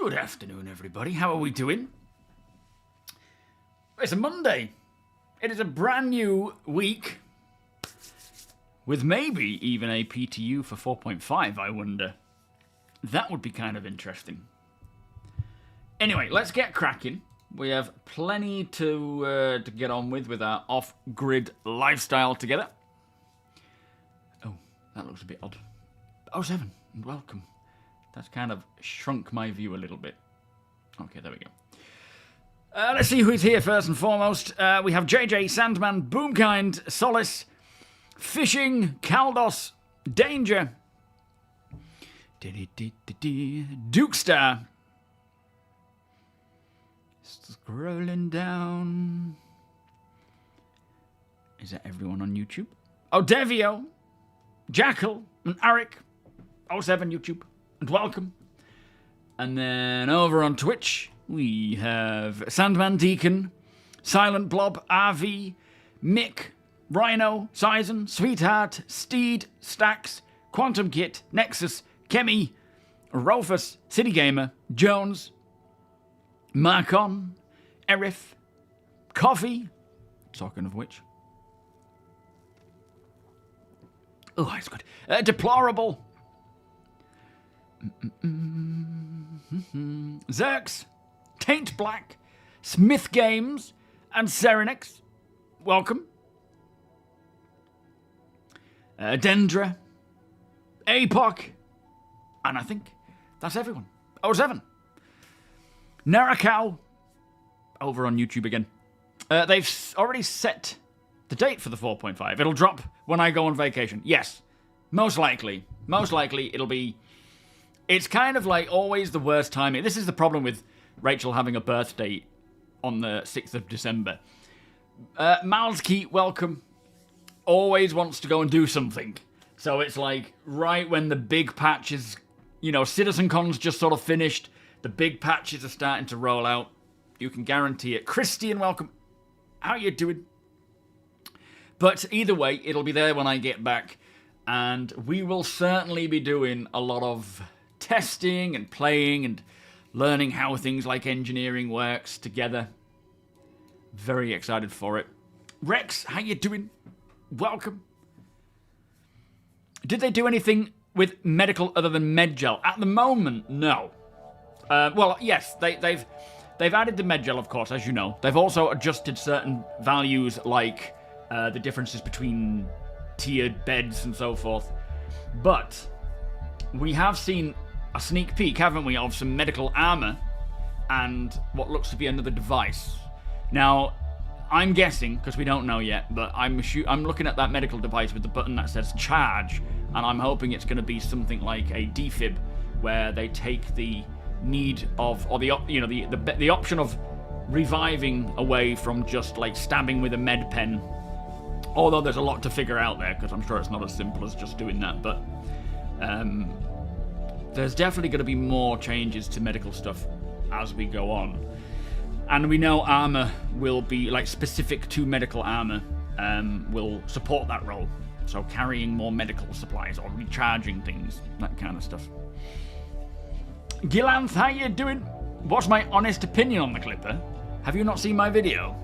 Good afternoon, everybody. How are we doing? It's a Monday. It is a brand new week with maybe even a PTU for 4.5, I wonder. That would be kind of interesting. Anyway, let's get cracking. We have plenty to get on with our off-grid lifestyle together. Oh, that looks a bit odd. 07, and welcome. That's kind of shrunk my view a little bit. Okay, there we go. Let's see who's here first and foremost. We have JJ, Sandman, Boomkind, Solace, Fishing, Caldos, Danger, Dukestar. Scrolling down. Is that everyone on YouTube? Oh, Devio, Jackal, and Arik. 07 YouTube. And welcome. And then over on Twitch, we have Sandman Deacon, Silent Blob, RV, Mick, Rhino, Sizen, Sweetheart, Steed, Stacks, Quantum Kit, Nexus, Kemi, Rolfus, City Gamer, Jones, Marcon, Erif, Coffee, talking of which. Oh, it's good. Deplorable. Zerx, Taint Black, Smith Games, and Serenix. Welcome. Dendra, Apoc, and I think that's everyone. 07. Narakau, over on YouTube again. They've already set the date for the 4.5. It'll drop when I go on vacation. Yes, most likely. Most likely it'll be... It's kind of like always the worst timing. This is the problem with Rachel having a birthday on the 6th of December. Malski, welcome. Always wants to go and do something. So it's like right when the big patch is, CitizenCon's just sort of finished. The big patches are starting to roll out. You can guarantee it. Christian, welcome. How you doing? But either way, it'll be there when I get back. And we will certainly be doing a lot of testing and playing and learning how things like engineering works together. Very excited for it. Rex, how you doing? Welcome. Did they do anything with medical other than MedGel? At the moment, no. Well, yes, they've added the MedGel, of course, as you know. They've also adjusted certain values like the differences between tiered beds and so forth. But we have seen a sneak peek, haven't we, of some medical armor and what looks to be another device. Now, I'm guessing, because we don't know yet, but I'm looking at that medical device with the button that says charge, and I'm hoping it's going to be something like a defib, where they take the need of, or the option of reviving away from just like stabbing with a med pen. Although there's a lot to figure out there, because I'm sure it's not as simple as just doing that, but there's definitely going to be more changes to medical stuff as we go on. And we know armor will be, like, specific to medical armor, will support that role. So carrying more medical supplies or recharging things, that kind of stuff. Gilanth, how you doing? What's my honest opinion on the Clipper? Have you not seen my video?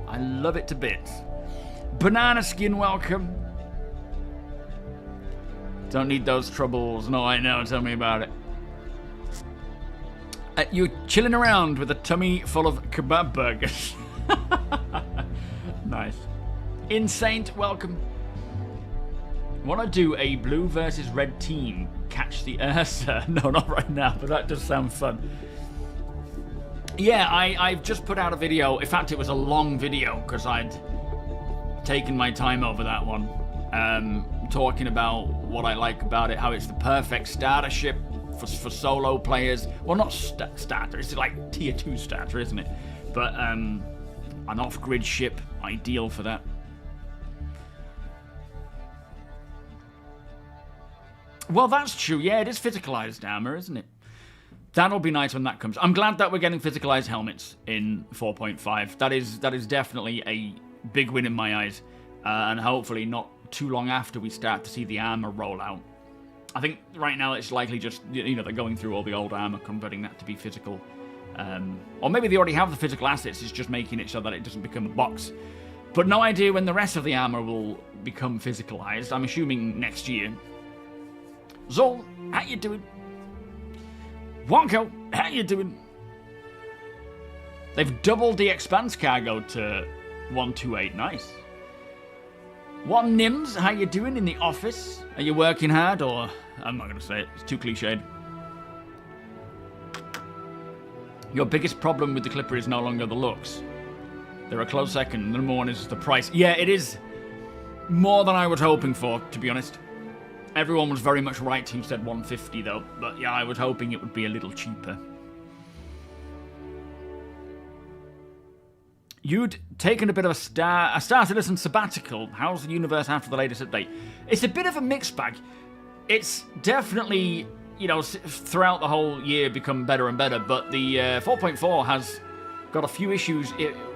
I love it to bits. Banana Skin, welcome. Don't need those troubles. No, I know. Tell me about it. You're chilling around with a tummy full of kebab burgers. Nice. Insane, welcome. Want to do a blue versus red team? Catch the Ursa? No, not right now, but that does sound fun. Yeah, I've just put out a video. In fact, it was a long video because I'd taken my time over that one. Talking about what I like about it, how it's the perfect starter ship for solo players. Well, not starter, it's like tier 2 starter, isn't it? But an off-grid ship, ideal for that. Well, that's true. Yeah, it is physicalized armor, isn't it? That'll be nice when that comes. I'm glad that we're getting physicalized helmets in 4.5. That is definitely a big win in my eyes. And hopefully not too long after we start to see the armor roll out. I think right now it's likely just, you know, they're going through all the old armor, converting that to be physical. Or maybe they already have the physical assets, it's just making it so that it doesn't become a box. But no idea when the rest of the armor will become physicalized. I'm assuming next year. Zol, how you doing? Wonko, how you doing? They've doubled the expanse cargo to 128. Nice. One Nims, how you doing in the office? Are you working hard, or... I'm not going to say it. It's too cliched. Your biggest problem with the Clipper is no longer the looks. They're a close second. Number one is the price. Yeah, it is more than I was hoping for, to be honest. Everyone was very much right who said 150, though. But yeah, I was hoping it would be a little cheaper. You'd taken a bit of a starcitizen sabbatical. How's the universe after the latest update? It's a bit of a mixed bag. It's definitely, you know, throughout the whole year become better and better, but the 4.4 has got a few issues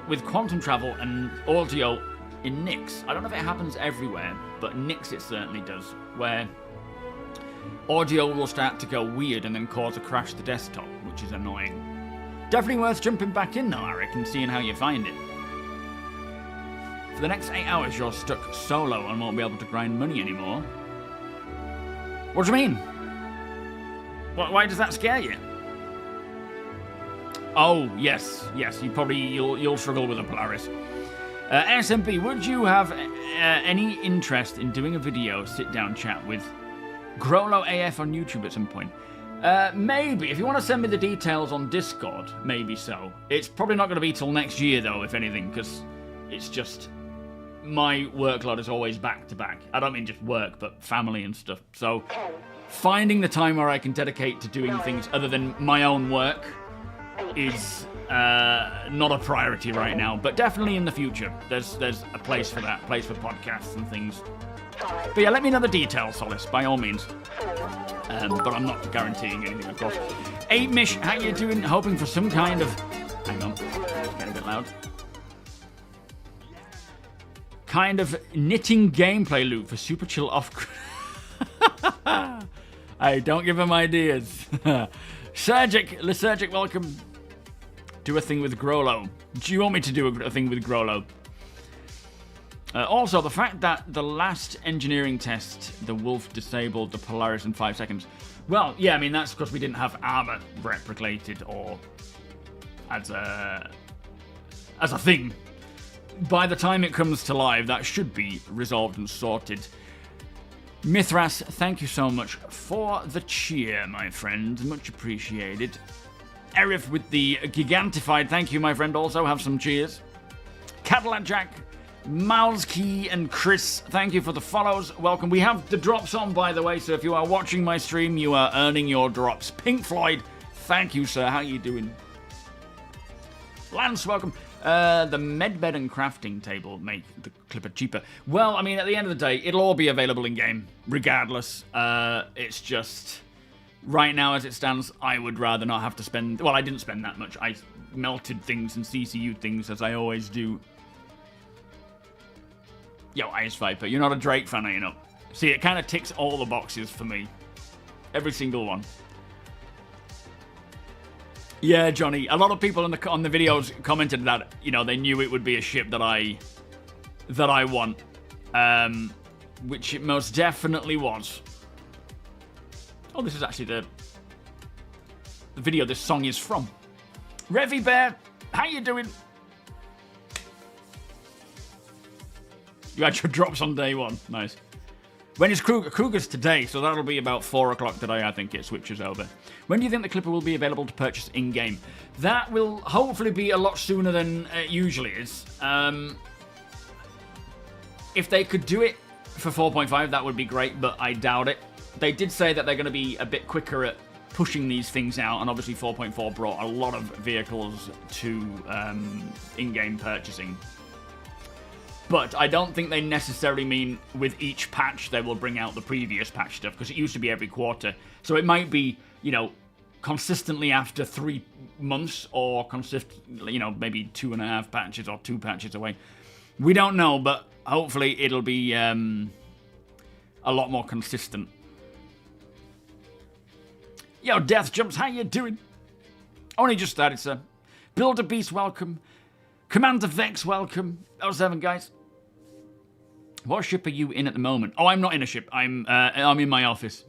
with quantum travel and audio in NICs. I don't know if it happens everywhere, but NICs it certainly does, where audio will start to go weird and then cause a crash to the desktop, which is annoying. Definitely worth jumping back in, though, I reckon, seeing how you find it. For the next 8 hours, you're stuck solo and won't be able to grind money anymore. What do you mean? Why does that scare you? Oh, yes, you'll struggle with a Polaris. SMP, would you have any interest in doing a video sit-down chat with Grolo AF on YouTube at some point? Maybe. If you want to send me the details on Discord, maybe so. It's probably not going to be till next year, though, if anything, because it's just... my workload is always back-to-back. I don't mean just work, but family and stuff. So, finding the time where I can dedicate to doing things other than my own work is not a priority right now, but definitely in the future. There's a place for that, place for podcasts and things. But yeah, let me know the details, Solace, by all means. But I'm not guaranteeing anything, of course. 8mish, how you doing? Hoping for some kind of... hang on, it's getting a bit loud. Kind of knitting gameplay loop for super chill off... Hey, don't give him ideas. Lysergic, welcome. Do a thing with Grolo. Do you want me to do a thing with Grolo? Also, the fact that the last engineering test, the Wolf disabled the Polaris in 5 seconds. Well, yeah, I mean, that's because we didn't have armor replicated or as a thing. By the time it comes to live, that should be resolved and sorted. Mithras, thank you so much for the cheer, my friend. Much appreciated. Erif with the gigantified, thank you, my friend. Also have some cheers. Cadillac Jack, Malski and Chris, thank you for the follows. Welcome. We have the drops on, by the way, so if you are watching my stream, you are earning your drops. Pink Floyd, thank you, sir. How you doing? Lance, welcome. The medbed and crafting table make the Clipper cheaper. Well, I mean, at the end of the day, it'll all be available in-game, regardless. It's just, right now as it stands, I would rather not have to spend... well, I didn't spend that much. I melted things and CCU'd things, as I always do. Yo, Ice Viper, you're not a Drake fan, are you not? See, it kind of ticks all the boxes for me. Every single one. Yeah, Johnny. A lot of people on the videos commented that, you know, they knew it would be a ship that I want, which it most definitely was. Oh, this is actually the video this song is from. Revy Bear, how you doing? You had your drops on day one. Nice. When is Kruger? Kruger's today, so that'll be about 4 o'clock today, I think it switches over. When do you think the Clipper will be available to purchase in-game? That will hopefully be a lot sooner than it usually is. If they could do it for 4.5, that would be great, but I doubt it. They did say that they're going to be a bit quicker at pushing these things out, and obviously 4.4 brought a lot of vehicles to in-game purchasing. But I don't think they necessarily mean with each patch they will bring out the previous patch stuff, because it used to be every quarter. So it might be, you know, consistently after 3 months, or you know, maybe 2.5 patches or 2 patches away. We don't know, but hopefully it'll be a lot more consistent. Yo, Death Jumps, how you doing? Only just started, sir. Builder Beast, welcome. Commander Vex, welcome. 07, guys. What ship are you in at the moment? Oh, I'm not in a ship. I'm in my office.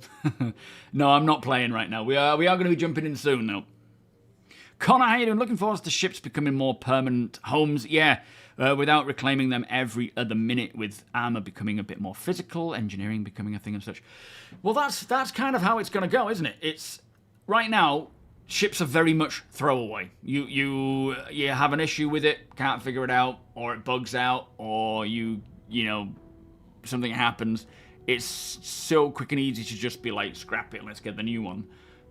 No, I'm not playing right now. We are going to be jumping in soon, though. Connor, how you doing? Looking forward to ship becoming more permanent homes. Yeah, without reclaiming them every other minute, with armor becoming a bit more physical, engineering becoming a thing and such. Well, that's kind of how it's going to go, isn't it? It's right now. Ships are very much throwaway. You have an issue with it, can't figure it out, or it bugs out, or you know, something happens. It's so quick and easy to just be like, scrap it, let's get the new one.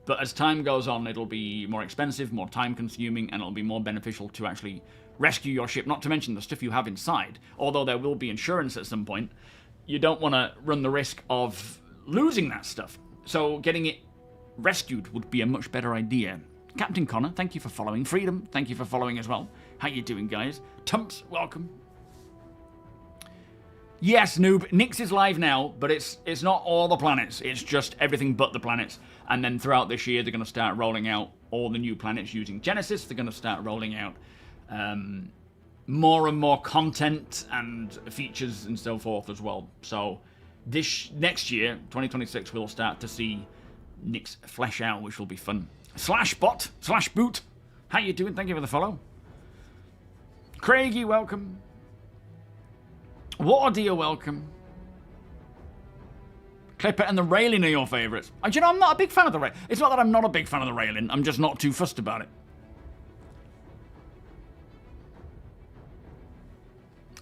But as time goes on, it'll be more expensive, more time consuming, and it'll be more beneficial to actually rescue your ship, not to mention the stuff you have inside. Although there will be insurance at some point, you don't want to run the risk of losing that stuff. So getting it rescued would be a much better idea. Captain Connor, thank you for following. Freedom, thank you for following as well. How you doing, guys? Tumps, welcome. Yes, noob. Nyx is live now, but it's not all the planets. It's just everything but the planets. And then throughout this year, they're going to start rolling out all the new planets using Genesis. They're going to start rolling out more and more content and features and so forth as well. So this next year, 2026, we'll start to see Nyx flesh out, which will be fun. Slashbot, Slashboot, how you doing? Thank you for the follow. Craigie, welcome. Waterdeer, welcome. Clipper and the railing are your favourites. Do you know, I'm not a big fan of the railing. It's not that I'm not a big fan of the railing, I'm just not too fussed about it.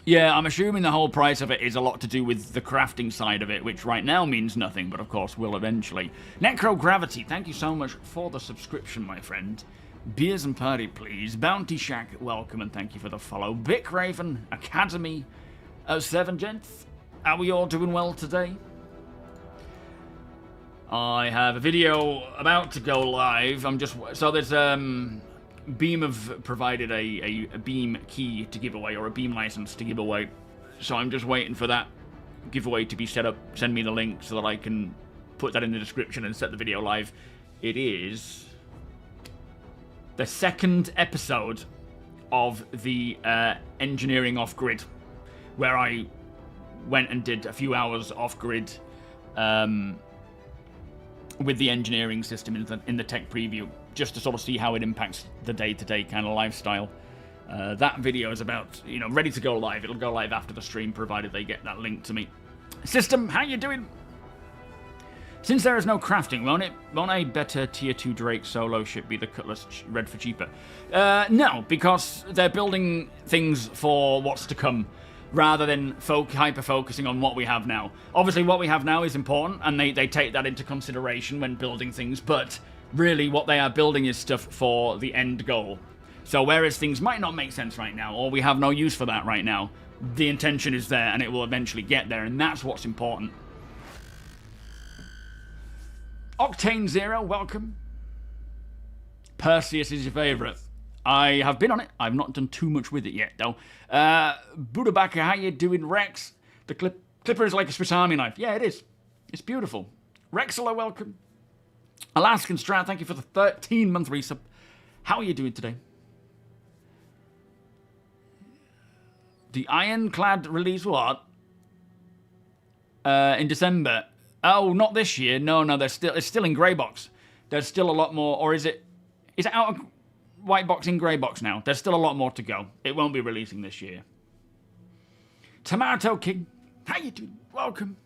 Yeah, I'm assuming the whole price of it is a lot to do with the crafting side of it, which right now means nothing, but of course will eventually. Necrogravity, thank you so much for the subscription, my friend. Beers and party, please. Bounty Shack, welcome and thank you for the follow. Bick Raven, Academy, 07, gents. Are we all doing well today? I have a video about to go live. So there's Beam have provided a Beam key to give away, or a Beam license to give away. So I'm just waiting for that giveaway to be set up. Send me the link so that I can put that in the description and set the video live. It is the second episode of the engineering off-grid, where I went and did a few hours off-grid with the engineering system in the tech preview, just to sort of see how it impacts the day-to-day kind of lifestyle. That video is about, ready to go live. It'll go live after the stream, provided they get that link to me. System, how you doing? Since there is no crafting, won't a better tier 2 Drake solo ship be the Cutlass Red for cheaper? No, because they're building things for what's to come, rather than hyper-focusing on what we have now. Obviously, what we have now is important, and they take that into consideration when building things, but really what they are building is stuff for the end goal. So whereas things might not make sense right now, or we have no use for that right now, the intention is there, and it will eventually get there, and that's what's important. Octane Zero, welcome. Perseus is your favourite. I have been on it. I've not done too much with it yet, though. Budabaka, how you doing, Rex? The clipper is like a Swiss Army knife. Yeah, it is. It's beautiful. Rexela, welcome. Alaskan Strat, thank you for the 13-month resub. How are you doing today? The Ironclad release what? In December. Oh, not this year. No, it's still in grey box. There's still a lot more, or is it out of white box in grey box now? There's still a lot more to go. It won't be releasing this year. Tomato King, how you doing? Welcome.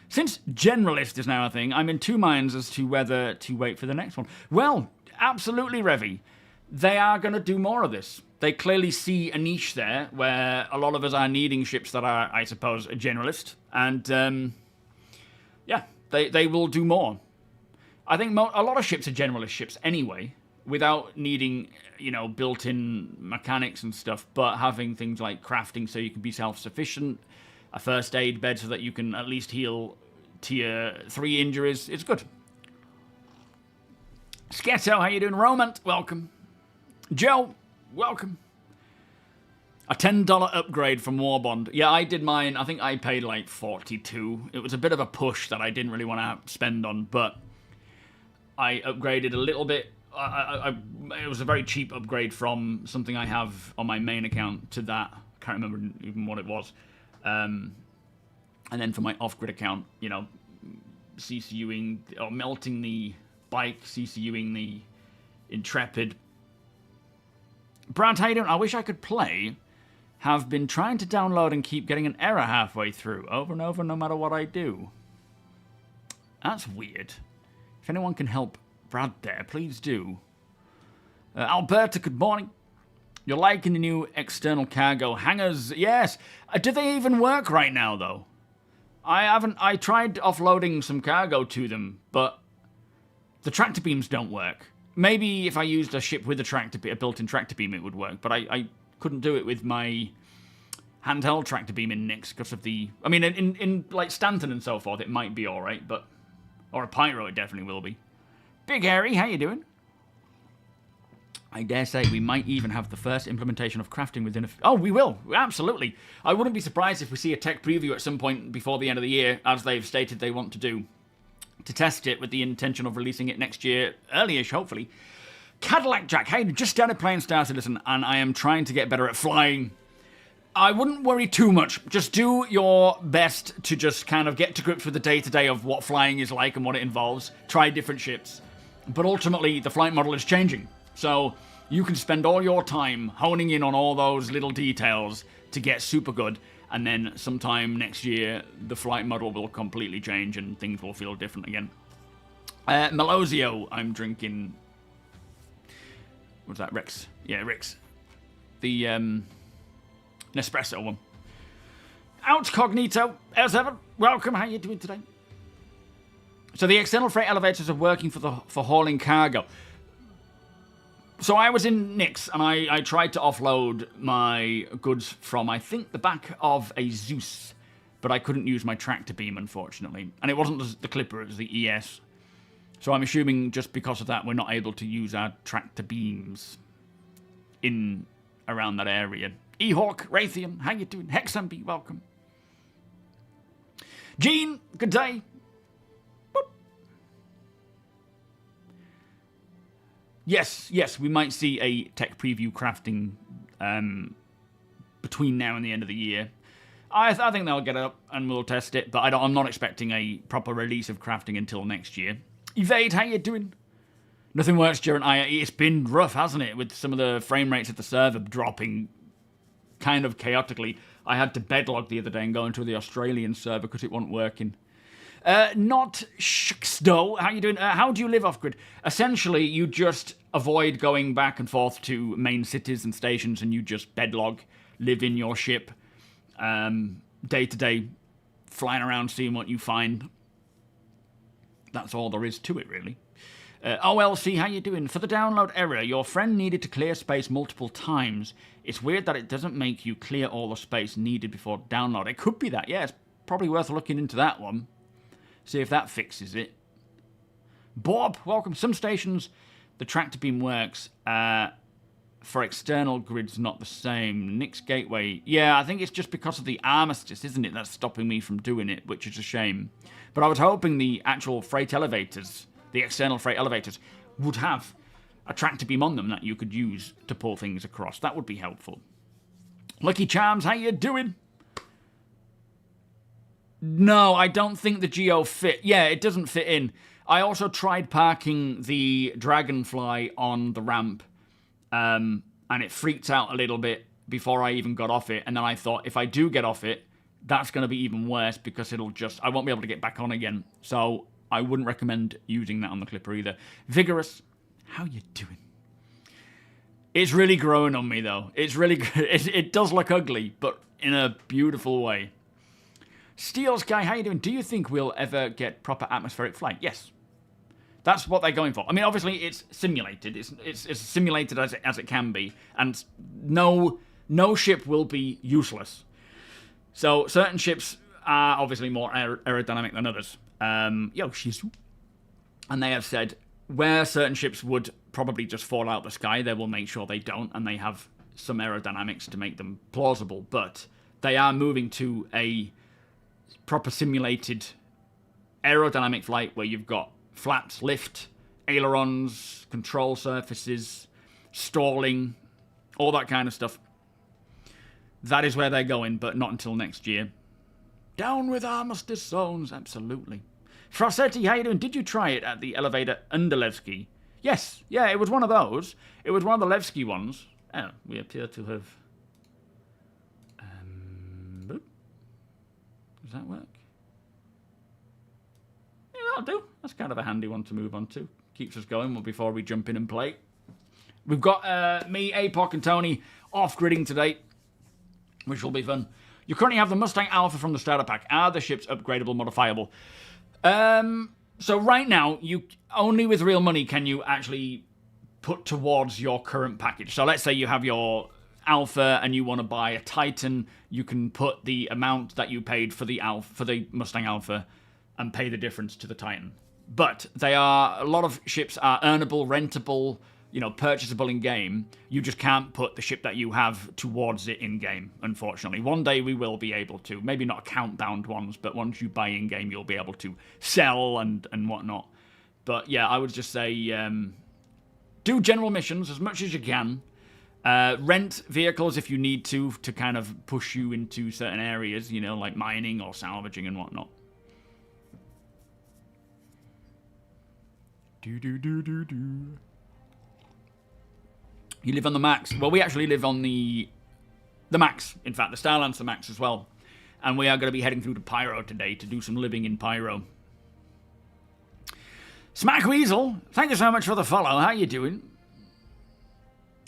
Since Generalist is now a thing, I'm in two minds as to whether to wait for the next one. Well, absolutely, Revy. They are going to do more of this. They clearly see a niche there where a lot of us are needing ships that are, I suppose, a Generalist. And, yeah, they will do more. I think a lot of ships are Generalist ships anyway, without needing, built-in mechanics and stuff, but having things like crafting so you can be self-sufficient, a first aid bed so that you can at least heal tier 3 injuries. It's good. Sketto, how you doing? Romant, welcome. Joe, welcome. A $10 upgrade from Warbond. Yeah, I did mine. I think I paid like 42. 42. It was a bit of a push that I didn't really want to spend on, but I upgraded a little bit. It was a very cheap upgrade from something I have on my main account to that. I can't remember even what it was. And then for my off-grid account, you know, CCUing or melting the bike, CCUing the Intrepid. Brad, how you doing? I wish I could play. Have been trying to download and keep getting an error halfway through, over and over, no matter what I do. That's weird. If anyone can help Brad there, please do. Alberta, good morning. You're liking the new external cargo hangars? Yes. Do they even work right now, though? I tried offloading some cargo to them, but the tractor beams don't work. Maybe if I used a ship with a built-in tractor beam, it would work, but I couldn't do it with my handheld tractor beam in Nyx because of the... I mean, in like Stanton and so forth, it might be alright, but... Or a Pyro, it definitely will be. Big Harry, how you doing? I dare say we might even have the first implementation of crafting within a... Oh, we will. Absolutely. I wouldn't be surprised if we see a tech preview at some point before the end of the year, as they've stated they want to do, to test it with the intention of releasing it next year, early-ish, hopefully. Cadillac Jack, hey, just started playing Star Citizen, and I am trying to get better at flying. I wouldn't worry too much. Just do your best to just kind of get to grips with the day-to-day of what flying is like and what it involves. Try different ships. But ultimately, the flight model is changing. So you can spend all your time honing in on all those little details to get super good, and then sometime next year, the flight model will completely change and things will feel different again. Melozio, I'm drinking... What's that, Rex? Yeah, Rex. The Nespresso one. Outcognito, S7, welcome, how you doing today? So the external freight elevators are working for hauling cargo. So I was in Nyx, and I tried to offload my goods from, I think, the back of a Zeus, but I couldn't use my tractor beam, unfortunately. And it wasn't the Clipper, it was the ES. So I'm assuming just because of that, we're not able to use our tractor beams in around that area. Ehawk, Raytheon, how you doing? Hexambi, welcome. Gene, good day. Yes, we might see a tech preview crafting between now and the end of the year. I think they'll get it up and we'll test it, but I'm not expecting a proper release of crafting until next year. Evade, how you doing? Nothing works during IAE. It's been rough, hasn't it, with some of the frame rates of the server dropping kind of chaotically. I had to bedlog the other day and go into the Australian server because it wasn't working. Not Shxdo, how you doing? How do you live off-grid? Essentially, you just avoid going back and forth to main cities and stations, and you just bedlog, live in your ship, day-to-day, flying around, seeing what you find. That's all there is to it, really. OLC, how you doing? For the download error, your friend needed to clear space multiple times. It's weird that it doesn't make you clear all the space needed before download. It could be that, yeah. It's probably worth looking into that one. See if that fixes it. Bob, welcome. Some stations, the tractor beam works. For external grids, not the same. Nyx Gateway. Yeah, I think it's just because of the armistice, isn't it, that's stopping me from doing it, which is a shame. But I was hoping the actual freight elevators, the external freight elevators, would have a tractor beam on them that you could use to pull things across. That would be helpful. Lucky Charms, how you doing? No, I don't think the Geo fit. Yeah, it doesn't fit in. I also tried parking the Dragonfly on the ramp, and it freaked out a little bit before I even got off it. And then I thought, if I do get off it, that's going to be even worse because I won't be able to get back on again. So I wouldn't recommend using that on the Clipper either. Vigorous, how you doing? It's really growing on me, though. It's really, it does look ugly, but in a beautiful way. Steel Sky, how you doing? Do you think we'll ever get proper atmospheric flight? Yes. That's what they're going for. I mean, obviously, it's simulated. It's as simulated as it can be. And no ship will be useless. So, certain ships are obviously more aerodynamic than others. Shizu. And they have said, where certain ships would probably just fall out the sky, they will make sure they don't. And they have some aerodynamics to make them plausible. But they are moving to a proper simulated aerodynamic flight where you've got flaps, lift, ailerons, control surfaces, stalling, all that kind of stuff. That is where they're going, but not until next year. Down with armistice zones, absolutely. Frossetti, how you doing? Did you try it at the elevator under Levski? Yes, yeah, it was one of those. It was one of the Levski ones. Oh, we appear to have... boop. Does that work? Yeah, that'll do. That's kind of a handy one to move on to. Keeps us going before we jump in and play. We've got me, APOC, and Tony off-gridding today, which will be fun. You currently have the Mustang Alpha from the starter pack. Are the ships upgradable, modifiable? So right now, you only with real money can you actually put towards your current package. So let's say you have your Alpha and you want to buy a Titan, you can put the amount that you paid for the Mustang Alpha and pay the difference to the Titan. But a lot of ships are earnable, rentable, purchasable in game. You just can't put the ship that you have towards it in game, unfortunately. One day we will be able to. Maybe not account-bound ones, but once you buy in game, you'll be able to sell and whatnot. But yeah, I would just say do general missions as much as you can. Rent vehicles if you need to kind of push you into certain areas, like mining or salvaging and whatnot. Do. You live on the Max. Well, we actually live on the Max. In fact, the Starlancer Max as well. And we are going to be heading through to Pyro today to do some living in Pyro. Smack Weasel, thank you so much for the follow. How you doing?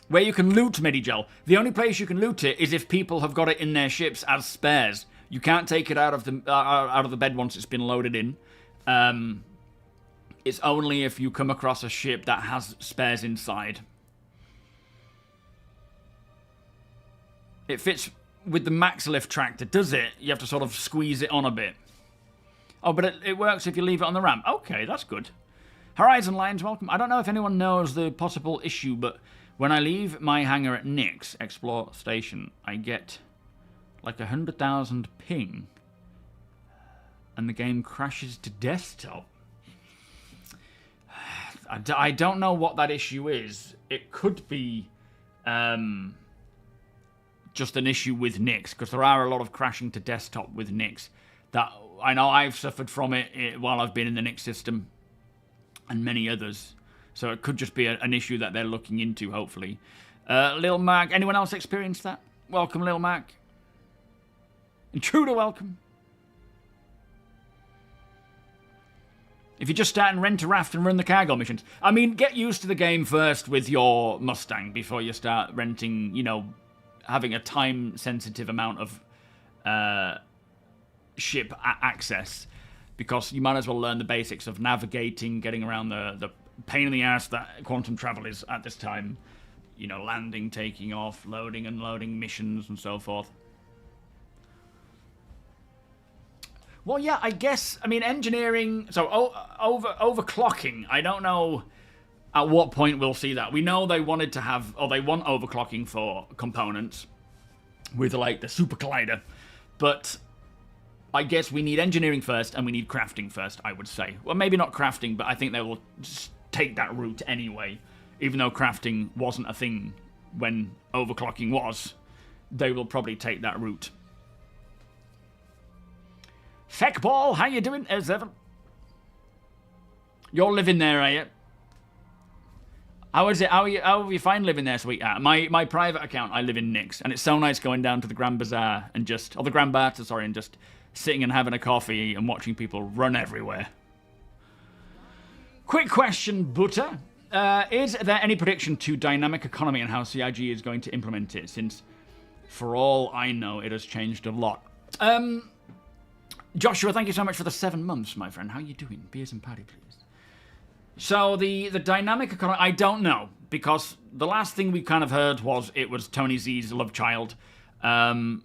Where you can loot Medigel. The only place you can loot it is if people have got it in their ships as spares. You can't take it out of the bed once it's been loaded in. It's only if you come across a ship that has spares inside. It fits with the max lift tractor, does it? You have to sort of squeeze it on a bit. Oh, but it works if you leave it on the ramp. Okay, that's good. Horizon Lions, welcome. I don't know if anyone knows the possible issue, but when I leave my hangar at Nyx Explore Station, I get like 100,000 ping, and the game crashes to desktop. I don't know what that issue is. It could be... just an issue with Nyx, because there are a lot of crashing to desktop with Nyx. That I know I've suffered from it while I've been in the Nyx system, and many others. So it could just be an issue that they're looking into, hopefully. Lil Mac, anyone else experienced that? Welcome, Lil Mac. Intruder, welcome. If you just start and rent a raft and run the cargo missions. I mean, get used to the game first with your Mustang before you start renting, having a time-sensitive amount of ship access, because you might as well learn the basics of navigating, getting around the pain in the ass that quantum travel is at this time. Landing, taking off, loading, unloading, missions, and so forth. Well, yeah, I guess, engineering, so overclocking, I don't know at what point we'll see that. We know they wanted to have, or they want overclocking for components with, like, the Super Collider. But I guess we need engineering first, and we need crafting first, I would say. Well, maybe not crafting, but I think they will just take that route anyway. Even though crafting wasn't a thing when overclocking was, they will probably take that route. Feckball, how you doing, S7? You're living there, are you? How is it? How are you fine living there, sweetheart? My private account, I live in Nyx, and it's so nice going down to the Grand Bazaar and the Grand Barter, sorry, and just sitting and having a coffee and watching people run everywhere. Quick question, Butter. Is there any prediction to dynamic economy and how CIG is going to implement it? Since, for all I know, it has changed a lot. Joshua, thank you so much for the 7 months, my friend. How you doing? Beers and patty, please. So the dynamic economy, I don't know, because the last thing we kind of heard was it was Tony Z's love child, and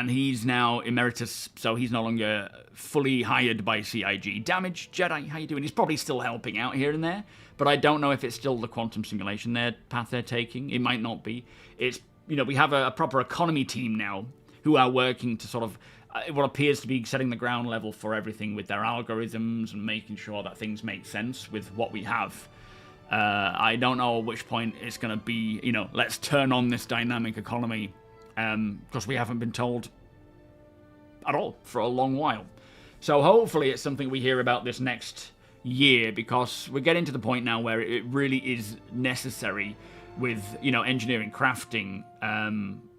he's now emeritus, so he's no longer fully hired by CIG. Damage Jedi, how you doing? He's probably still helping out here and there, but I don't know if it's still the quantum simulation path they're taking. It might not be. It's, we have a proper economy team now who are working to sort of what appears to be setting the ground level for everything with their algorithms and making sure that things make sense with what we have. I don't know at which point it's going to be, you know, let's turn on this dynamic economy, because we haven't been told at all for a long while. So hopefully it's something we hear about this next year, because we're getting to the point now where it really is necessary with, you know, engineering, crafting,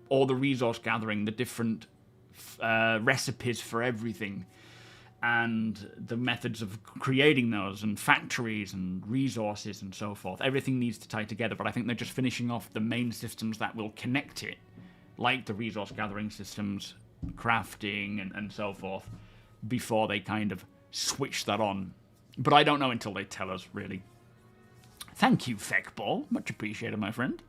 all the resource gathering, the different recipes for everything, and the methods of creating those, and factories and resources and so forth. Everything needs to tie together, but I think they're just finishing off the main systems that will connect it, like the resource gathering systems, crafting, and so forth, before they kind of switch that on. But I don't know until they tell us, really. Thank you, Feckball. Much appreciated, my friend.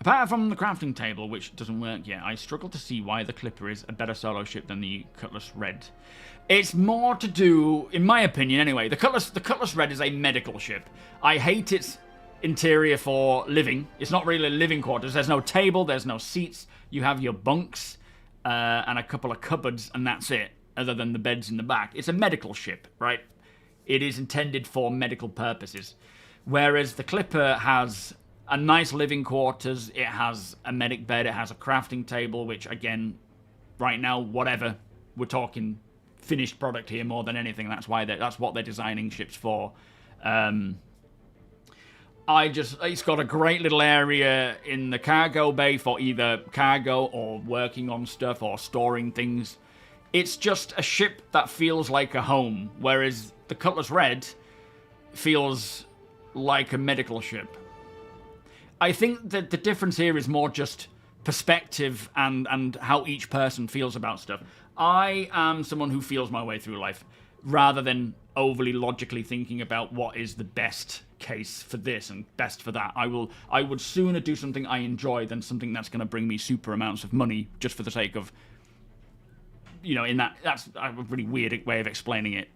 Apart from the crafting table, which doesn't work yet, I struggle to see why the Clipper is a better solo ship than the Cutlass Red. It's more to do, in my opinion anyway, the Cutlass Red is a medical ship. I hate its interior for living. It's not really living quarters. There's no table, there's no seats. You have your bunks and a couple of cupboards, and that's it, other than the beds in the back. It's a medical ship, right? It is intended for medical purposes. Whereas the Clipper has a nice living quarters, it has a medic bed, it has a crafting table, which, again, right now, whatever, we're talking finished product here more than anything. That's what they're designing ships for. It's got a great little area in the cargo bay for either cargo or working on stuff or storing things. It's just a ship that feels like a home, whereas the Cutlass Red feels like a medical ship. I think that the difference here is more just perspective and how each person feels about stuff. I am someone who feels my way through life, rather than overly logically thinking about what is the best case for this and best for that. I would sooner do something I enjoy than something that's going to bring me super amounts of money just for the sake of, you know, that's a really weird way of explaining it.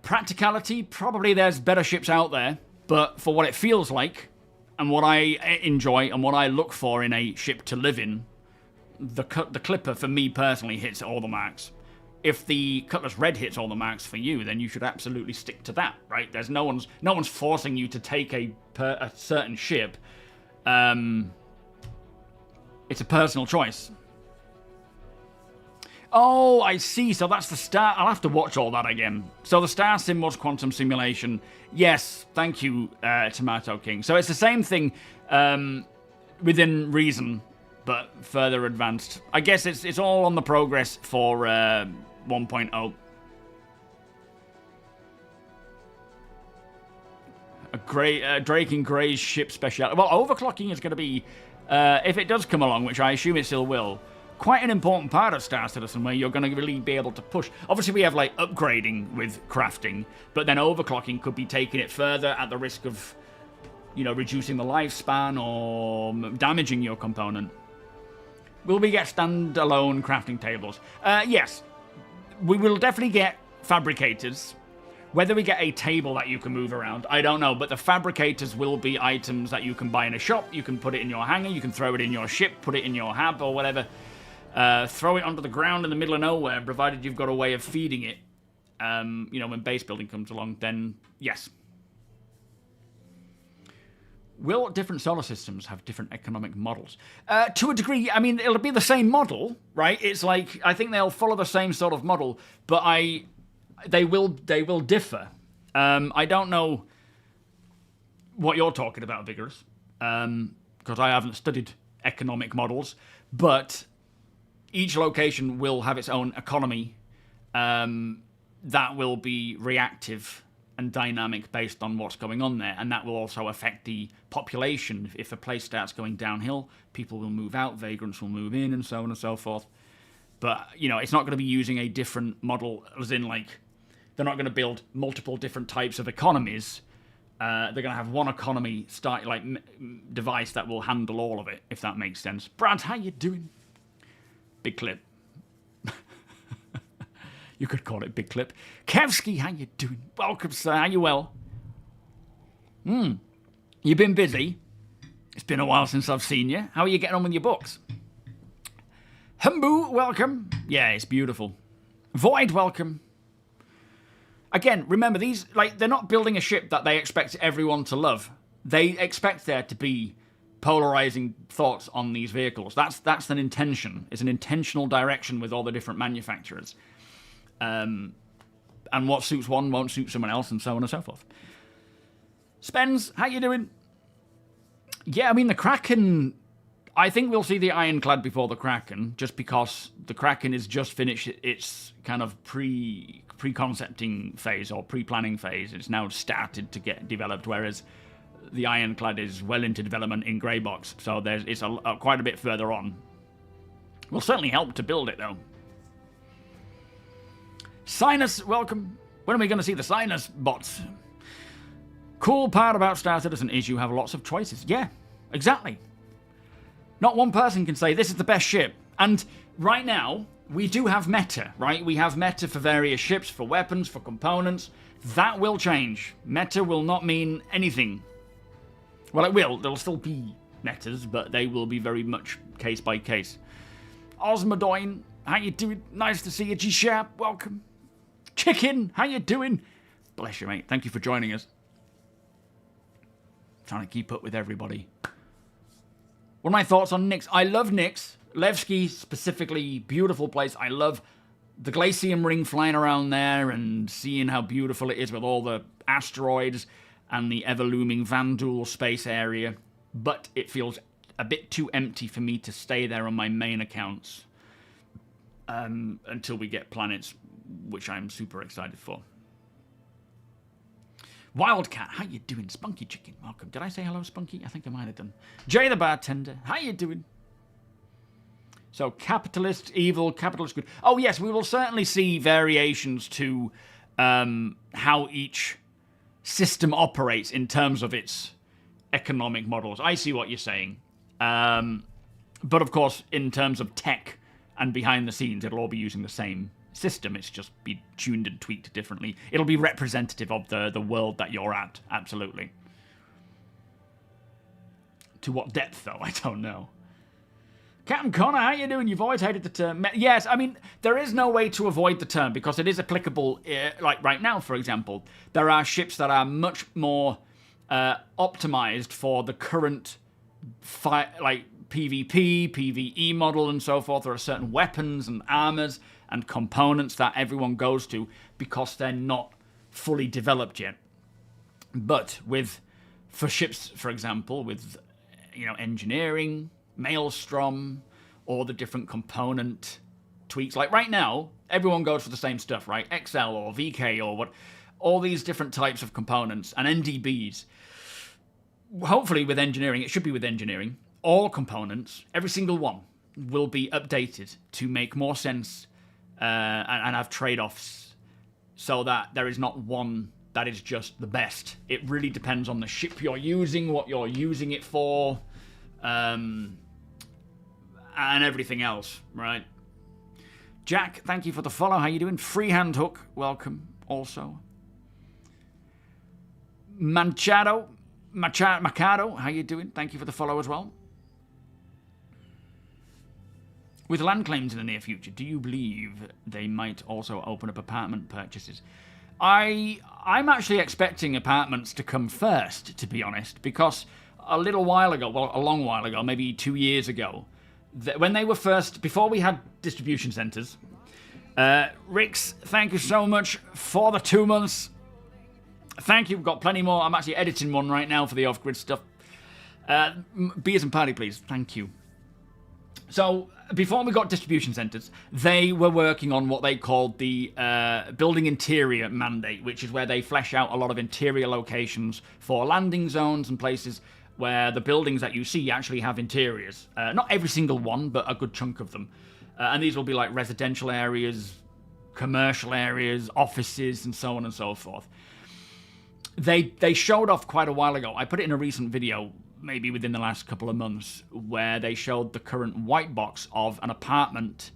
Practicality, probably there's better ships out there. But for what it feels like, and what I enjoy, and what I look for in a ship to live in, the Clipper, for me personally, hits all the marks. If the Cutlass Red hits all the marks for you, then you should absolutely stick to that, right? There's no one's forcing you to take a certain ship. It's a personal choice. Oh, I see. So that's the star. I'll have to watch all that again. So the Star Sim was Quantum Simulation. Yes, thank you, Tomato King. So it's the same thing within reason, but further advanced. I guess it's all on the progress for 1.0. Drake and Gray's ship speciality. Well, overclocking is going to be, if it does come along, which I assume it still will, quite an important part of Star Citizen, where you're going to really be able to push. Obviously, we have like upgrading with crafting, but then overclocking could be taking it further at the risk of, you know, reducing the lifespan or damaging your component. Will we get standalone crafting tables? Yes, we will definitely get fabricators. Whether we get a table that you can move around, I don't know, but the fabricators will be items that you can buy in a shop. You can put it in your hangar, you can throw it in your ship, put it in your hab or whatever. Throw it onto the ground in the middle of nowhere, provided you've got a way of feeding it. You know, when base building comes along, then yes. Will different solar systems have different economic models? To a degree, I mean, it'll be the same model, right? It's like, I think they'll follow the same sort of model, but they will differ. I don't know what you're talking about, Vigorous, because I haven't studied economic models, but each location will have its own economy that will be reactive and dynamic based on what's going on there, and that will also affect the population. If a place starts going downhill, people will move out, vagrants will move in, and so on and so forth. But, you know, it's not going to be using a different model, as in, like, they're not going to build multiple different types of economies. They're going to have one economy device that will handle all of it, if that makes sense. Brad, how you doing? Big clip. You could call it big clip. Kevsky, how you doing? Welcome, sir. How you well? You've been busy. It's been a while since I've seen you. How are you getting on with your books? Humbu, welcome. Yeah, it's beautiful. Void, welcome. Again, remember, these, like, they're not building a ship that they expect everyone to love. They expect there to be polarizing thoughts on these vehicles. That's an intention. It's an intentional direction with all the different manufacturers. And what suits one won't suit someone else, and so on and so forth. Spence, how you doing? Yeah, I mean, the Kraken... I think we'll see the Ironclad before the Kraken, just because the Kraken is just finished its kind of pre-concepting phase or pre-planning phase. It's now started to get developed, whereas the Ironclad is well into development in grey box, so it's quite a bit further on. Will certainly help to build it, though. Sinus, welcome. When are we going to see the Sinus bots? Cool part about Star Citizen is you have lots of choices. Yeah, exactly. Not one person can say, this is the best ship. And right now, we do have meta, right? We have meta for various ships, for weapons, for components. That will change. Meta will not mean anything. Well, it will. There'll still be metas, but they will be very much case by case. Osmodoin, how you doing? Nice to see you. G-Sharp, welcome. Chicken, how you doing? Bless you, mate. Thank you for joining us. Trying to keep up with everybody. What are my thoughts on Nyx? I love Nyx. Levski, specifically, beautiful place. I love the Glacium ring flying around there and seeing how beautiful it is with all the asteroids and the ever-looming Vanduul space area. But it feels a bit too empty for me to stay there on my main accounts until we get planets, which I'm super excited for. Wildcat, how you doing? Spunky Chicken, welcome. Did I say hello, Spunky? I think I might have done. Jay the Bartender, how you doing? So, capitalist, evil, capitalist, good. Oh, yes, we will certainly see variations to how each system operates in terms of its economic models. I see what you're saying. But, of course, in terms of tech and behind the scenes, it'll all be using the same system. It's just be tuned and tweaked differently. It'll be representative of the world that you're at, absolutely. To what depth, though, I don't know. Captain Connor, how you doing? You've always hated the term. Yes, I mean, there is no way to avoid the term because it is applicable, like right now, for example. There are ships that are much more optimized for the current like PvP, PvE model and so forth. There are certain weapons and armors and components that everyone goes to because they're not fully developed yet. But for ships, for example, with engineering, Maelstrom, all the different component tweaks. Like right now, everyone goes for the same stuff, right? XL or VK or what, all these different types of components and NDBs. Hopefully with engineering, it should be with engineering, all components, every single one will be updated to make more sense and have trade-offs so that there is not one that is just the best. It really depends on the ship you're using, what you're using it for, and everything else, right? Jack, thank you for the follow. How you doing? Freehand Hook, welcome also. Machado, how you doing? Thank you for the follow as well. With land claims in the near future, do you believe they might also open up apartment purchases? I'm actually expecting apartments to come first, to be honest, because a little while ago, well, a long while ago, maybe 2 years ago, when they were first, before we had distribution centres, Rix, thank you so much for the 2 months. Thank you, we've got plenty more. I'm actually editing one right now for the off-grid stuff. Beers and party, please. Thank you. So, before we got distribution centres, they were working on what they called the building interior mandate, which is where they flesh out a lot of interior locations for landing zones and places where the buildings that you see actually have interiors. Not every single one, but a good chunk of them. And these will be like residential areas, commercial areas, offices, and so on and so forth. They showed off quite a while ago. I put it in a recent video, maybe within the last couple of months, where they showed the current white box of an apartment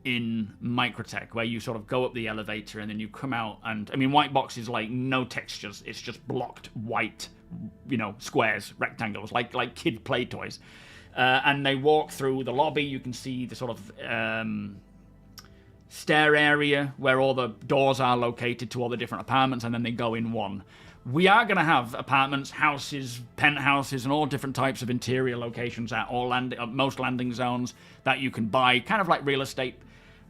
in Microtech, where you sort of go up the elevator and then you come out, and I mean, white box is like no textures, it's just blocked white, squares, rectangles, like kid play toys. And they walk through the lobby, you can see the sort of stair area where all the doors are located to all the different apartments, and then they go in one. We are going to have apartments, houses, penthouses, and all different types of interior locations at all most landing zones that you can buy, kind of like real estate.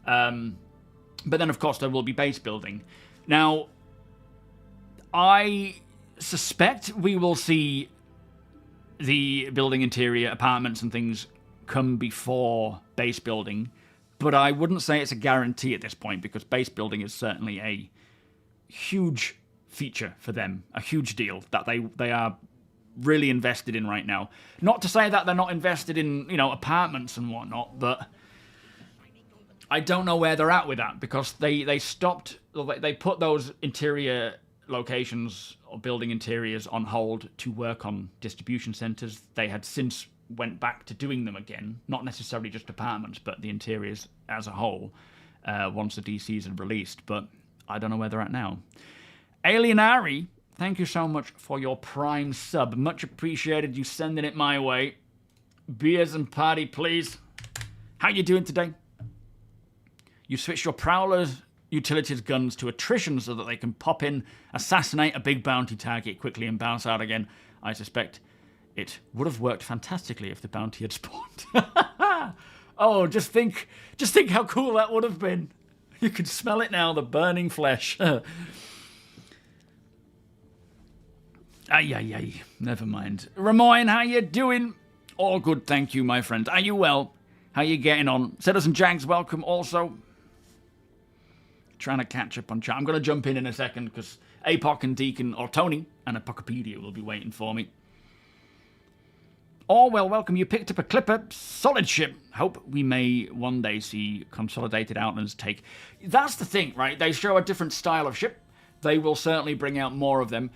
But then, of course, there will be base building. Now, I suspect we will see the building interior apartments and things come before base building, but I wouldn't say it's a guarantee at this point, because base building is certainly a huge feature for them, a huge deal that they are really invested in right now. Not to say that they're not invested in, you know, apartments and whatnot, but I don't know where they're at with that, because they stopped, they put those interior locations or building interiors on hold to work on distribution centers. They had since went back to doing them again, not necessarily just apartments, but the interiors as a whole, once the DCs are released. But I don't know where they're at now. Alienari, thank you so much for your Prime sub. Much appreciated you sending it my way. Beers and party, please. How you doing today? You switched your Prowler's utilities guns to attrition so that they can pop in, assassinate a big bounty target quickly and bounce out again. I suspect it would have worked fantastically if the bounty had spawned. Oh, just think how cool that would have been. You can smell it now, the burning flesh. Ay. Never mind. Ramoyne, how you doing? All good, thank you, my friend. Are you well? How you getting on? Citizen Jags, welcome also. Trying to catch up on chat. I'm going to jump in a second, because Apoc and Deacon, or Tony, and Apocopedia will be waiting for me. Orwell, welcome. You picked up a Clipper. Solid ship. Hope we may one day see Consolidated Outlands take. That's the thing, right? They show a different style of ship. They will certainly bring out more of them.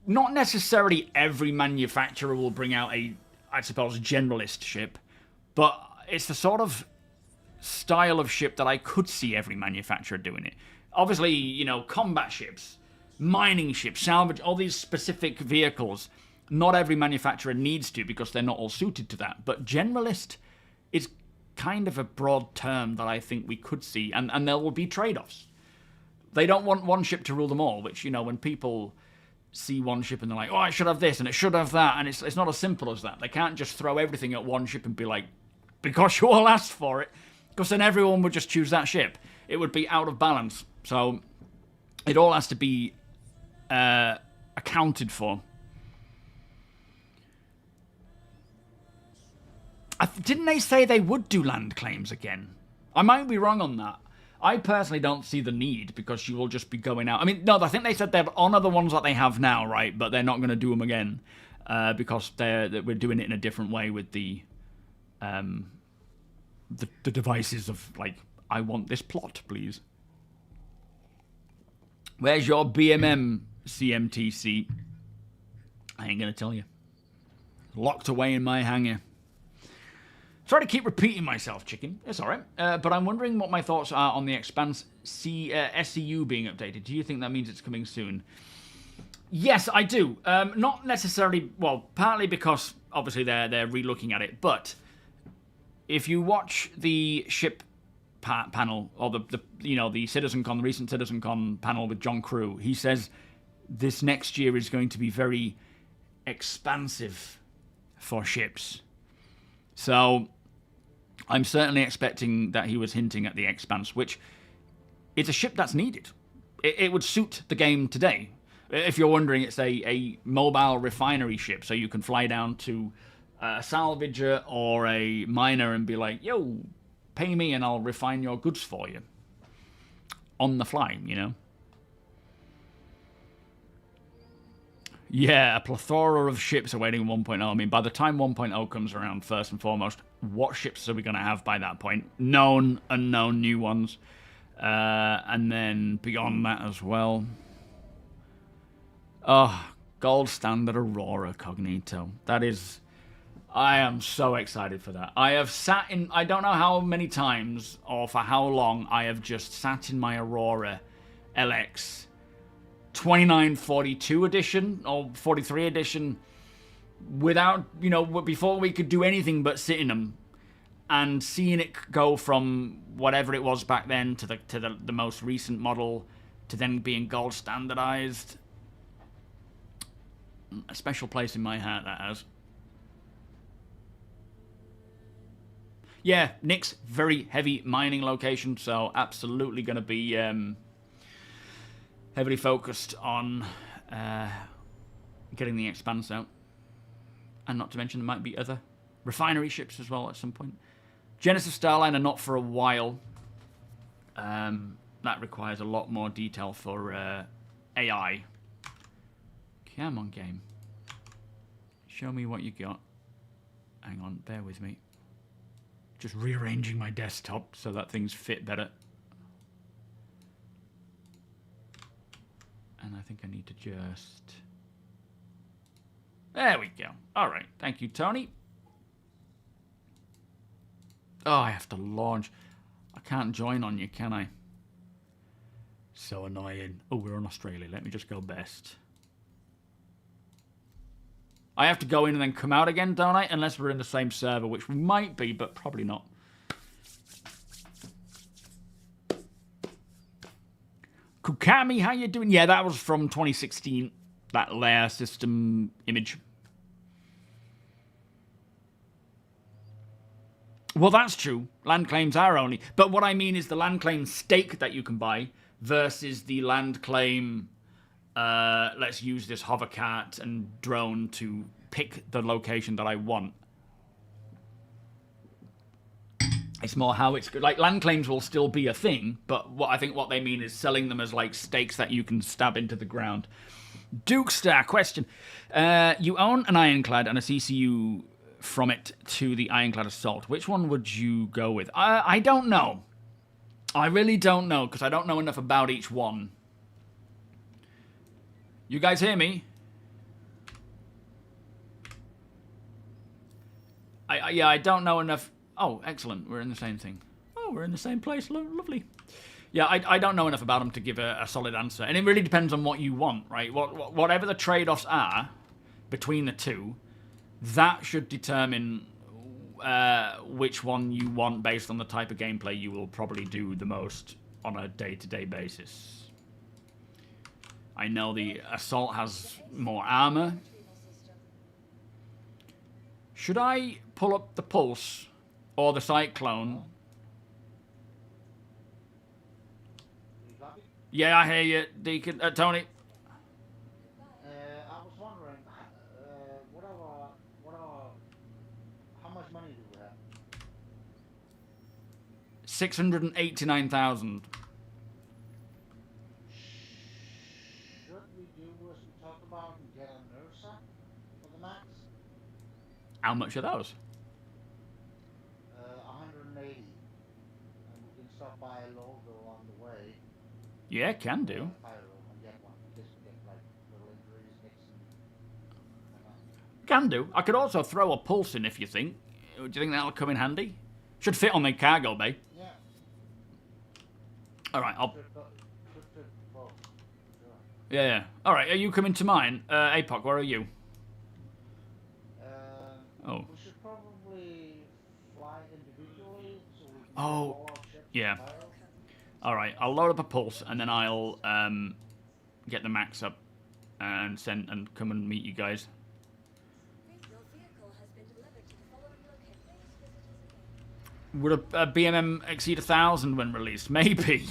Not necessarily every manufacturer will bring out a, I suppose, generalist ship, but it's the sort of style of ship that I could see every manufacturer doing it. Obviously, you know, combat ships, mining ships, salvage, all these specific vehicles, not every manufacturer needs to, because they're not all suited to that. But generalist is kind of a broad term that I think we could see, and there will be trade-offs. They don't want one ship to rule them all, which, you know, when people see one ship and they're like, oh, I should have this and it should have that, and it's not as simple as that. They can't just throw everything at one ship and be like, because you all asked for it, because then everyone would just choose that ship. It would be out of balance. So it all has to be accounted for. Didn't they say they would do land claims again? I might be wrong on that. I personally don't see the need, because you will just be going out. I mean, no, I think they said they'd honor the ones that they have now, right? But they're not going to do them again, because we're doing it in a different way with the devices of, like, I want this plot, please. Where's your BMM CMTC? I ain't going to tell you. Locked away in my hangar. Sorry to keep repeating myself, chicken. It's alright. But I'm wondering what my thoughts are on the Expanse SCU being updated. Do you think that means it's coming soon? Yes, I do. Not necessarily, well, partly because obviously they're re-looking at it, but if you watch the ship panel, or the CitizenCon, the recent CitizenCon panel with John Crew, he says this next year is going to be very expansive for ships. So I'm certainly expecting that he was hinting at the Expanse, which is a ship that's needed. It would suit the game today. If you're wondering, it's a mobile refinery ship, so you can fly down to a salvager or a miner and be like, yo, pay me and I'll refine your goods for you. On the fly, you know? Yeah, a plethora of ships awaiting 1.0. I mean, by the time 1.0 comes around, first and foremost, what ships are we going to have by that point? Known, unknown, new ones. And then beyond that as well. Oh, gold standard Aurora Cognito. That is... I am so excited for that. I have sat in... I don't know how many times or for how long I have just sat in my Aurora LX 2942 edition or 43 edition without, before we could do anything but sit in them. and seeing it go from whatever it was back then to the most recent model to then being gold standardized, a special place in my heart that has. Yeah, Nick's very heavy mining location, so absolutely going to be heavily focused on getting the Expanse out. And not to mention there might be other refinery ships as well at some point. Genesis Starliner not for a while. That requires a lot more detail for AI. Come on, game. Show me what you got. Hang on, bear with me. Just rearranging my desktop so that things fit better. And I think I need to just... There we go. All right. Thank you, Tony. Oh, I have to launch. I can't join on you, can I? So annoying. Oh, we're on Australia. Let me just go best. I have to go in and then come out again, don't I? Unless we're in the same server, which we might be, but probably not. Kukami, how you doing? Yeah, that was from 2016. That layer system image. Well, that's true. Land claims are only... But what I mean is the land claim stake that you can buy versus the land claim... let's use this hovercart and drone to pick the location that I want. It's more how it's... Like, land claims will still be a thing, but I think what they mean is selling them as, like, stakes that you can stab into the ground. Duke Star, question. You own an Ironclad and a CCU from it to the Ironclad Assault. Which one would you go with? I don't know. I really don't know, because I don't know enough about each one. You guys hear me? Yeah, I don't know enough. Oh, excellent. We're in the same thing. Oh, we're in the same place. Lovely. Yeah, I don't know enough about them to give a solid answer. And it really depends on what you want, right? Whatever the trade-offs are between the two, that should determine which one you want based on the type of gameplay you will probably do the most on a day-to-day basis. I know the Assault has more armor. Should I pull up the Pulse or the Cyclone? Yeah, I hear you, Deacon. Tony. I was wondering, how much money do we have? 689,000. Should we do as we talked about and get an Ursa for the max? How much are those? 180. And we can stop by a logo on the way. Yeah, can do. Can do. I could also throw a Pulse in if you think. Do you think that'll come in handy? Should fit on the cargo bay. Yeah. Alright, I'll... Yeah. Alright, are you coming to mine? APOC, where are you? Oh. We should probably fly individually so we can Oh, yeah. Alright, I'll load up a Pulse and then I'll get the max up and send and come and meet you guys. Would a BMM exceed 1,000 when released? Maybe.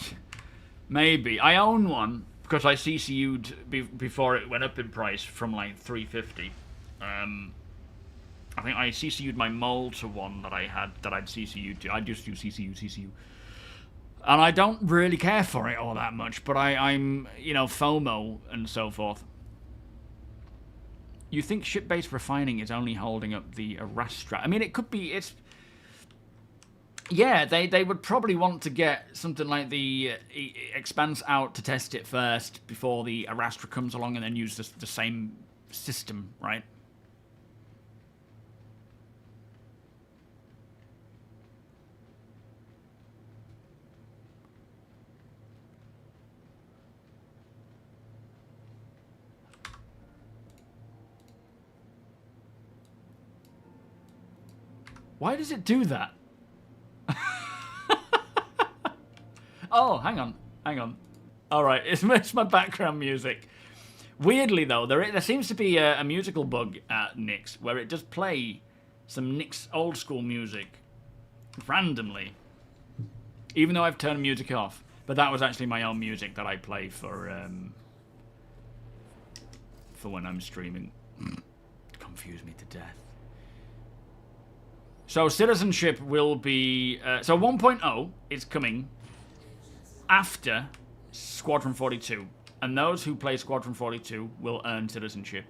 Maybe. I own one because I CCU'd before it went up in price from like 350. I think I CCU'd my mold to one that I had that I'd CCU'd to. I just do CCU. And I don't really care for it all that much, but I'm, you know, FOMO and so forth. You think ship-based refining is only holding up the Arastra? I mean, it could be, it's... Yeah, they would probably want to get something like the Expanse out to test it first before the Arastra comes along and then use the same system, right? Why does it do that? Oh, hang on. Hang on. All right, it's my background music. Weirdly, though, there seems to be a musical bug at Nick's where it does play some Nick's old school music randomly, even though I've turned music off. But that was actually my own music that I play for when I'm streaming. Confuse me to death. So citizenship will be... so 1.0 is coming after Squadron 42. And those who play Squadron 42 will earn citizenship.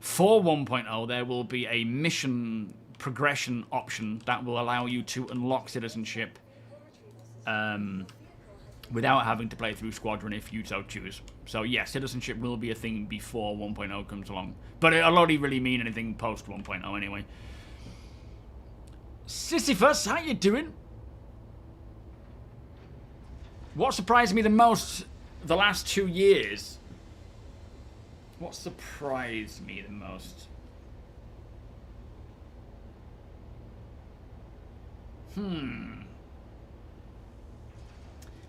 For 1.0, there will be a mission progression option that will allow you to unlock citizenship without having to play through Squadron if you so choose. So yeah, citizenship will be a thing before 1.0 comes along. But it'll only really mean anything post 1.0 anyway. Sisyphus, how you doing? What surprised me the most the last 2 years? What surprised me the most?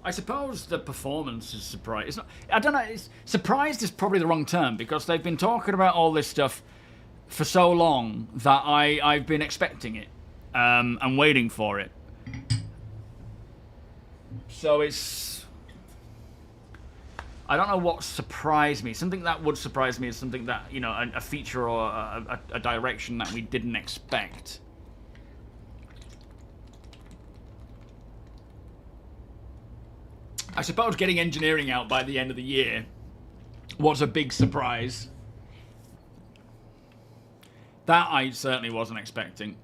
I suppose the performance is surprised. I don't know. Surprised is probably the wrong term because they've been talking about all this stuff for so long that I've been expecting it and waiting for it. So it's... I don't know what surprised me. Something that would surprise me is something that, you know, a feature or a direction that we didn't expect. I suppose getting engineering out by the end of the year was a big surprise. That I certainly wasn't expecting.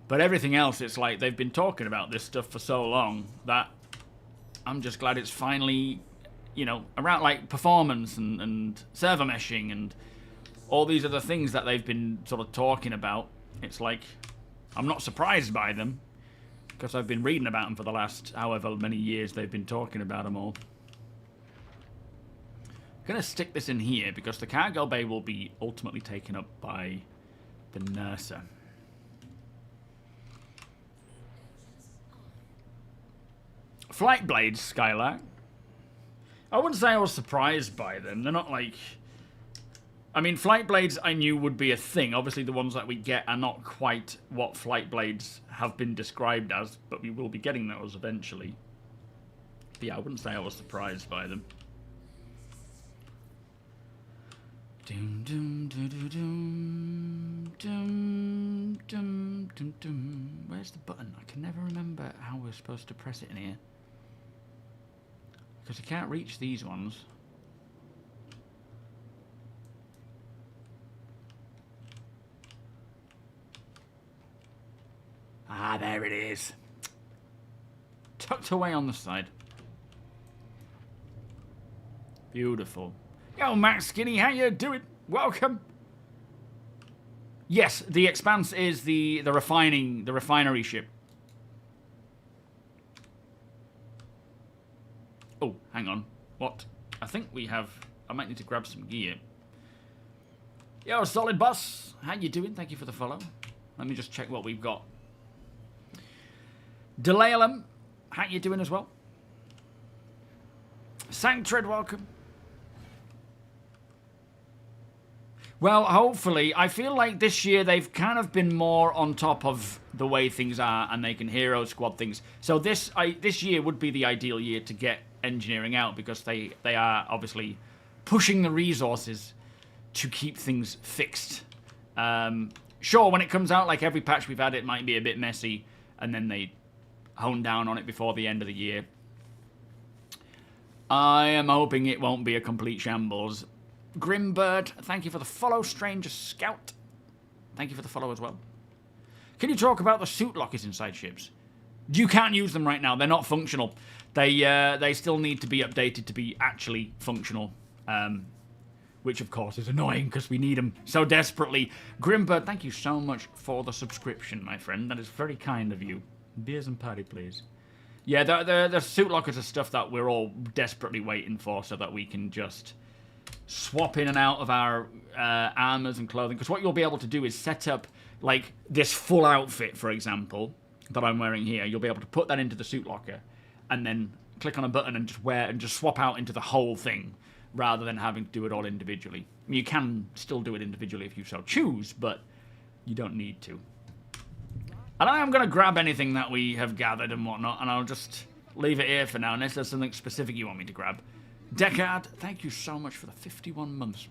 But everything else, it's like they've been talking about this stuff for so long that I'm just glad it's finally, you know, around, like performance and server meshing and all these other things that they've been sort of talking about. It's like, I'm not surprised by them because I've been reading about them for the last however many years they've been talking about them all. I'm going to stick this in here because the cargo bay will be ultimately taken up by the Nurser. Flight blades, Skylark. I wouldn't say I was surprised by them. They're not like... I mean, flight blades I knew would be a thing. Obviously, the ones that we get are not quite what flight blades have been described as, but we will be getting those eventually. But yeah, I wouldn't say I was surprised by them. Doom, doom, doom, doom, doom, doom, doom, doom. Where's the button? I can never remember how we're supposed to press it in here. Because you can't reach these ones. Ah, there it is. Tucked away on the side. Beautiful. Yo, Max Skinny, how you doing? Welcome. Yes, the Expanse is the refinery ship. Oh, hang on. What? I think we have... I might need to grab some gear. Yo, Solid Boss. How you doing? Thank you for the follow. Let me just check what we've got. Delayalum, how you doing as well? Sanctred, welcome. Well, hopefully, I feel like this year they've kind of been more on top of the way things are and they can hero squad things. So this year would be the ideal year to get engineering out because they are obviously pushing the resources to keep things fixed. Sure, when it comes out, like every patch we've had, it might be a bit messy and then they hone down on it before the end of the year. I am hoping it won't be a complete shambles. Grimbird, thank you for the follow. Stranger Scout, thank you for the follow as well. Can you talk about the suit lockers inside ships? You can't use them right now. They're not functional. They still need to be updated to be actually functional. Which, of course, is annoying because we need them so desperately. Grimbird, thank you so much for the subscription, my friend. That is very kind of you. Beers and party, please. Yeah, the suit lockers are stuff that we're all desperately waiting for so that we can just swap in and out of our armors and clothing. Because what you'll be able to do is set up, like, this full outfit, for example, that I'm wearing here, you'll be able to put that into the suit locker and then click on a button and just wear and just swap out into the whole thing rather than having to do it all individually. I mean, you can still do it individually if you so choose, but you don't need to. And I'm going to grab anything that we have gathered and whatnot, and I'll just leave it here for now, unless there's something specific you want me to grab. Deckard, thank you so much for the 51 months.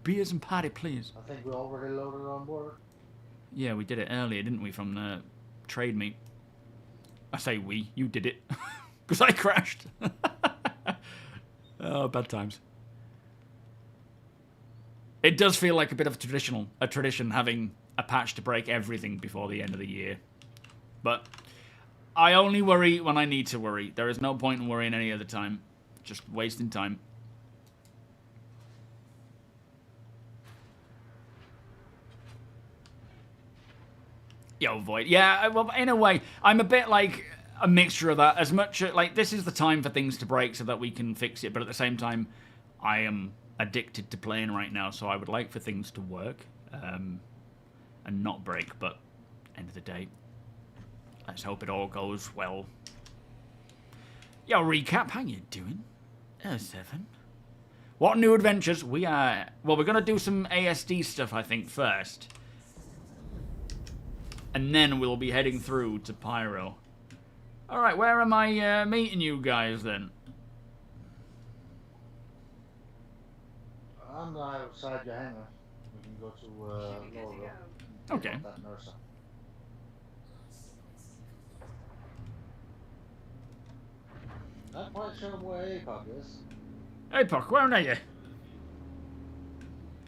Beers and party, please. I think we already loaded on board. Yeah, we did it earlier, didn't we, from the trade meet? I say we, you did it. Because I crashed. Oh, bad times. It does feel like a bit of a tradition having a patch to break everything before the end of the year. But I only worry when I need to worry. There is no point in worrying any other time. Just wasting time. Yo, Void. Yeah, well, in a way, I'm a bit like a mixture of that. As much like this is the time for things to break so that we can fix it, but at the same time, I am addicted to playing right now, so I would like for things to work and not break. But end of the day, let's hope it all goes well. Yo, Recap, how you doing? 7. What new adventures? We are... Well, we're going to do some ASD stuff, I think, first. And then we'll be heading through to Pyro. Alright, where am I meeting you guys, then? I'm outside your hangar. We can go to Laurel. Okay. That nurse. Not quite sure where APOC is. APOC, where are you?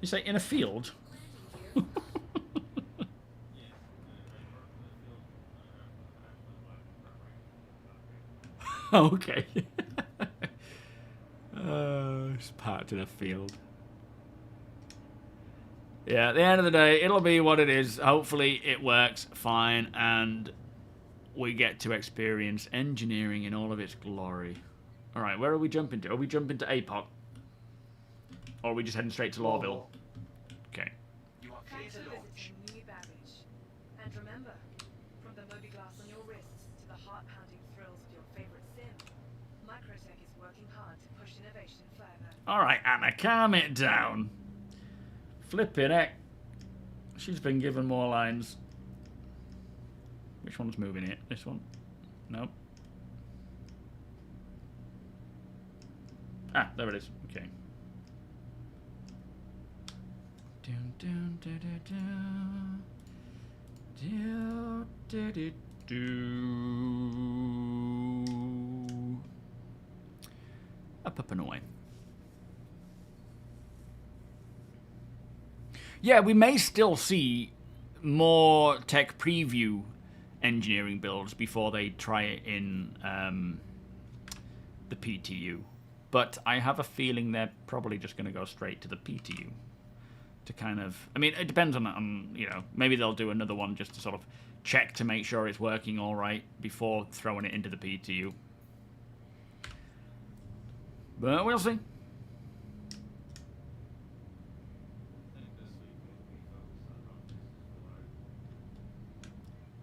You say in a field? Okay. It's parked in a field. Yeah, at the end of the day, it'll be what it is. Hopefully it works fine and we get to experience engineering in all of its glory. Alright, where are we jumping to? Are we jumping to APOC? Or are we just heading straight to Lawville? Okay. You are clear to launch. New baggage. And remember, from the MOBIGlass on your wrists to the heart-pounding thrills of your favorite sim, Microtech is working hard to push innovation further. Alright, Anna, calm it down. Flippin' heck. She's been given more lines. Which one's moving it? This one? Nope. Ah, there it is. Okay. Dun, dun, dun, dun, dun. Dun, dun, dun, dun. Up and away. Yeah, we may still see more tech preview engineering builds before they try it in the PTU. But I have a feeling they're probably just going to go straight to the PTU. To kind of... I mean, it depends on, you know, maybe they'll do another one just to sort of check to make sure it's working all right before throwing it into the PTU. But we'll see.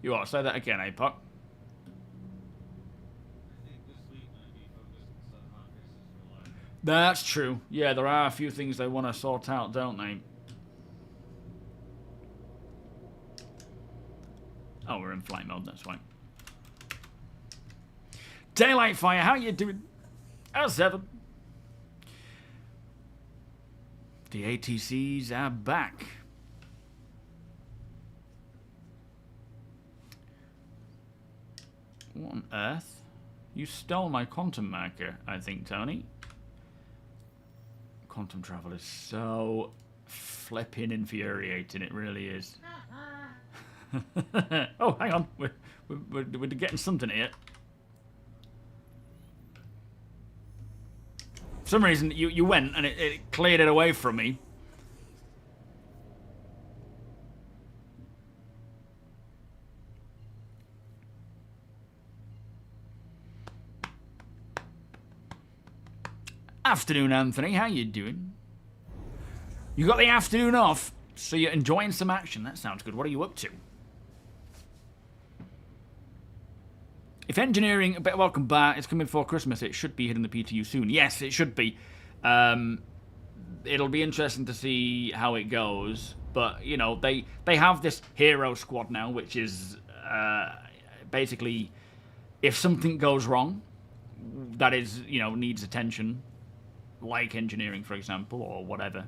You ought to say that again, APOC. That's true. Yeah, there are a few things they want to sort out, don't they? Oh, we're in flight mode, that's fine. Daylight Fire, how you doing? 7. The ATCs are back. What on earth? You stole my quantum marker, I think, Tony. Quantum travel is so flipping infuriating, it really is. Oh, hang on. We're getting something here. For some reason, you went and it cleared it away from me. Afternoon, Anthony. How you doing? You got the afternoon off, so you're enjoying some action. That sounds good. What are you up to? if engineering, welcome back, it's coming before Christmas, it should be hitting the PTU soon. Yes, it should be. It'll be interesting to see how it goes. But, you know, they have this hero squad now, which is basically, if something goes wrong, that is, you know, needs attention, like engineering, for example, or whatever,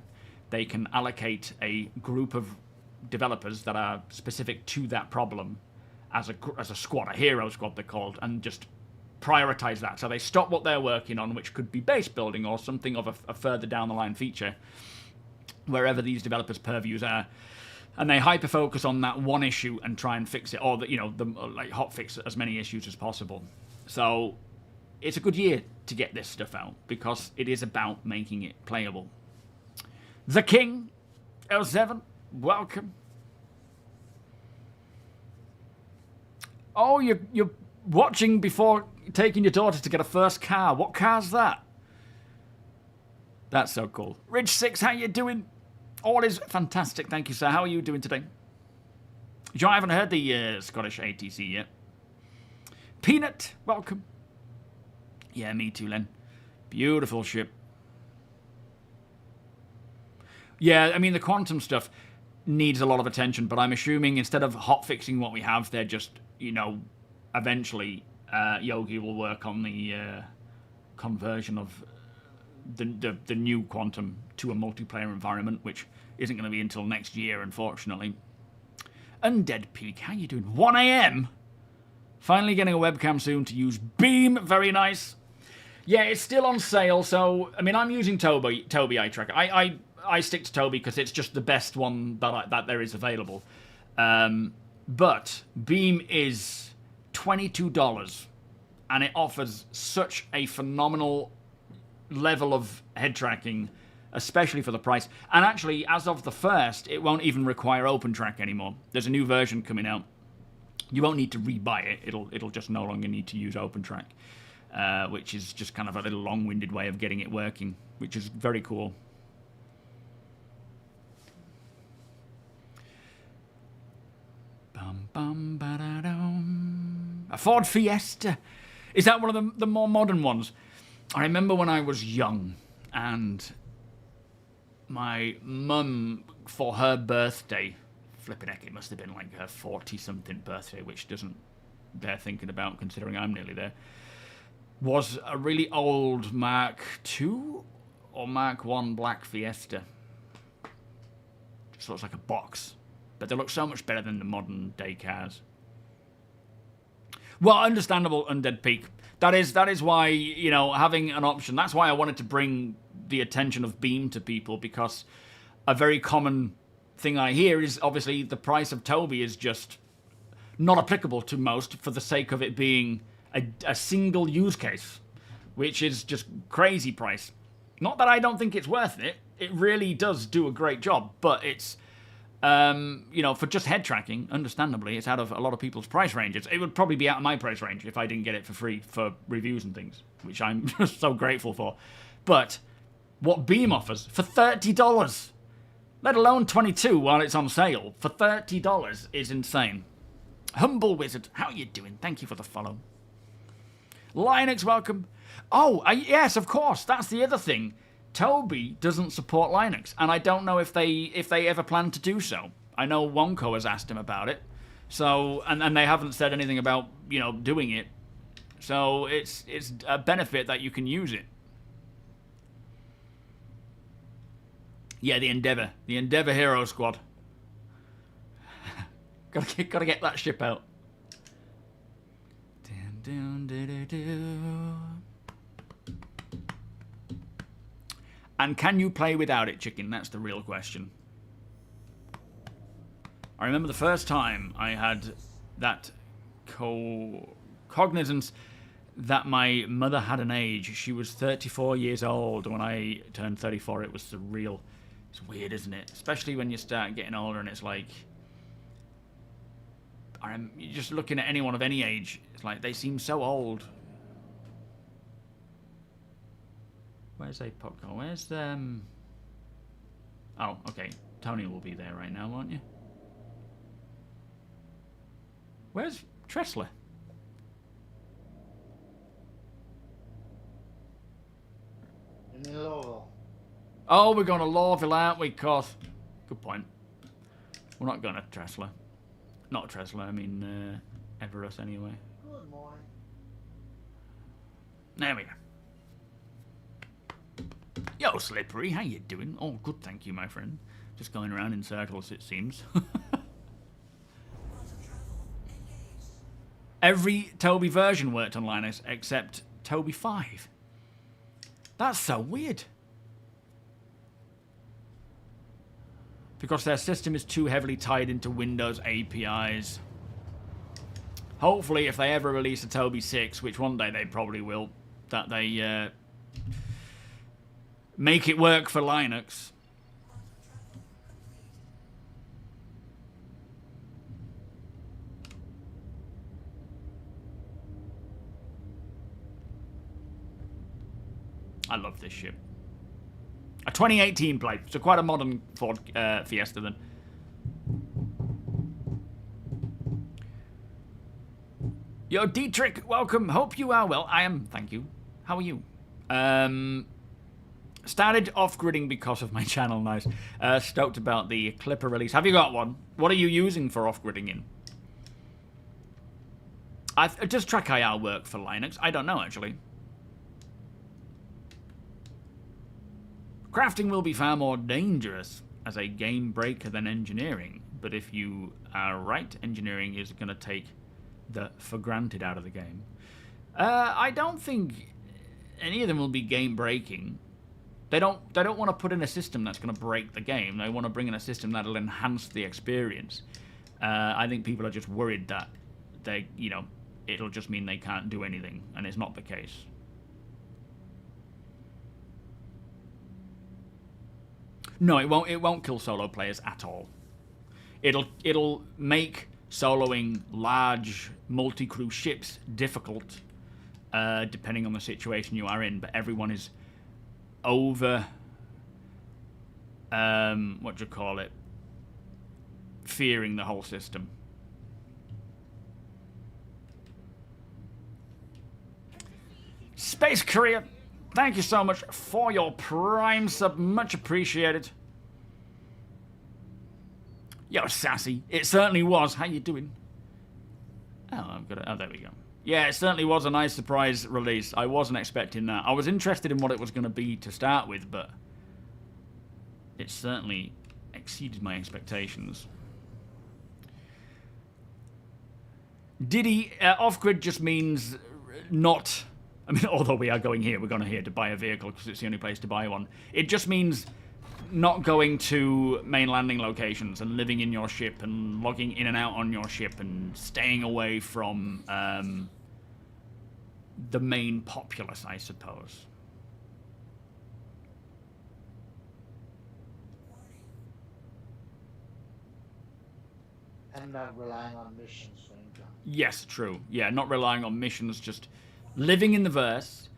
they can allocate a group of developers that are specific to that problem as a squad, a hero squad they're called, and just prioritize that. So they stop what they're working on, which could be base building or something of a further down the line feature, wherever these developers' purviews are, and they hyper focus on that one issue and try and fix it, or like hot fix as many issues as possible. So it's a good year to get this stuff out because it is about making it playable. The King, L7, welcome. Oh, you're watching before taking your daughter to get a first car. What car's that? That's so cool. Ridge6, how you doing? All is fantastic, thank you, sir. How are you doing today? I haven't heard the Scottish ATC yet. Peanut, welcome. Yeah, me too, Len. Beautiful ship. Yeah, I mean, the quantum stuff needs a lot of attention, but I'm assuming instead of hotfixing what we have, they're just, you know, eventually Yogi will work on the conversion of the new quantum to a multiplayer environment, which isn't going to be until next year, unfortunately. Undead Peak, how you doing? 1 AM? Finally getting a webcam soon to use Beam, very nice. Yeah, it's still on sale, so, I mean, I'm using TOBII eye tracker. I stick to TOBII because it's just the best one that there is available. But Beam is $22, and it offers such a phenomenal level of head tracking, especially for the price. And actually, as of the 1st, it won't even require OpenTrack anymore. There's a new version coming out. You won't need to rebuy it. It'll just no longer need to use OpenTrack, which is just kind of a little long-winded way of getting it working, which is very cool. A Ford Fiesta. Is that one of the more modern ones? I remember when I was young, and my mum, for her birthday, flipping heck, it must have been like her 40-something birthday, which doesn't bear thinking about considering I'm nearly there, was a really old Mark II or Mark I black Fiesta. Just looks like a box. But they look so much better than the modern day cars. Well, understandable, Undead Peak. That is why, you know, having an option, that's why I wanted to bring the attention of Beam to people, because a very common thing I hear is obviously the price of TOBII is just not applicable to most for the sake of it being a single use case, which is just crazy price. Not that I don't think it's worth it. It really does do a great job, but it's, you know, for just head tracking, understandably, it's out of a lot of people's price ranges. It would probably be out of my price range if I didn't get it for free for reviews and things, which I'm just so grateful for. But what Beam offers for $30, let alone $22 while it's on sale, for $30 is insane. Humble Wizard, how you doing? Thank you for the follow. Linux, welcome. Oh, yes, of course, that's the other thing. TOBII doesn't support Linux, and I don't know if they ever plan to do so. I know Wonko has asked him about it, so and they haven't said anything about, you know, doing it. So it's a benefit that you can use it. Yeah, the Endeavour Hero Squad. gotta get that ship out. And can you play without it, chicken? That's the real question. I remember the first time I had that cognizance that my mother had an age. She was 34 years old. When I turned 34, it was surreal. It's weird, isn't it? Especially when you start getting older and it's like... you're just looking at anyone of any age. It's like, they seem so old. Where's a popcorn? Where's Oh, okay. Tony will be there right now, won't you? Where's Tressler? in Lowell. Oh, we're going to Lawville, aren't we? Cause, good point. We're not going to Tresla. Not Tresla, I mean Everest anyway. Good morning. There we go. Yo, Slippery, how you doing? Oh, good, thank you, my friend. Just going around in circles, it seems. Every TOBII version worked on Linux except TOBII 5. That's so weird. Because their system is too heavily tied into Windows APIs. Hopefully, if they ever release a TOBII 6, which one day they probably will, that they make it work for Linux. I love this ship. A 2018 plate, so quite a modern Ford Fiesta then. Yo, Dietrich, welcome. Hope you are well. I am, thank you. How are you? Started off-gridding because of my channel, nice. Stoked about the Clipper release. Have you got one? What are you using for off-gridding in? Does TrackIR work for Linux? I don't know, actually. Crafting will be far more dangerous as a game breaker than engineering, but if you are right, engineering is going to take the for granted out of the game. I don't think any of them will be game breaking. They don't want to put in a system that's going to break the game. They want to bring in a system that'll enhance the experience. I think people are just worried that it'll just mean they can't do anything, and it's not the case. No, it won't kill solo players at all. It'll make soloing large multi-crew ships difficult, depending on the situation you are in. But everyone is over, fearing the whole system. Space Courier, thank you so much for your Prime sub. Much appreciated. Yo, Sassy. It certainly was. How you doing? Oh, there we go. Yeah, it certainly was a nice surprise release. I wasn't expecting that. I was interested in what it was going to be to start with, but it certainly exceeded my expectations. Diddy, off-grid just means not... I mean, although we are going here, we're going here to buy a vehicle because it's the only place to buy one. It just means not going to main landing locations and living in your ship and logging in and out on your ship and staying away from the main populace, I suppose. And not relying on missions for income. Yes, true. Yeah, not relying on missions, just living in the verse,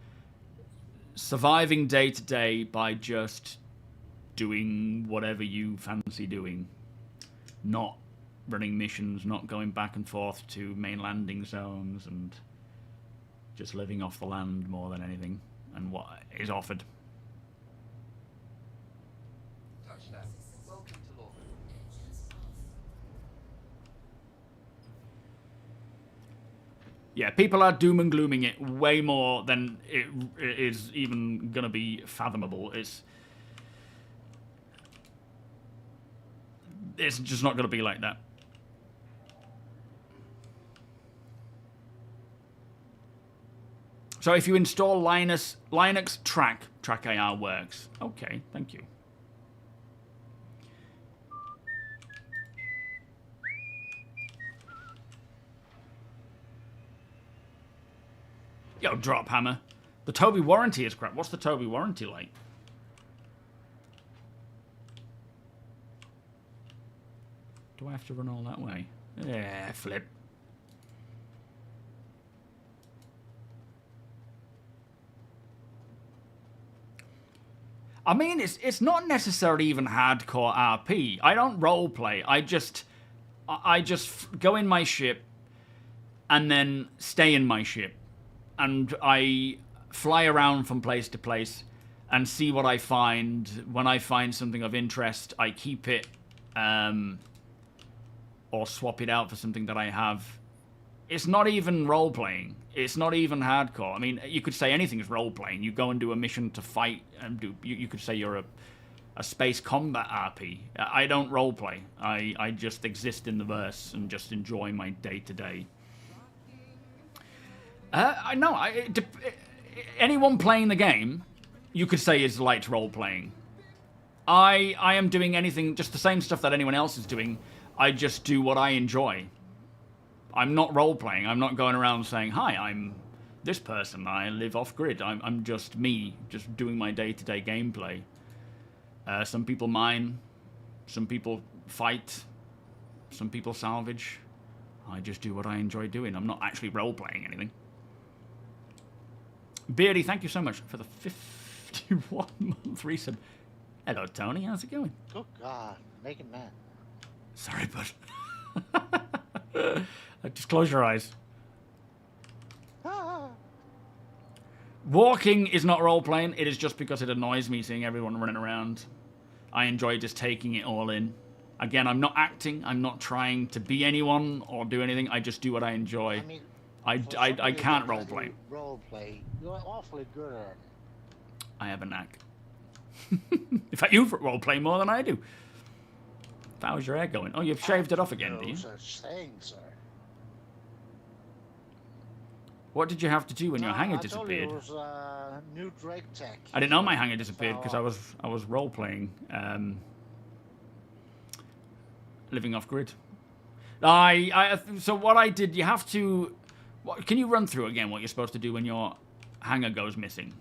surviving day to day by just doing whatever you fancy doing. Not running missions, not going back and forth to main landing zones, and just living off the land more than anything and what is offered. Touchdown. Welcome to Lawford. Yeah, people are doom and glooming it way more than it is even going to be fathomable. It's just not going to be like that. So if you install Linux TrackIR works. Okay, thank you. Yo, Drop Hammer. The TOBII warranty is crap. What's the TOBII warranty like? Do I have to run all that way? Yeah, flip. I mean, it's not necessarily even hardcore RP. I don't roleplay. I just go in my ship and then stay in my ship. And I fly around from place to place and see what I find. When I find something of interest, I keep it or swap it out for something that I have. It's not even role-playing. It's not even hardcore. I mean, you could say anything is role-playing. You go and do a mission to fight and do... You could say you're a space combat RP. I don't role-play. I just exist in the verse and just enjoy my day-to-day. I know. Anyone playing the game, you could say is light role-playing. I am doing anything, just the same stuff that anyone else is doing. I just do what I enjoy. I'm not role-playing. I'm not going around saying, hi, I'm this person. I live off-grid. I'm just me, just doing my day-to-day gameplay. Some people mine. Some people fight. Some people salvage. I just do what I enjoy doing. I'm not actually role-playing anything. Beardy, thank you so much for the 51-month resub. Hello, Tony. How's it going? Good God, make it mad. Sorry, bud. Just close your eyes. Walking is not role-playing. It is just because it annoys me seeing everyone running around. I enjoy just taking it all in. Again, I'm not acting. I'm not trying to be anyone or do anything. I just do what I enjoy. I mean, I can't role-play. Role-play, you're awfully good at it. I have a knack. In fact, you role-play more than I do. How's your hair going? Oh, you've shaved it off again, do you? No such thing, sir. What did you have to do when your hanger I told you disappeared? it was new Drake tech. I didn't know my hanger disappeared because I was role-playing, living off-grid. So what I did, you have to... can you run through again what you're supposed to do when your hanger goes missing?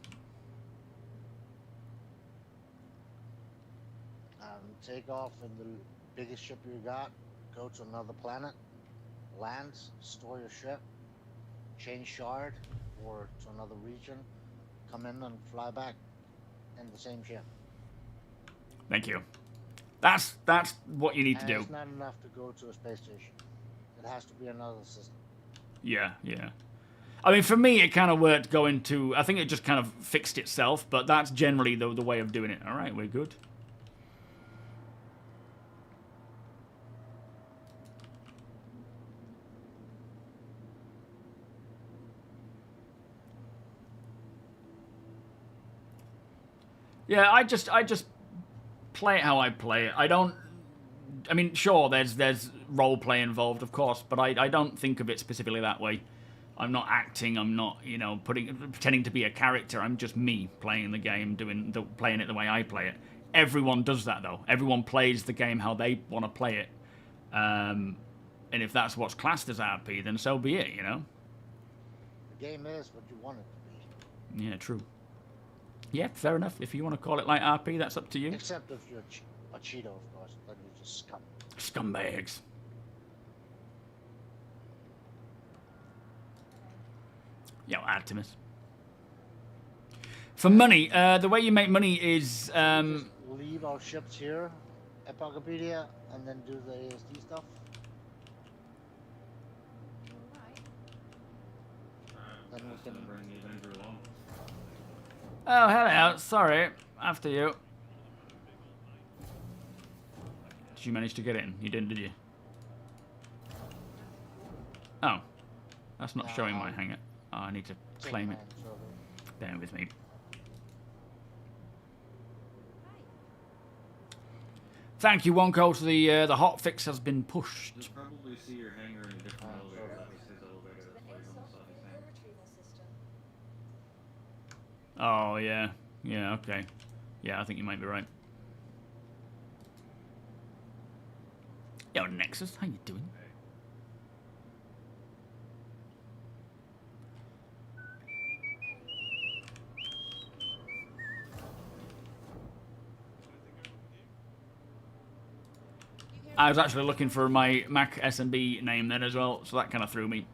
Take off in the biggest ship you got, go to another planet, land, store your ship, change shard or to another region, come in and fly back in the same ship. Thank you. That's what you need to do. It's not enough to go to a space station. It has to be another system. Yeah. I mean, for me, it kind of worked going to... I think it just kind of fixed itself, but that's generally the way of doing it. All right, we're good. Yeah, I just play it how I play it. I don't... I mean, sure, there's role play involved, of course, but I don't think of it specifically that way. I'm not acting. I'm not, pretending to be a character. I'm just me playing the game, playing it the way I play it. Everyone does that, though. Everyone plays the game how they want to play it. And if that's what's classed as RP, then so be it, The game is what you want it to be. Yeah, true. Yeah, fair enough. If you want to call it like RP, that's up to you. Except if you're a Cheeto, of course. Then you're just scum. Scumbags. Yo, Artemis. For money, the way you make money is... Just leave our ships here, Epocopedia, and then do the ASD stuff. Then we can bring the Avenger along. Oh, hello. Sorry. After you. Did you manage to get in? You didn't, did you? Oh. That's not showing my hanger. Oh, I need to claim it. Bear with me. Thank you, Wonko. So the hot fix has been pushed. You'll probably see your hanger in a different elevator. This is elevator that's like almost all the same. Oh, yeah. Yeah, okay. Yeah, I think you might be right. Yo, Nexus, how you doing? I was actually looking for my Mac SMB name then as well, so that kind of threw me.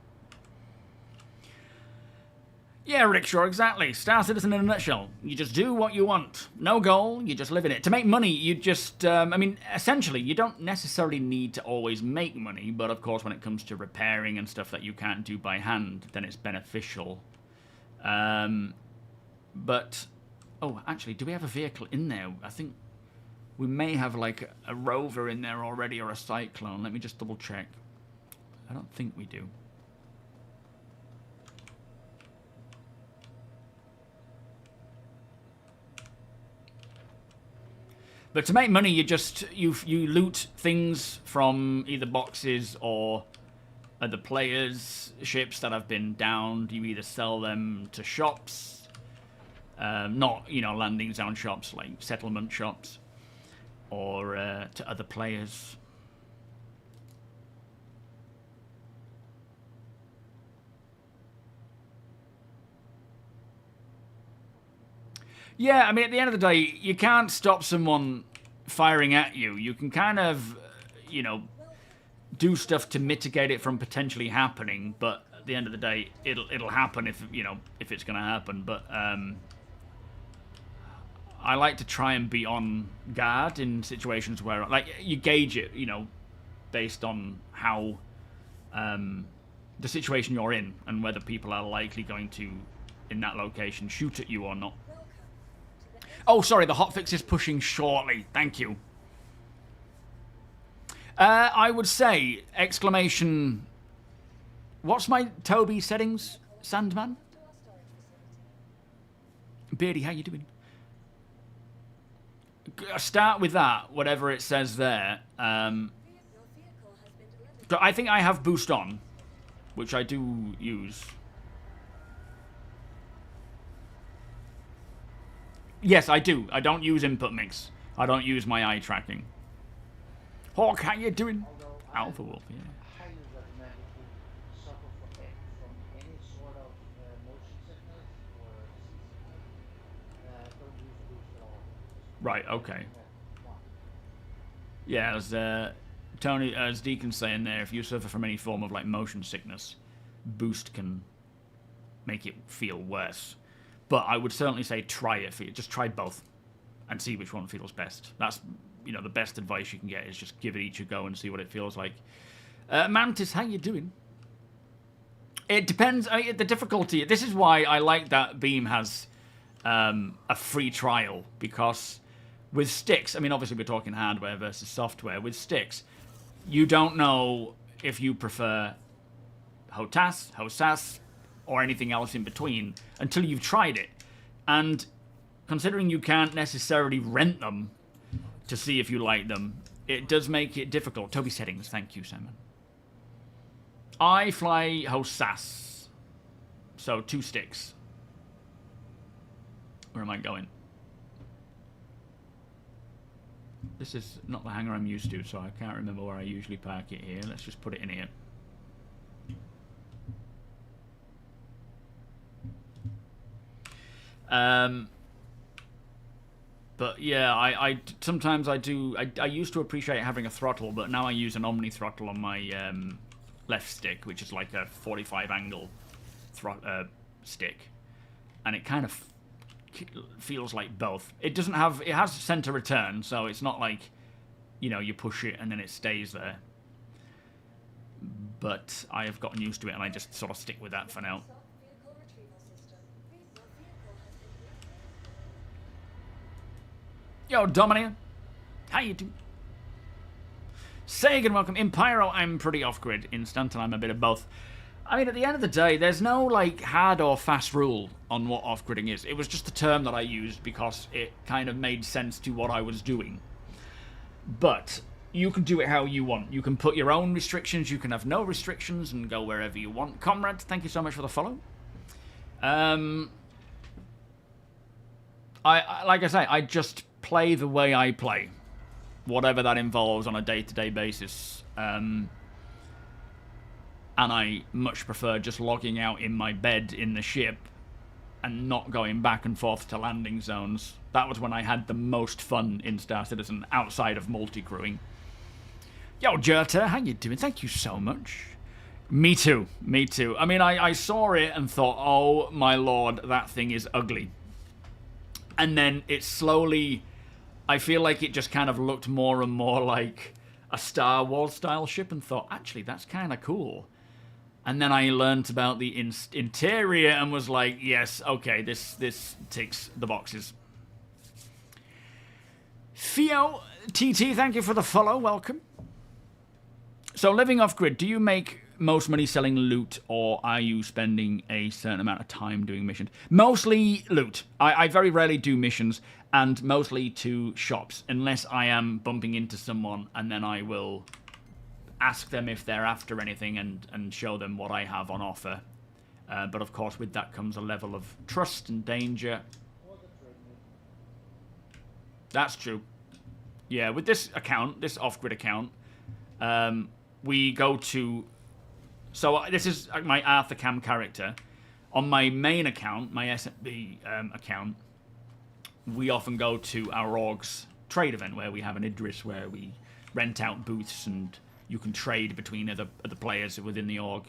Yeah, Rickshaw, exactly. Star Citizen in a nutshell. You just do what you want. No goal, you just live in it. To make money, you just... essentially, you don't necessarily need to always make money, but of course when it comes to repairing and stuff that you can't do by hand, then it's beneficial. But Oh, actually, do we have a vehicle in there? I think we may have like a rover in there already or a cyclone. Let me just double check. I don't think we do. But to make money, you loot things from either boxes or other players' ships that have been downed. You either sell them to shops, not landing zone shops like settlement shops, or to other players. Yeah, I mean, at the end of the day, you can't stop someone firing at you. You can kind of, do stuff to mitigate it from potentially happening, but at the end of the day, it'll happen if it's going to happen. But I like to try and be on guard in situations where, like, you gauge it, based on how the situation you're in and whether people are likely going to, in that location, shoot at you or not. Oh, sorry, the hotfix is pushing shortly. Thank you. I would say, exclamation... What's my TOBII settings, Sandman? Beardy, how you doing? Start with that, whatever it says there. I think I have boost on, which I do use. Yes, I do. I don't use input mix. I don't use my eye tracking. Hawk, how you doing? Alpha Wolf, yeah. Highly recommend if you suffer from any sort of motion sickness or seasickness, don't use boost at all. Right, okay. Yeah, as Tony, as Deacon's saying there, if you suffer from any form of like motion sickness, boost can make it feel worse. But I would certainly say try it for you. Just try both and see which one feels best. That's, the best advice you can get is just give it each a go and see what it feels like. Mantis, how you doing? It depends. The difficulty. This is why I like that Beam has a free trial, because with sticks, I mean, obviously we're talking hardware versus software. With sticks, you don't know if you prefer HOTAS, HOSAS, or anything else in between until you've tried it. And considering you can't necessarily rent them to see if you like them, it does make it difficult. TOBII settings, thank you, Simon. I fly HOSAS, so 2 sticks. Where am I going? This is not the hangar I'm used to, so I can't remember where I usually park it here. Let's just put it in here. But yeah, I sometimes I used to appreciate having a throttle, but now I use an Omni throttle on my left stick, which is like a 45 angle stick, and it kind of feels like both. It doesn't have, it has center return, so it's not like, you push it and then it stays there. But I have gotten used to it, and I just sort of stick with that for now. Yo, Dominia. How you doing? Sagan, welcome. In Pyro, I'm pretty off-grid. In Stanton, I'm a bit of both. I mean, at the end of the day, there's no, like, hard or fast rule on what off-gridding is. It was just a term that I used because it kind of made sense to what I was doing. But you can do it how you want. You can put your own restrictions. You can have no restrictions and go wherever you want. Comrade, thank you so much for the follow. Like I say, I just play the way I play, whatever that involves on a day-to-day basis. And I much prefer just logging out in my bed in the ship and not going back and forth to landing zones. That was when I had the most fun in Star Citizen, outside of multi-crewing. Yo, Jerta, how you doing? Thank you so much. Me too, me too. I mean, I saw it and thought, oh my lord, that thing is ugly. And then it slowly, I feel like it just kind of looked more and more like a Star Wars style ship, and thought, actually, that's kind of cool. And then I learnt about the interior and was like, yes, okay, this ticks the boxes. Theo TT, thank you for the follow. Welcome. So, living off grid, do you make most money selling loot, or are you spending a certain amount of time doing missions? Mostly loot. I very rarely do missions, and mostly to shops, unless I am bumping into someone, and then I will ask them if they're after anything and show them what I have on offer. But of course, with that comes a level of trust and danger. That's true. Yeah, with this account, this off-grid account, we go to... So this is my Arthur Cam character. On my main account, my SMB account, we often go to our org's trade event where we have an Idris where we rent out booths and you can trade between other players within the org.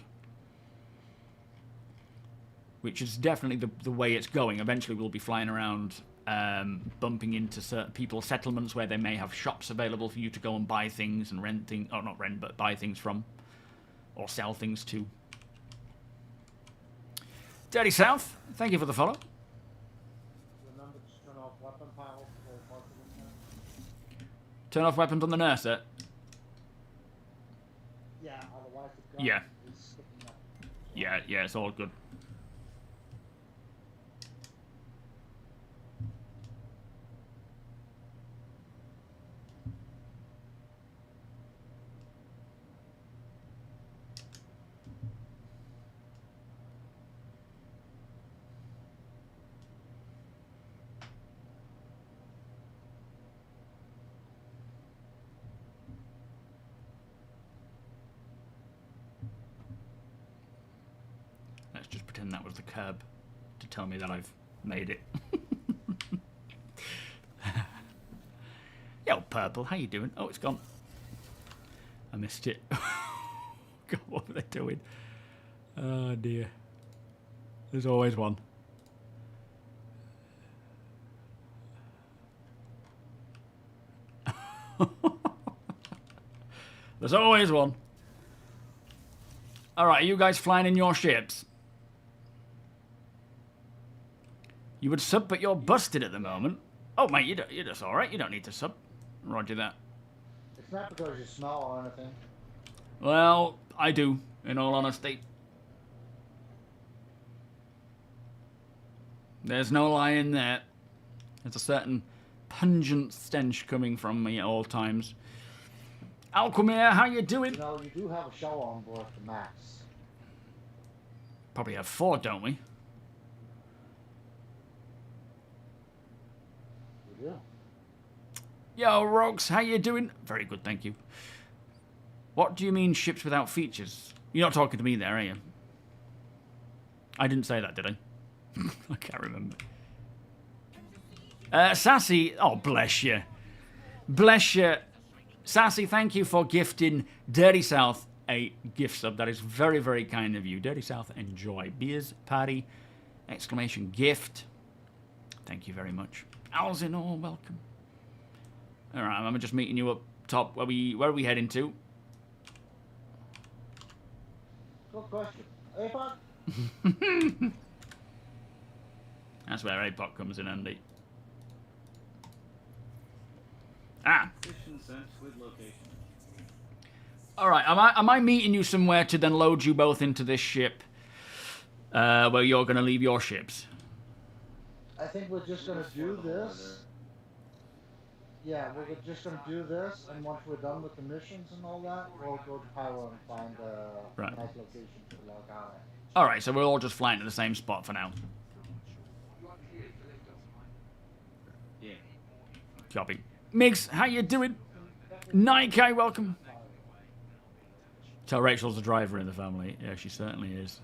Which is definitely the way it's going. Eventually we'll be flying around, bumping into certain people's settlements where they may have shops available for you to go and buy things and rent things, or not rent, but buy things from. Or sell things to. Dirty South, thank you for the follow. Remember to turn off weapon piles before parking in there. Turn off weapons on the nurser. Yeah, otherwise the gun Yeah. is sticking up. Yeah, it's all good. Let's just pretend that was the curb to tell me that I've made it. Yo, Purple, how you doing? Oh, it's gone. I missed it. God, what were they doing? Oh, dear. There's always one. There's always one. Alright, are you guys flying in your ships? You would sub, but you're busted at the moment. Oh, mate, you're just alright. You don't need to sub. Roger that. It's not because you smell or anything. Well, I do, in all honesty. There's no lie in there. There's a certain pungent stench coming from me at all times. Alquimir, how you doing? You know, you do have a shower on board the max. Probably have 4, don't we? You do. Yo, Rox, how you doing? Very good, thank you. What do you mean ships without features? You're not talking to me there, are you? I didn't say that, did I? I can't remember. Sassy, oh, bless you. Bless you. Sassy, thank you for gifting Dirty South a gift sub. That is very, very kind of you. Dirty South, enjoy. Beers, party, exclamation, gift. Thank you very much. Alzinor, welcome. All right, I'm just meeting you up top. Where are we heading to? Good question. APOC? That's where APOC comes in handy. Ah. Position sent with location. All right, am I meeting you somewhere to then load you both into this ship, where you're going to leave your ships? I think we're just gonna do this. Yeah, we're just gonna do this, and once we're done with the missions and all that, we'll go to Pyro and find a Right. nice location to log out at. All right, so we're all just flying to the same spot for now. Yeah. Copy. Migs, how you doing? Nike, welcome. Tell Rachel's the driver in the family. Yeah, she certainly is.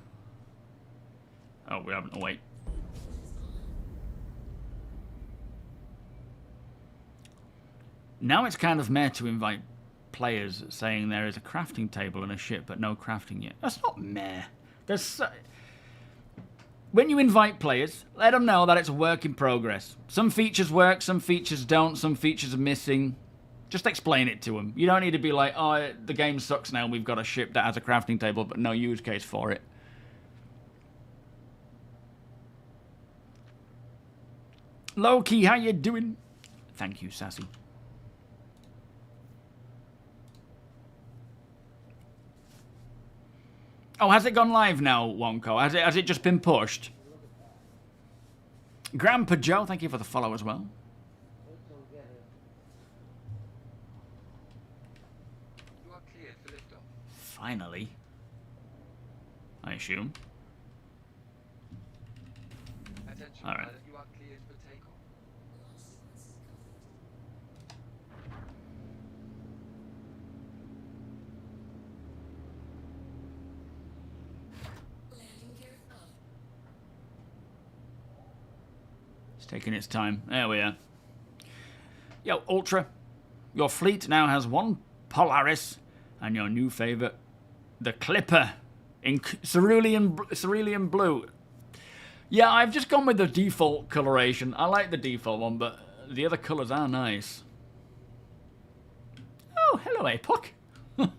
Oh, we haven't. Oh, wait. Now it's kind of meh to invite players saying there is a crafting table and a ship, but no crafting yet. That's not meh. When you invite players, let them know that it's a work in progress. Some features work, some features don't, some features are missing. Just explain it to them. You don't need to be like, oh, the game sucks now, we've got a ship that has a crafting table, but no use case for it. Loki, how you doing? Thank you, Sassy. Oh, has it gone live now, Wonko? Has it just been pushed? Grandpa Joe, thank you for the follow as well. You are cleared for liftoff. Finally. I assume. Attention, All right. pilot, you are cleared for takeoff. It's taking its time. There we are. Yo, Ultra. Your fleet now has one Polaris and your new favourite, the Clipper, in cerulean blue. Yeah, I've just gone with the default coloration. I like the default one, but the other colours are nice. Oh, hello, APOC. Hello.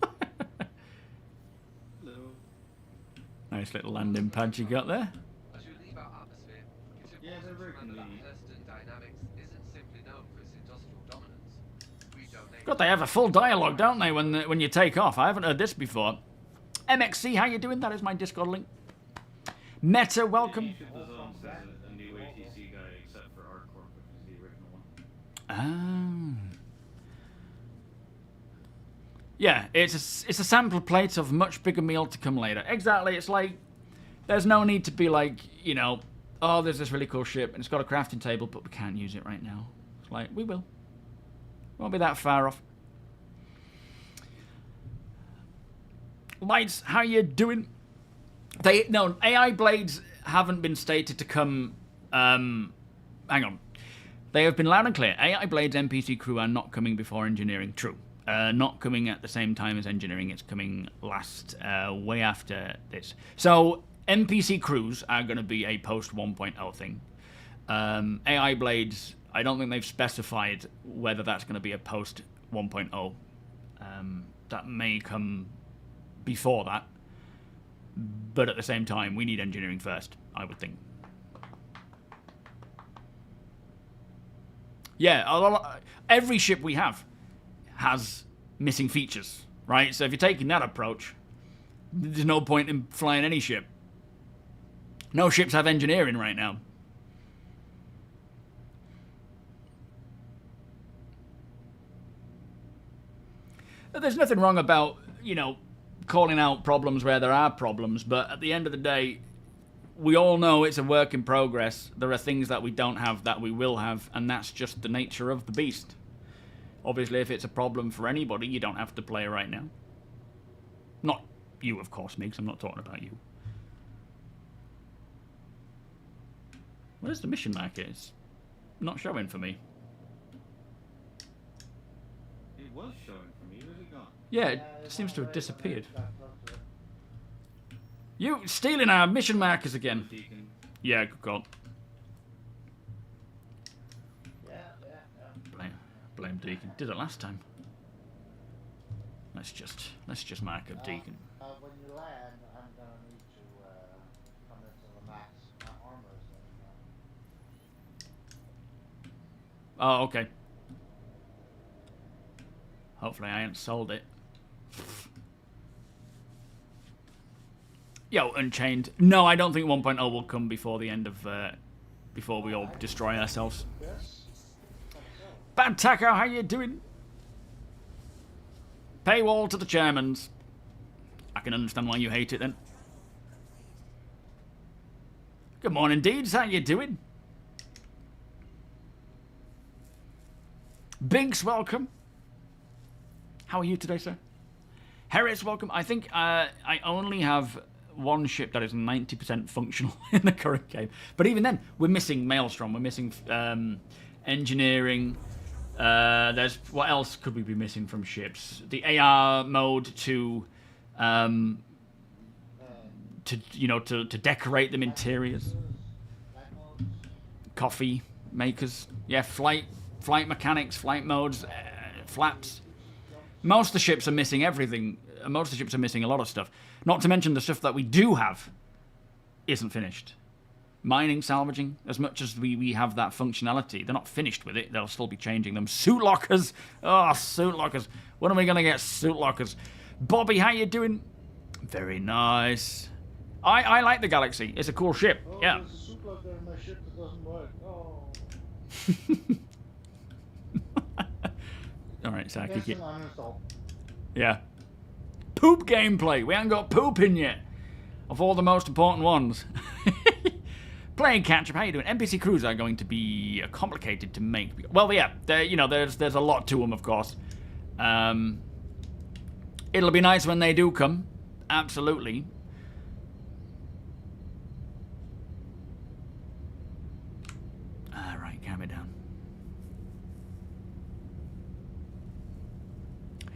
Nice little landing pad you got there. As you leave our atmosphere, it's Yeah, they're important very to remember that convenient. Hurston Dynamics isn't simply known for its industrial dominance. We donate. God, they have a full dialogue, don't they, when you take off? I haven't heard this before. MXC, how you doing? That is my Discord link. Meta, welcome. Each of the zones has a new ATC guy except for Arcorp, which is the original one. Ah. Yeah, it's a sample plate of much bigger meal to come later. Exactly, it's like, there's no need to be like, you know, oh, there's this really cool ship, and it's got a crafting table, but we can't use it right now. It's like, we will. Won't be that far off. Lights, how you doing? No, AI blades haven't been stated to come. Hang on, they have been loud and clear. AI blades NPC crew are not coming before engineering. True, not coming at the same time as engineering. It's coming last, way after this. So NPC crews are going to be a post 1.0 thing. AI blades, I don't think they've specified whether that's going to be a post 1.0. That may come before that, but at the same time, we need engineering first, I would think. Yeah, every ship we have has missing features, right? So if you're taking that approach, there's no point in flying any ship. No ships have engineering right now. There's nothing wrong about, you know, calling out problems where there are problems, but at the end of the day, we all know it's a work in progress. There are things that we don't have that we will have, and that's just the nature of the beast. Obviously, if it's a problem for anybody, you don't have to play right now. Not you, of course, Migs. I'm not talking about you. Where's the mission marker? It's not showing for me. It was showing for me. Where's it gone? Yeah, it seems to have disappeared. You stealing our mission markers again. Deacon. Yeah, good call. Blame Deacon. Did it last time. Let's just mark up Deacon. When you land, I'm gonna need to come into the max. My armor's in. Oh, okay. Hopefully I ain't sold it. Yo, Unchained. No, I don't think 1.0 will come before the end of, before we all destroy ourselves. Bad Taco, how you doing? Paywall to the chairmans. I can understand why you hate it then. Good morning, Deeds. How you doing? Binks, welcome. How are you today, sir? Harris, welcome. I think I only have one ship that is 90% functional in the current game. But even then, we're missing Maelstrom. We're missing engineering. There's what else could we be missing from ships? The AR mode to decorate them interiors. Coffee makers. Yeah, flight mechanics, flight modes, flaps. Most of the ships are missing everything. Most of the ships are missing a lot of stuff. Not to mention the stuff that we do have isn't finished. Mining, salvaging, as much as we have that functionality, they're not finished with it. They'll still be changing them. Suit lockers. Oh, suit lockers. When are we going to get suit lockers? Bobby, how you doing? Very nice. I like the Galaxy. It's a cool ship. Oh, Yeah. there's a super there in my ship that doesn't work. Oh. All right, Saki. Instant uninstall. Yeah. Poop gameplay. We haven't got poop in yet. Of all the most important ones. Playing catch-up. How you doing? NPC crews are going to be complicated to make. Well, yeah. There's a lot to them, of course. It'll be nice when they do come. Absolutely. All right, calm it down.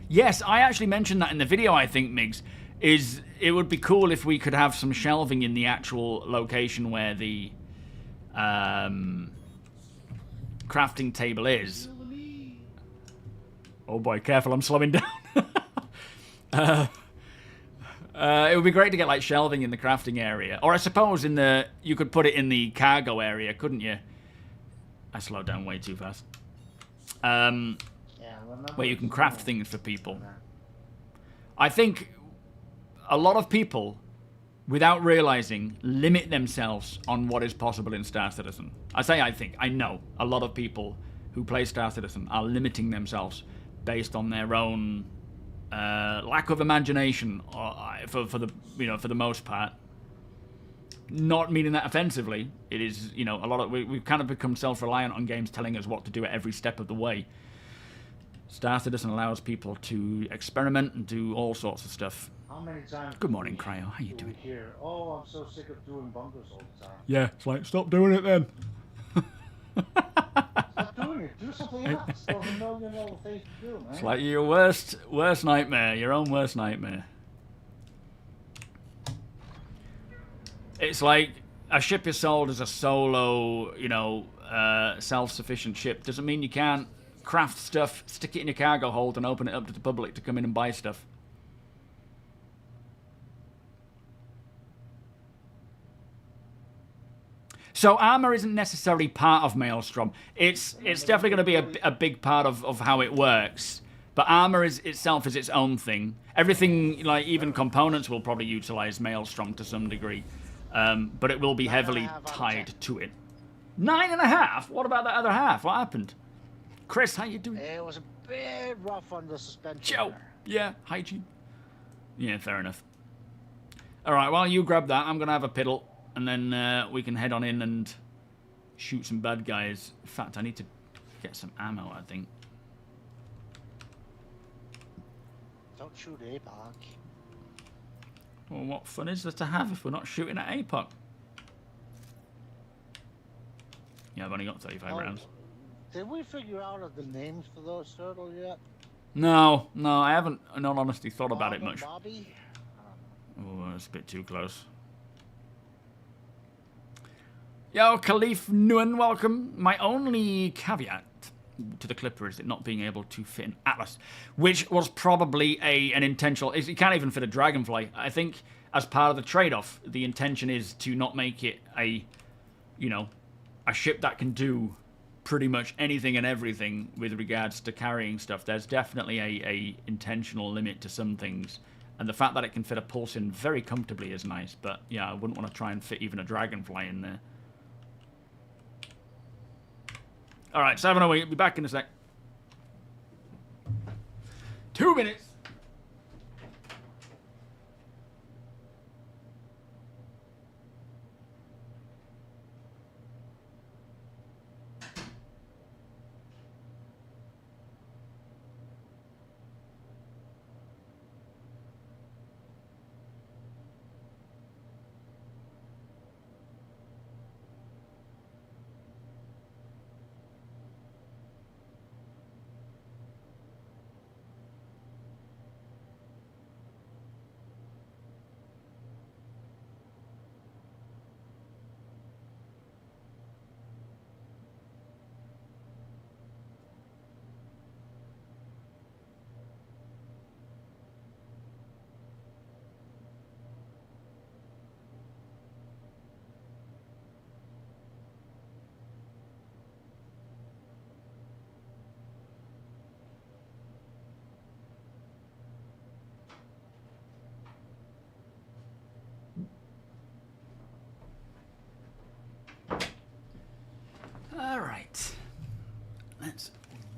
Yes, I actually mentioned that in the video, I think, Migs. It would be cool if we could have some shelving in the actual location where the crafting table is. Oh boy, careful, I'm slowing down. It would be great to get like shelving in the crafting area. Or I suppose you could put it in the cargo area, couldn't you? I slowed down way too fast. Where you can craft things for people. I think a lot of people, without realizing, limit themselves on what is possible in Star Citizen. I know a lot of people who play Star Citizen are limiting themselves based on their own lack of imagination, for the most part. Not meaning that offensively. It is, a lot of we've kind of become self-reliant on games telling us what to do at every step of the way. Star Citizen allows people to experiment and do all sorts of stuff. How many times? Good morning, Cryo. How you doing? Here? Oh, I'm so sick of doing bunkers all the time. Yeah, it's like, stop doing it then. Stop doing it. Do something else. There's a million other things to do, man. It's like your worst nightmare. Your own worst nightmare. It's like a ship is sold as a solo, self-sufficient ship. Doesn't mean you can't craft stuff, stick it in your cargo hold, and open it up to the public to come in and buy stuff. So armor isn't necessarily part of Maelstrom. It's definitely going to be a big part of how it works. But armor itself is its own thing. Everything, like even components, will probably utilize Maelstrom to some degree. But it will be heavily tied to it. 9.5? What about that other half? What happened? Chris, how you doing? It was a bit rough on the suspension. Joe. There. Yeah, hygiene. Yeah, fair enough. All right, while you grab that, I'm going to have a piddle. And then we can head on in and shoot some bad guys. In fact, I need to get some ammo, I think. Don't shoot APOC. Well, what fun is there to have if we're not shooting at APOC? Yeah, I've only got 35 rounds. Did we figure out the names for those turtles yet? No, I haven't, in all honesty, thought about it much. Bobby? Oh, that's a bit too close. Yo, Khalif Nguyen, welcome. My only caveat to the Clipper is it not being able to fit an Atlas, which was probably an intentional. It can't even fit a Dragonfly. I think as part of the trade-off, the intention is to not make it a ship that can do pretty much anything and everything with regards to carrying stuff. There's definitely a intentional limit to some things. And the fact that it can fit a Pulse in very comfortably is nice. But yeah, I wouldn't want to try and fit even a Dragonfly in there. All right, 708. Be back in a sec. 2 minutes.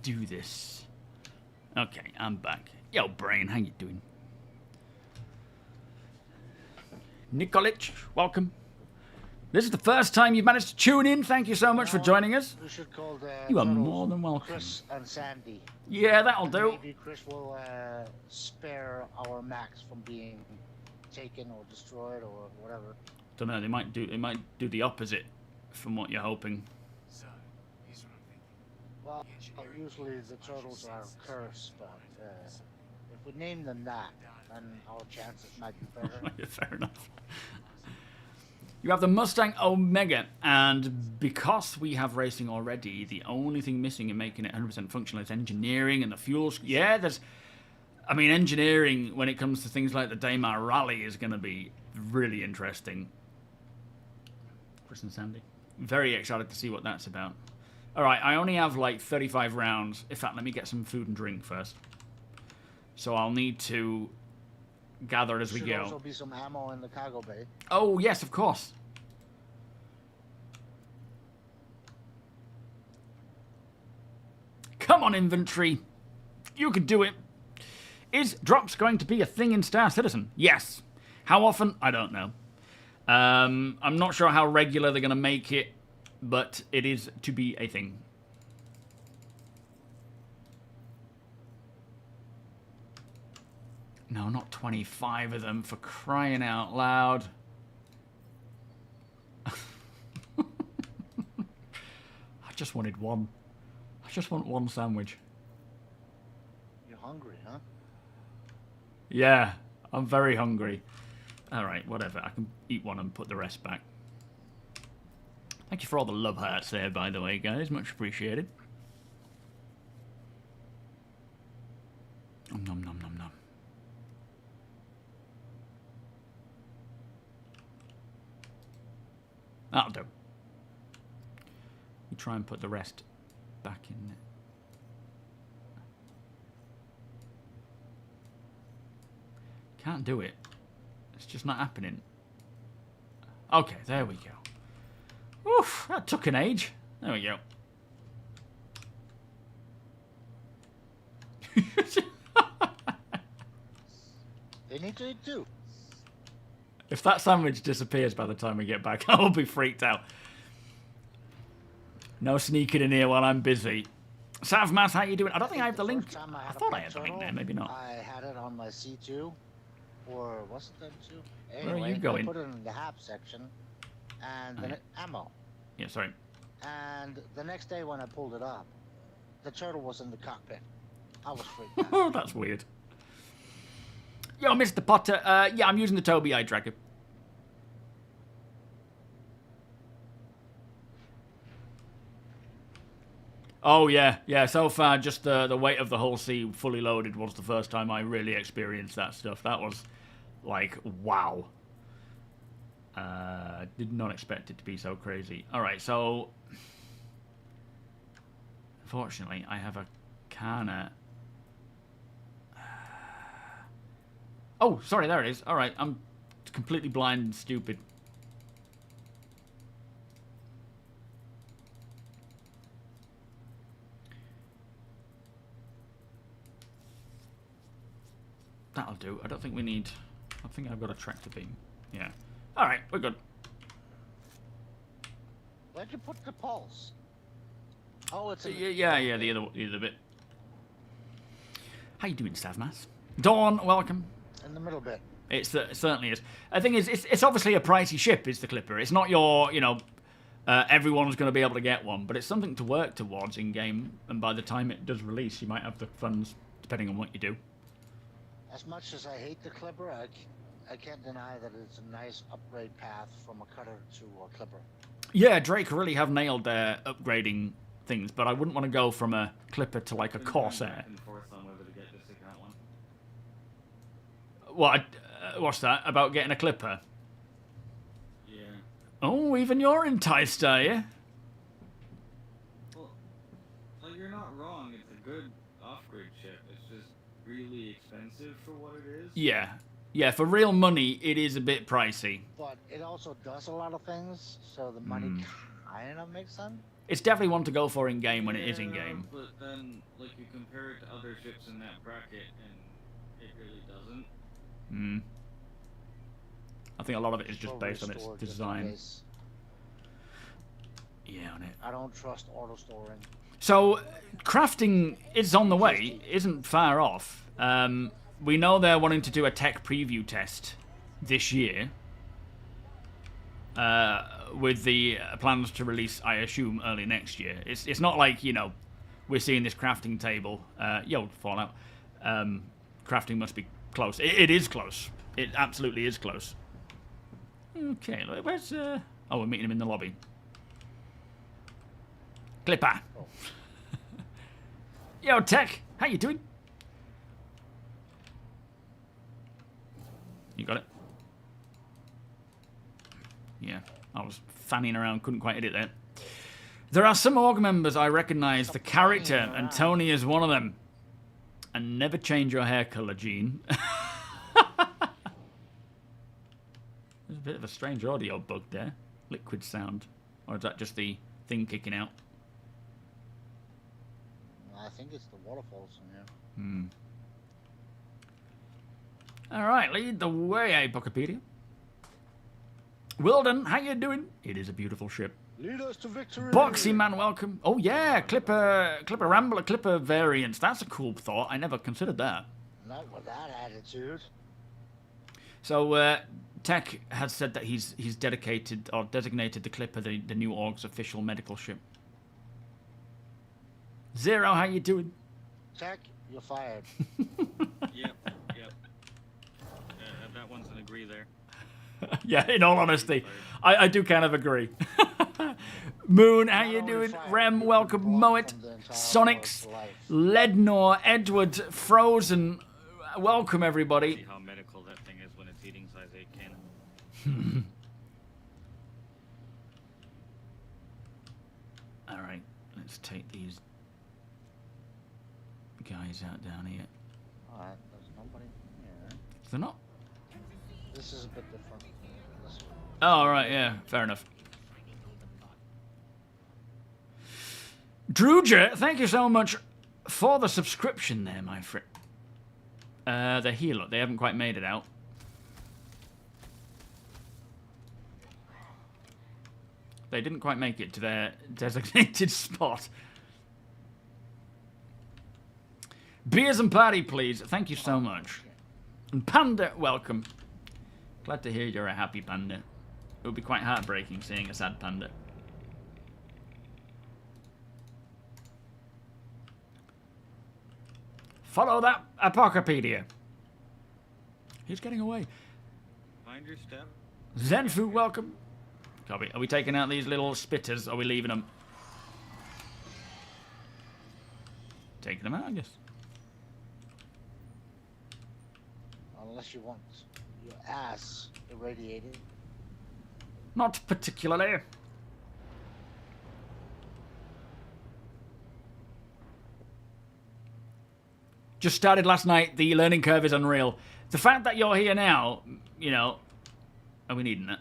do this. Okay, I'm back. Yo, Brain, how you doing? Nikolic, welcome. This is the first time you've managed to tune in. Thank you so much for joining us. We should call the You are turtles more than welcome. Chris and Sandy. Yeah, that'll And do. maybe Chris will spare our Max from being taken or destroyed or whatever. Don't know. They might do the opposite from what you're hoping. So, here's what I'm thinking. Well, usually the turtles are cursed, but if we name them that, then our chances might be better. Yeah, fair enough. You have the Mustang Omega, and because we have racing already, the only thing missing in making it 100% functional is engineering and the fuel. Yeah, I mean, engineering when it comes to things like the Daymar Rally is going to be really interesting. Chris and Sandy. Very excited to see what that's about. Alright, I only have like 35 rounds. In fact, let me get some food and drink first. So I'll need to gather it as we Should go. also be some ammo in the cargo bay. Oh, yes, of course. Come on, inventory. You can do it. Is drops going to be a thing in Star Citizen? Yes. How often? I don't know. I'm not sure how regular they're going to make it, but it is to be a thing. No, not 25 of them, for crying out loud. I just wanted one. I just want one sandwich. You're hungry, huh? Yeah, I'm very hungry. Alright, whatever. I can eat one and put the rest back. Thank you for all the love hearts there, by the way, guys. Much appreciated. Nom nom nom nom nom. That'll do. We try and put the rest back in there. Can't do it. It's just not happening. Okay, there we go. Oof, that took an age. There we go. They need to eat too. If that sandwich disappears by the time we get back, I'll be freaked out. No sneaking in here while I'm busy. Savmas, how you doing? I don't think I have the link. First time I had a thought I pet had the link turtle, there, maybe not. I had it on my C2, or was it M2? Where are you Anyway, going? I put it in the HAP section, and then ammo. Yeah, sorry. And the next day when I pulled it up, the turtle was in the cockpit. I was freaked out. Oh, that's weird. Yo, Mr. Potter. Yeah, I'm using the TOBII tracker. Oh, yeah. Yeah, so far, just the weight of the whole sea fully loaded was the first time I really experienced that stuff. That was, like, wow. Did not expect it to be so crazy. Alright, so... Unfortunately, I have a Kana... Oh, sorry, there it is. Alright, I'm completely blind and stupid. That'll do. I don't think we need... I think I've got a tractor beam. Yeah. Alright, we're good. Where'd you put the pulse? Oh, it's in Yeah, the other bit. How you doing, Savmas? Dawn, welcome. in the middle bit. It certainly is. The thing is, it's obviously a pricey ship, is the Clipper. It's not your, everyone's going to be able to get one, but it's something to work towards in-game, and by the time it does release, you might have the funds, depending on what you do. As much as I hate the Clipper, I can't deny that it's a nice upgrade path from a cutter to a Clipper. Yeah, Drake really have nailed their upgrading things, but I wouldn't want to go from a Clipper to, like, a Corsair. Back and forth on whether to get this account one. What? What's that? About getting a Clipper? Yeah. Oh, even you're enticed, are you? Well, like, you're not wrong. It's a good off-grid ship. It's just really expensive for what it is. Yeah. Yeah, for real money, it is a bit pricey. But it also does a lot of things, so the money kind of makes sense. It's definitely one to go for in game when it is in game. But then, like, you compare it to other ships in that bracket, and it really doesn't. Hmm. I think a lot of it is just based on its Restore just in design. case. Yeah, on it. I don't trust auto storing. So, crafting is on the way, isn't far off. We know they're wanting to do a tech preview test this year. With the plans to release, I assume, early next year. It's not like, you know, we're seeing this crafting table. Yo, Fallout. Crafting must be close. It is close. It absolutely is close. Okay, where's... Oh, we're meeting him in the lobby. Clipper. Oh. Yo, Tech. How you doing? You got it? Yeah, I was fanning around, couldn't quite hit it there. There are some org members I recognise the character, and Tony is one of them. And never change your hair colour, Gene. There's a bit of a strange audio bug there. Liquid sound. Or is that just the thing kicking out? I think it's the waterfalls in here. Alright, lead the way, Wikipedia. Wilden, how you doing? It is a beautiful ship. Lead us to victory. Boxy man, welcome. Oh yeah, Clipper Rambler, Clipper variants. That's a cool thought. I never considered that. Not with that attitude. So Tech has said that he's dedicated or designated the Clipper the new org's official medical ship. Zero, how you doing? Tech, you're fired. Yep. That one's an agree there. Yeah, in all honesty, I do kind of agree. Moon, how you Not only doing? fired, Rem, you've welcome. been blocked Moet, from the entire Sonics, world's life. Lednor, Edward, Frozen. Welcome, See everybody. how medical that thing is when it's eating size 8 cannon. Alright, let's take these guys out down here. Alright, there's nobody here. They're not. This is a bit different. This one. Oh, right, yeah, fair enough. Drooger, thank you so much for the subscription there, my friend. They're here, look, they haven't quite made it out. They didn't quite make it to their designated spot. Beers and party, please. Thank you so much. And Panda, welcome. Glad to hear you're a happy panda. It would be quite heartbreaking seeing a sad panda. Follow that Apocapedia. He's getting away. Find your step. Zenfu, welcome. Copy. Are we taking out these little spitters? Or are we leaving them? Taking them out, I guess. Unless you want your ass irradiated. Not particularly. Just started last night. The learning curve is unreal. The fact that you're here now, you know, are we needing it?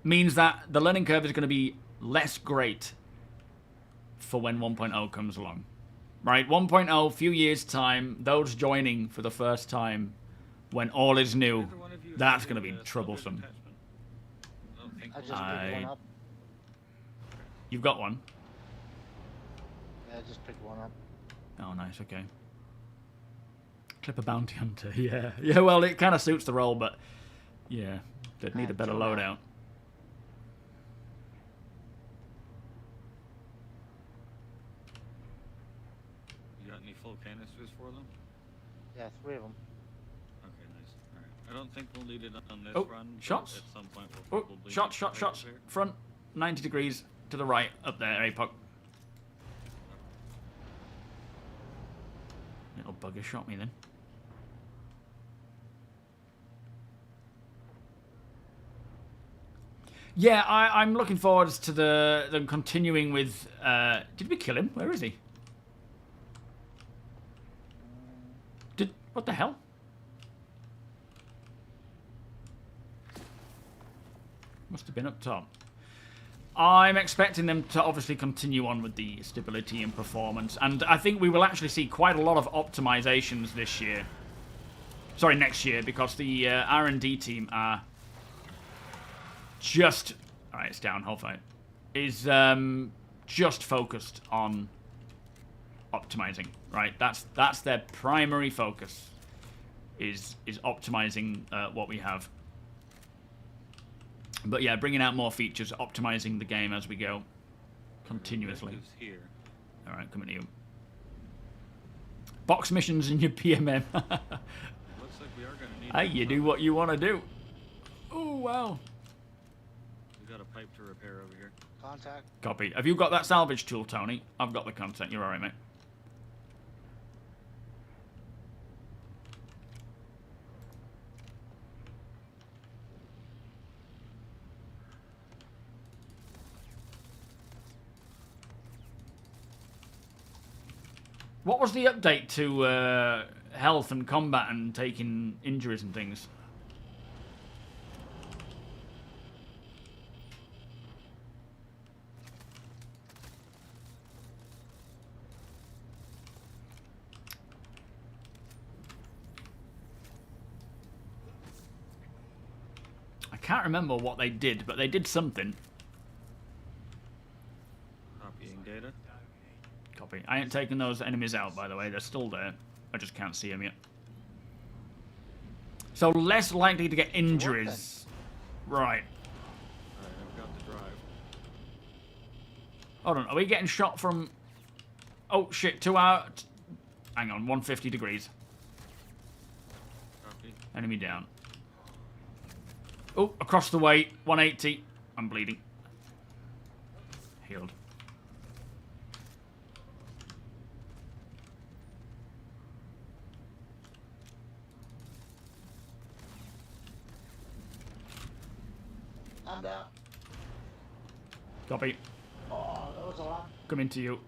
Means that the learning curve is going to be less great for when 1.0 comes along. Right? 1.0, few years' time, those joining for the first time when all is new, that's going to be troublesome. I just picked one up. You've got one? Yeah, I just picked one up. Oh, nice, okay. Clipper Bounty Hunter, yeah. Yeah, well, it kind of suits the role, but yeah, they'd need a better loadout. You got any full canisters for them? Yeah, 3 of them. Okay, nice. Alright. I don't think we'll need it on this Oh, run. but shots. At some point we'll Oh, probably shots. need to here. Front, 90 degrees to the right, up there, APOC. Little bugger shot me then. Yeah, I'm looking forward to them continuing with... did we kill him? Where is he? What the hell? Must have been up top. I'm expecting them to obviously continue on with the stability and performance, and I think we will actually see quite a lot of optimizations this year. Sorry, next year, because the R&D team are just... Alright, it's down, hold fire. Is just focused on optimizing, right? That's their primary focus, is optimizing what we have. But yeah, bringing out more features, optimizing the game as we go, continuously. Here. All right, coming to you. Box missions in your PMM. Looks like we are gonna need. Hey, you do what you want to do. Oh wow. We got a pipe to repair over here. Contact. Copy. Have you got that salvage tool, Tony? I've got the contact. You're all right, mate. What was the update to health and combat and taking injuries and things? I can't remember what they did, but they did something. Copying data. Copy. I ain't taking those enemies out, by the way. They're still there. I just can't see them yet. So less likely to get injuries. Right. Alright, I've got the drive. Hold on. Are we getting shot from... Oh, shit. 2 hour... Hang on. 150 degrees. Copy. Enemy down. Oh, across the way. 180. I'm bleeding. Healed. I'm down. Copy. Oh, that was a lot. Coming to you.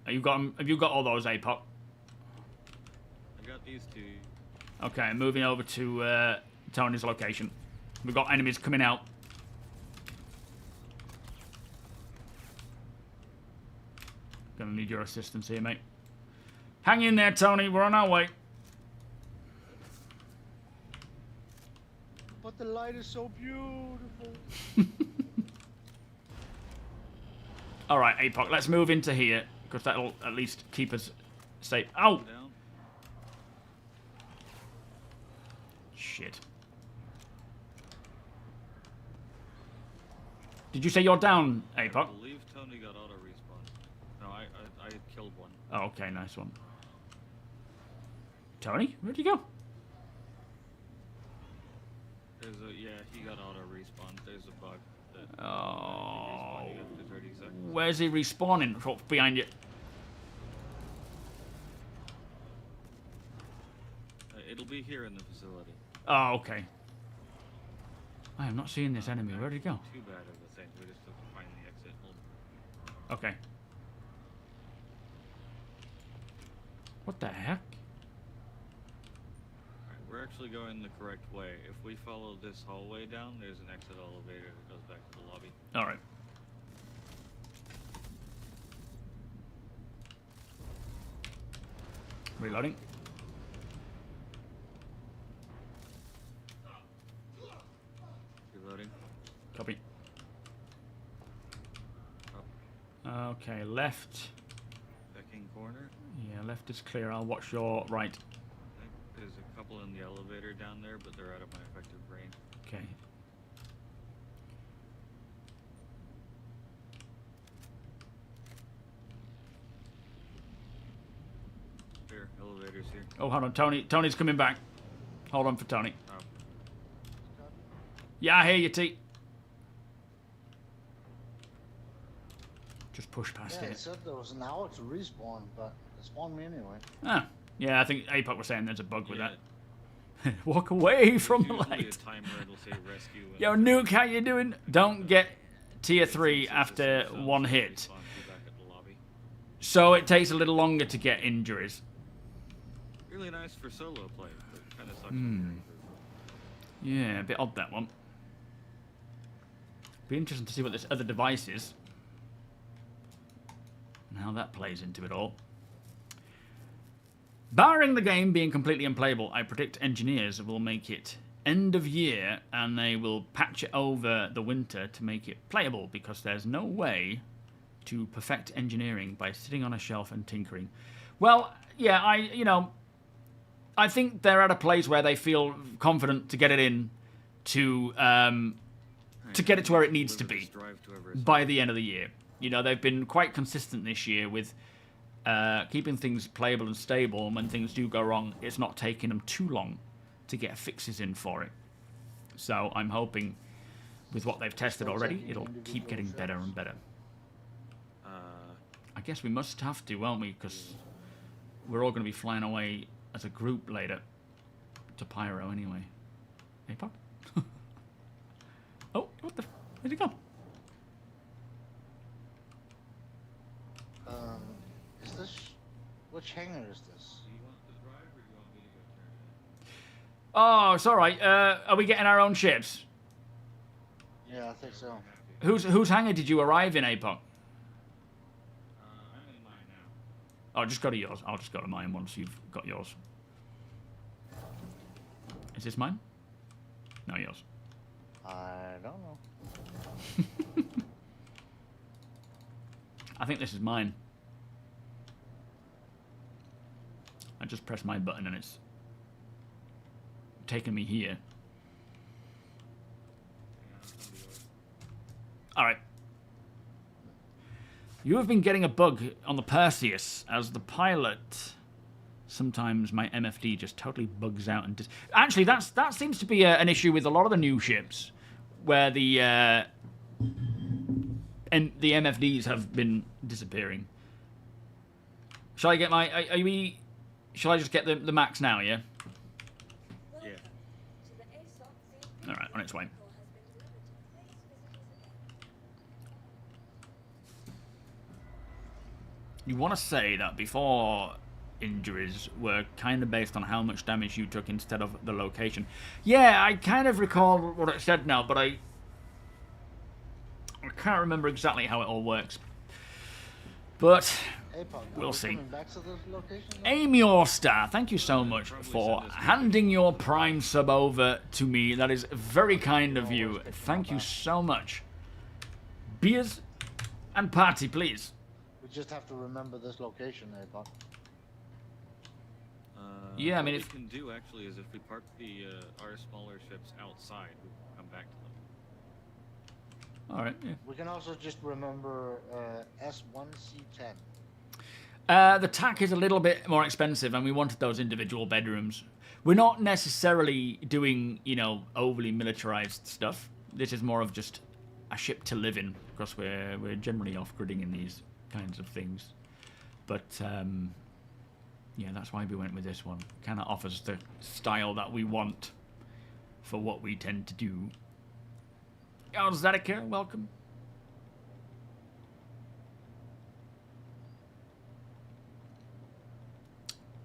Have you got all those, APOC? I got these two. Okay, moving over to Tony's location. We've got enemies coming out. Gonna need your assistance here, mate. Hang in there, Tony. We're on our way. But the light is so beautiful. All right, APOC. Let's move into here because that'll at least keep us safe. Ow! Down. Shit. Did you say you're down, APOC? I believe Tony got auto respawn. No, I killed one. Oh, okay, nice one. Tony, where'd you go? There's a he got auto respawn. There's a bug that Oh, respawning after 30 seconds. where's he respawning? Oh, behind you. It'll be here in the facility. Oh, okay. I am not seeing this enemy. Where'd he go? Too bad of a thing. We just have to find the exit. Hold Okay. What the heck? Alright, we're actually going the correct way. If we follow this hallway down, there's an exit elevator that goes back to the lobby. All right. Reloading. Reloading. Copy. Up. Okay, left. Checking corner. Yeah, left is clear. I'll watch your right. I think there's a couple in the elevator down there, but they're out of my effective range. Okay. Here, elevator's here. Oh, hold on. Tony's coming back. Hold on for Tony. Oh, Yeah, I hear you, T. Just push past Yeah, it. it said there was an hour to respawn, but it spawned me anyway. Ah, yeah, I think APOC was saying there's a bug with yeah. that. Walk away from the Usually light. a timer it'll say rescue. and- Yo, Nuke, how you doing? Don't get tier 3 after one hit. Respawn you back at the lobby. So it takes a little longer to get injuries. Really nice for solo play, but kind of sucks. Hmm. Yeah, a bit odd that one. Be interesting to see what this other device is. And how that plays into it all. Barring the game being completely unplayable, I predict engineers will make it end of year and they will patch it over the winter to make it playable, because there's no way to perfect engineering by sitting on a shelf and tinkering. Well, yeah, I think they're at a place where they feel confident to get it in to get it to where it needs to be by the end of the year. You know, they've been quite consistent this year with keeping things playable and stable, and when things do go wrong, it's not taking them too long to get fixes in for it. So I'm hoping with what they've tested already, it'll keep getting better and better. I guess we must have to, won't we? Because we're all going to be flying away as a group later to Pyro anyway. Hey, Pop? Oh, what the... Where'd he go? Is this... Which hangar is this? Do you want the drive or do you want me to go turn it? Oh, it's alright. Are we getting our own ships? Yeah, I think so. Whose hangar did you arrive in, APOC? I'm in mine now. Oh, just go to yours. I'll just go to mine once you've got yours. Is this mine? No, yours. I don't know. I think this is mine. I just pressed my button and it's taken me here. Alright. You have been getting a bug on the Perseus as the pilot. Sometimes my MFD just totally bugs out and actually that seems to be an issue with a lot of the new ships, where the MFDs have been disappearing. Shall I get my? Shall I just get the max now? Yeah. Yeah. All right, on its way. You want to say that before injuries were kind of based on how much damage you took instead of the location. Yeah, I kind of recall what it said now, but I can't remember exactly how it all works. But we'll see. Amior Star, thank you so much for handing your Prime sub over to me. That is very kind of you. Thank you so much. Beers and party, please. We just have to remember this location, APOC. Yeah, I mean, what if we can do actually is if we park our smaller ships outside, we can come back to them. all right. Yeah. We can also just remember S1C10. The TAC is a little bit more expensive, and we wanted those individual bedrooms. We're not necessarily doing, you know, overly militarized stuff. This is more of just a ship to live in, because we're generally off-gridding in these kinds of things. But yeah, that's why we went with this one. Kind of offers the style that we want for what we tend to do. Oh, Zadika, welcome.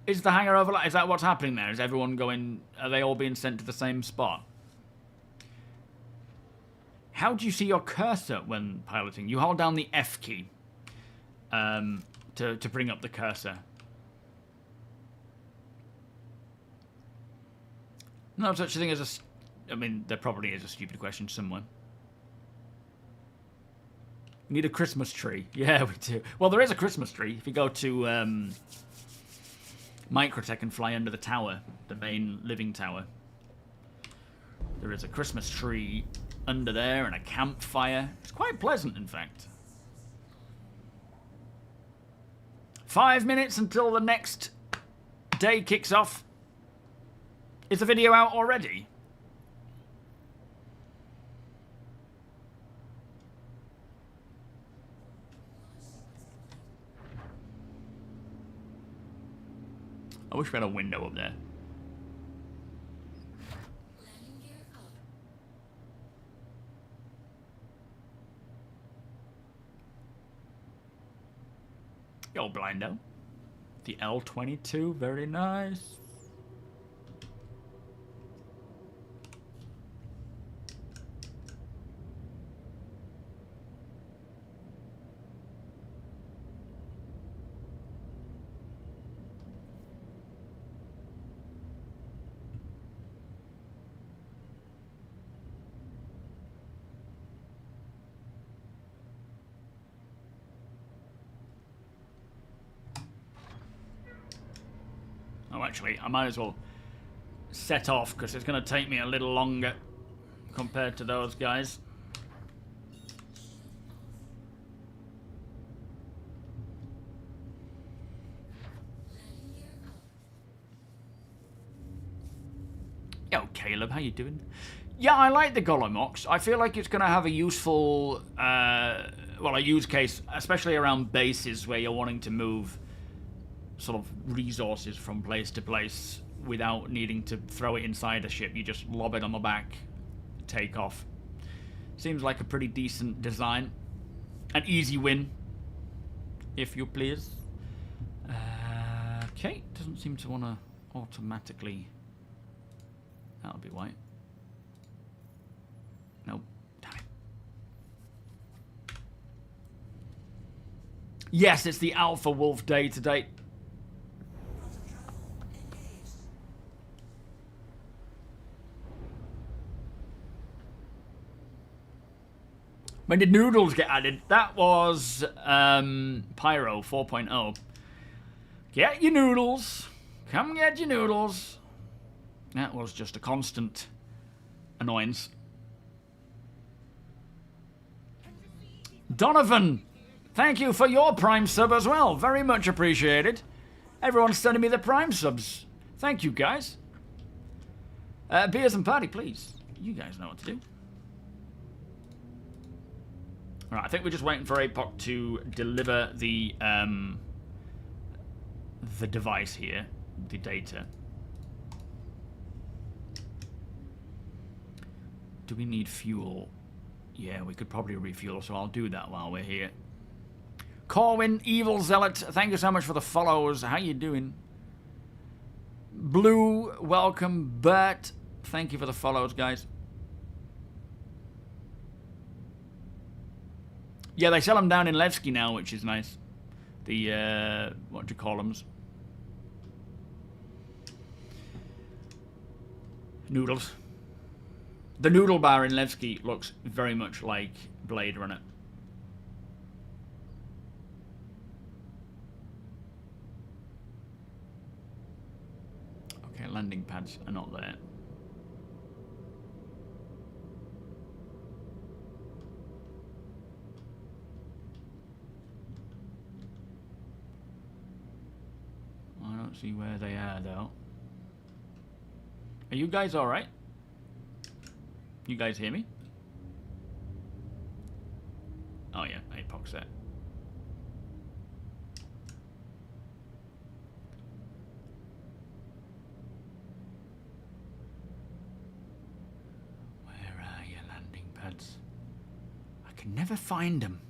Is the hangar overlap? Is that what's happening there? Is everyone going... Are they all being sent to the same spot? How do you see your cursor when piloting? You hold down the F key to bring up the cursor. No such a thing as a... I mean, there probably is a stupid question somewhere. Need a Christmas tree. Yeah, we do. Well, there is a Christmas tree. If you go to Microtech and fly under the tower, the main living tower, there is a Christmas tree under there and a campfire. It's quite pleasant, in fact. 5 minutes until the next day kicks off. Is the video out already? I wish we had a window up there. Yo, Blindo. The L-22, very nice. actually. I might as well set off, because it's going to take me a little longer compared to those guys. Yo, Caleb, how you doing? Yeah, I like the Golomox. I feel like it's going to have a useful, well, a use case, especially around bases where you're wanting to move sort of resources from place to place without needing to throw it inside a ship. You just lob it on the back, take off. Seems like a pretty decent design. An easy win, if you please. Okay, doesn't seem to want to automatically... That'll be white. Nope. Damn it. Yes, it's the Alpha Wolf Day today. When did Noodles get added? That was Pyro 4.0. Get your noodles. Come get your noodles. That was just a constant annoyance. Donovan, thank you for your Prime sub as well. Very much appreciated. Everyone's sending me the Prime subs. Thank you, guys. Beers and party, please. You guys know what to do. Alright, I think we're just waiting for APOC to deliver the device here, the data. Do we need fuel? Yeah, we could probably refuel, so I'll do that while we're here. Corwin, Evil Zealot, thank you so much for the follows. How you doing? Blue, welcome. Bert, thank you for the follows, guys. Yeah, they sell them down in Levski now, which is nice. The, what do you call them? Noodles. The noodle bar in Levski looks very much like Blade Runner. Okay, landing pads are not there. I don't see where they are, though. Are you guys alright? You guys hear me? Oh yeah, APOC's there. Where are your landing pads? I can never find them.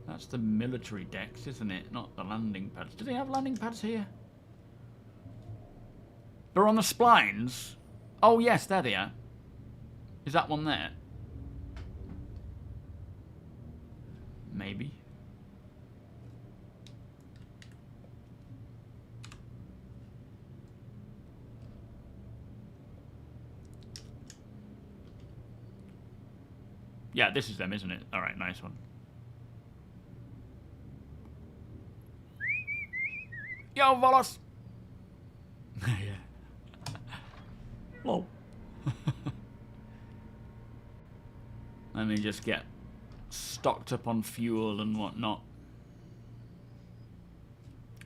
That's the military decks, isn't it? Not the landing pads. Do they have landing pads here? They're on the splines? Oh, yes, there they are. Is that one there? Maybe. Yeah, this is them, isn't it? Alright, nice one. Yo, Volos! Yeah. Lol. Let me just get stocked up on fuel and whatnot.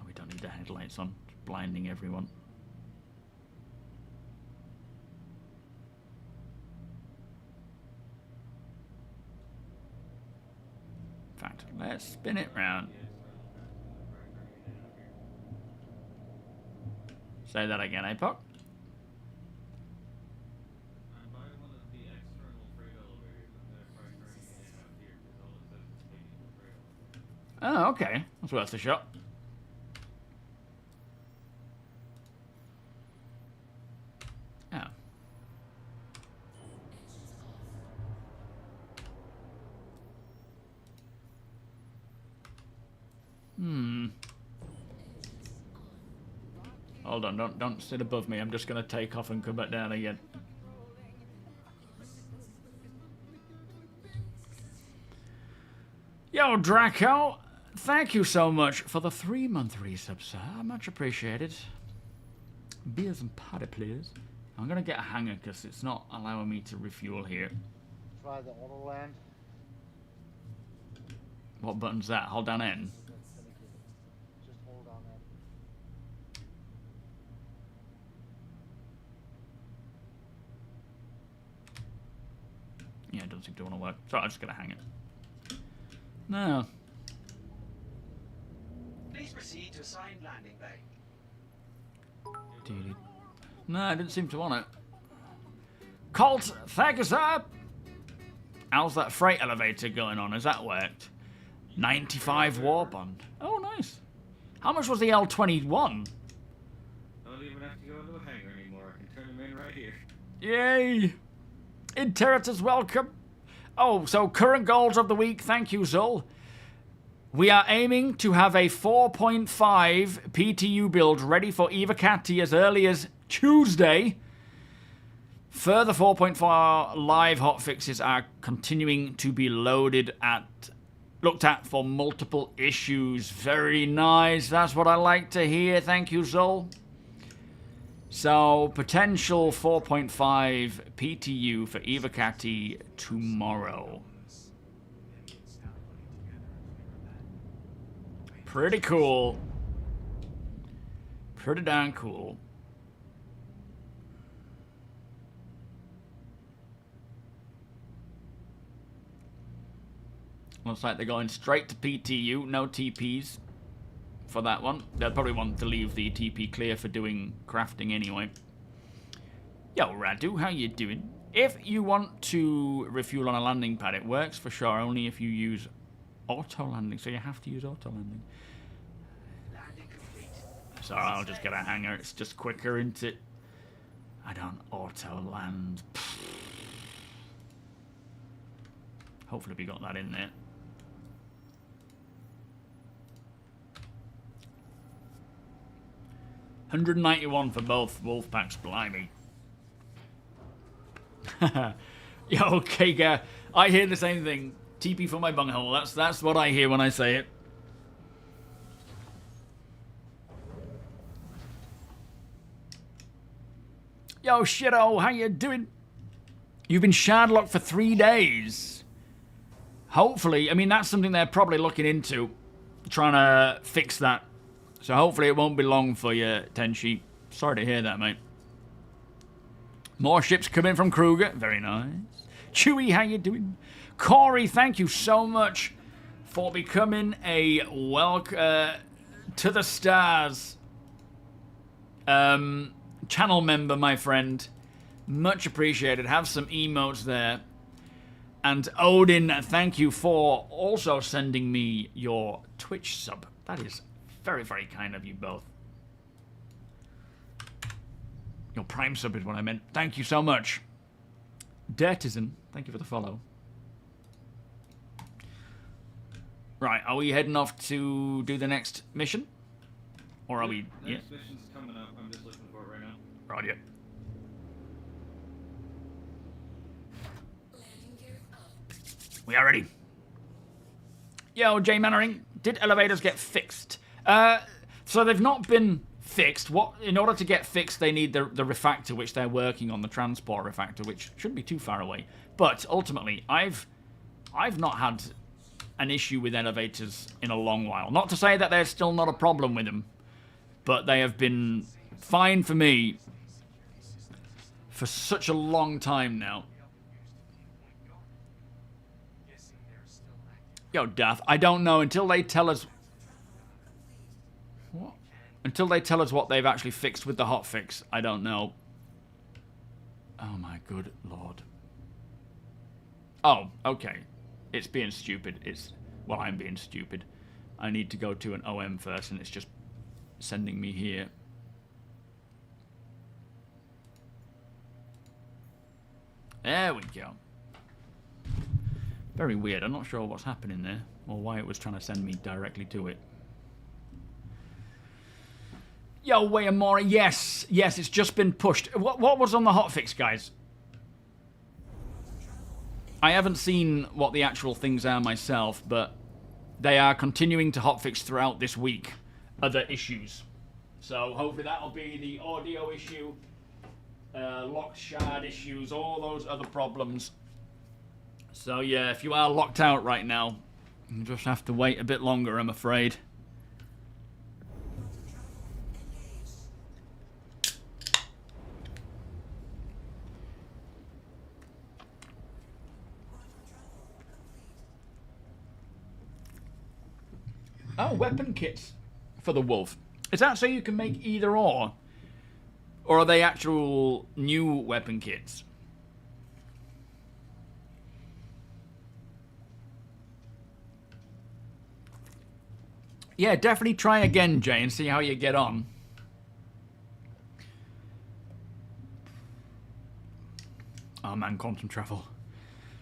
Oh, we don't need the headlights on. It's blinding everyone. In fact, let's spin it round. Say that again, APOC. Oh, okay. That's worth a shot. Yeah. Hold on, don't sit above me. I'm just gonna take off and come back down again. Yo, Draco, thank you so much for the 3-month resub, sir. Much appreciated. Beers and patty, please. I'm gonna get a hanger because it's not allowing me to refuel here. Try the auto land. What button's that? Hold down N. Just hold on that. Yeah, it doesn't seem to want to work. So I'm just gonna hang it. No. Please proceed to assigned landing bay. No, it didn't seem to want it. Colt, thank us up. How's that freight elevator going on? Has that worked? 95 war bond. Oh, nice. How much was the L21? I don't even have to go into a hangar anymore. I can turn them in right here. Yay! Interitus, welcome. Oh, so current goals of the week. Thank you, Zul. We are aiming to have a 4.5 PTU build ready for Evacati as early as Tuesday. Further 4.4 live hotfixes are continuing to be looked at for multiple issues. Very nice. That's what I like to hear. Thank you, Zul. So, potential 4.5 PTU for Evacati tomorrow. Pretty cool. Pretty darn cool. Looks like they're going straight to PTU, no TPs for that one. They'll probably want to leave the TP clear for doing crafting anyway. Yo, Radu, how you doing? If you want to refuel on a landing pad, it works for sure, only if you use auto-landing, so you have to use auto-landing. So I'll just get a hanger, it's just quicker, isn't it? I don't auto-land. Hopefully we got that in there. $191 for both wolf packs, blimey. Yo, Kaga, I hear the same thing. TP for my bunghole. That's what I hear when I say it. Yo, shitto, how you doing? You've been shardlocked for 3 days. Hopefully, I mean, that's something they're probably looking into, trying to fix that. So hopefully it won't be long for you, Tenchi. Sorry to hear that, mate. More ships coming from Kruger. Very nice. Chewie, how you doing? Corey, thank you so much for becoming a welcome to the stars channel member, my friend. Much appreciated. Have some emotes there. And Odin, thank you for also sending me your Twitch sub. That is very, very kind of you both. Your Prime sub is what I meant. Thank you so much. Dirtizen, thank you for the follow. Right, are we heading off to do the next mission? Or are we... The next mission's coming up. I'm just looking for it right now. Right, yeah. We are ready. Yo, Jay Mannering, did elevators get fixed? So they've not been fixed. In order to get fixed, they need the refactor, which they're working on, the transport refactor, which shouldn't be too far away. But ultimately, I've not had an issue with elevators in a long while. Not to say that there's still not a problem with them, but they have been fine for me for such a long time now. Yo, Dath, I don't know until they tell us... What? Until they tell us what they've actually fixed with the hotfix, I don't know. Oh my good lord. Oh, okay. It's being stupid. Well, I'm being stupid. I need to go to an OM first, and it's just sending me here. There we go. Very weird. I'm not sure what's happening there, or why it was trying to send me directly to it. Yo, Wayamori, yes, it's just been pushed. What was on the hotfix, guys? I haven't seen what the actual things are myself, but they are continuing to hotfix throughout this week other issues. So hopefully that'll be the audio issue, locked shard issues, all those other problems. So yeah, if you are locked out right now, you just have to wait a bit longer, I'm afraid. Oh, weapon kits for the Wolf. Is that so you can make either or? Or are they actual new weapon kits? Yeah, definitely try again, Jay, and see how you get on. Oh man, quantum travel.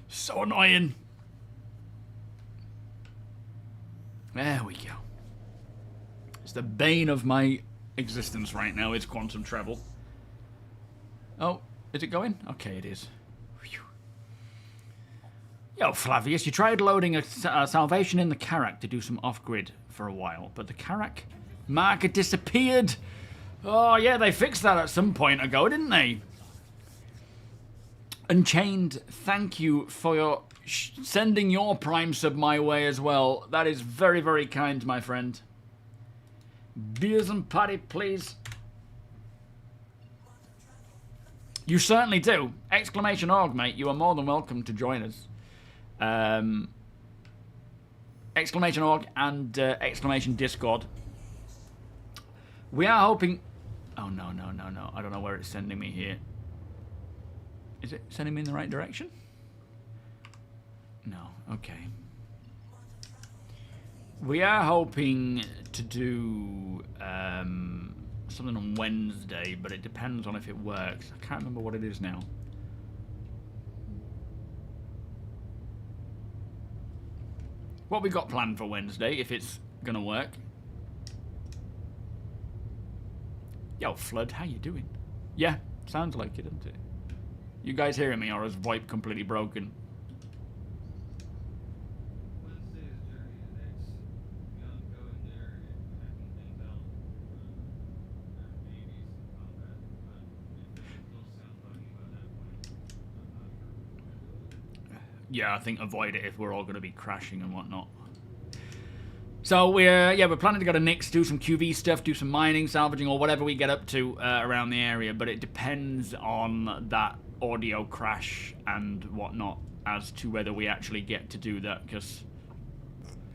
So annoying. There we go. It's the bane of my existence right now, is quantum travel. Oh, is it going? Okay, it is. Whew. Yo, Flavius, you tried loading a Salvation in the Karak to do some off-grid for a while, but the Karak marker disappeared. Oh, yeah, they fixed that at some point ago, didn't they? Unchained, thank you for your sending your Prime sub my way as well. That is very, very kind, my friend. Beers and patty, please. You certainly do. Exclamation org, mate. You are more than welcome to join us. Exclamation org and exclamation Discord. We are hoping... Oh, no, no, no, no. I don't know where it's sending me here. Is it sending me in the right direction? No. Okay. We are hoping to do something on Wednesday, but it depends on if it works. I can't remember what it is now. What we got planned for Wednesday, if it's gonna work. Yo, Flood, how you doing? Yeah, sounds like it, doesn't it? You guys hearing me, or is VoIP completely broken? Yeah, I think avoid it if we're all going to be crashing and whatnot. So we're planning to go to Nyx, do some QV stuff, do some mining, salvaging, or whatever we get up to around the area. But it depends on that audio crash and whatnot as to whether we actually get to do that. Because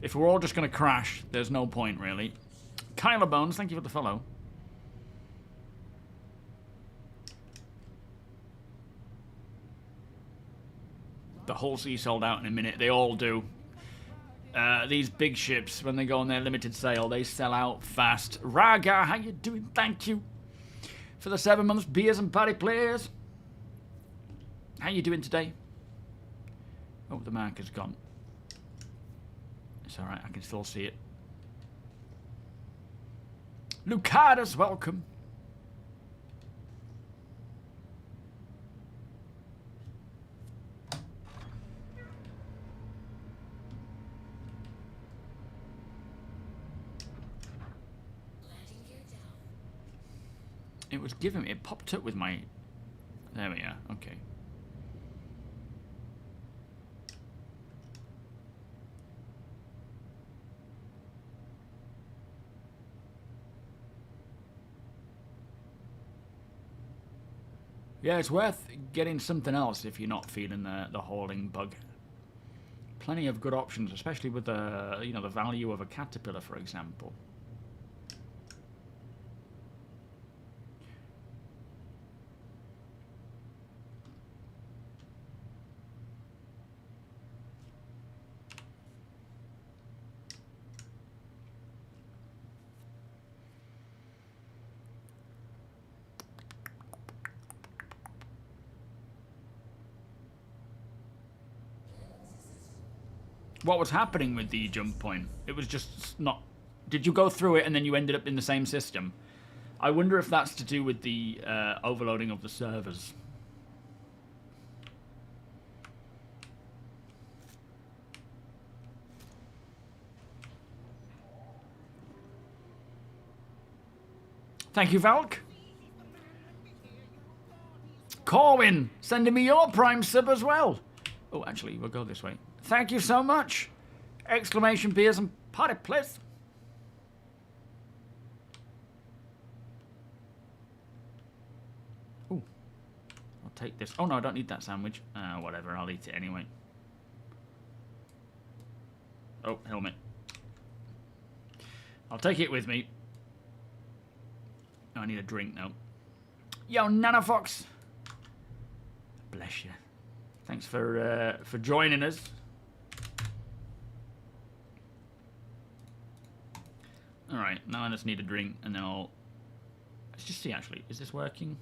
if we're all just going to crash, there's no point really. Kyler Bones, thank you for the follow. The whole sea sold out in a minute. They all do. These big ships, when they go on their limited sale, they sell out fast. Raga, how you doing? Thank you for the 7 months. Beers and party players. How you doing today? Oh, the marker's gone. It's alright, I can still see it. Lucada's welcome. It was giving me, it popped up with my, there we are, okay. Yeah, it's worth getting something else if you're not feeling the hauling bug. Plenty of good options, especially with the, you know, the value of a caterpillar, for example. What was happening with the jump point? It was just not... Did you go through it and then you ended up in the same system? I wonder if that's to do with the overloading of the servers. Thank you, Valk. Corwin, sending me your Prime sub as well. Oh, actually, we'll go this way. Thank you so much. Exclamation Piers and party, please. Ooh. I'll take this. Oh, no, I don't need that sandwich. Whatever, I'll eat it anyway. Oh, helmet. I'll take it with me. Oh, I need a drink now. Yo, Nanofox. Bless you. Thanks for joining us. All right, now I just need a drink, and then I'll. Let's just see. Actually, is this working?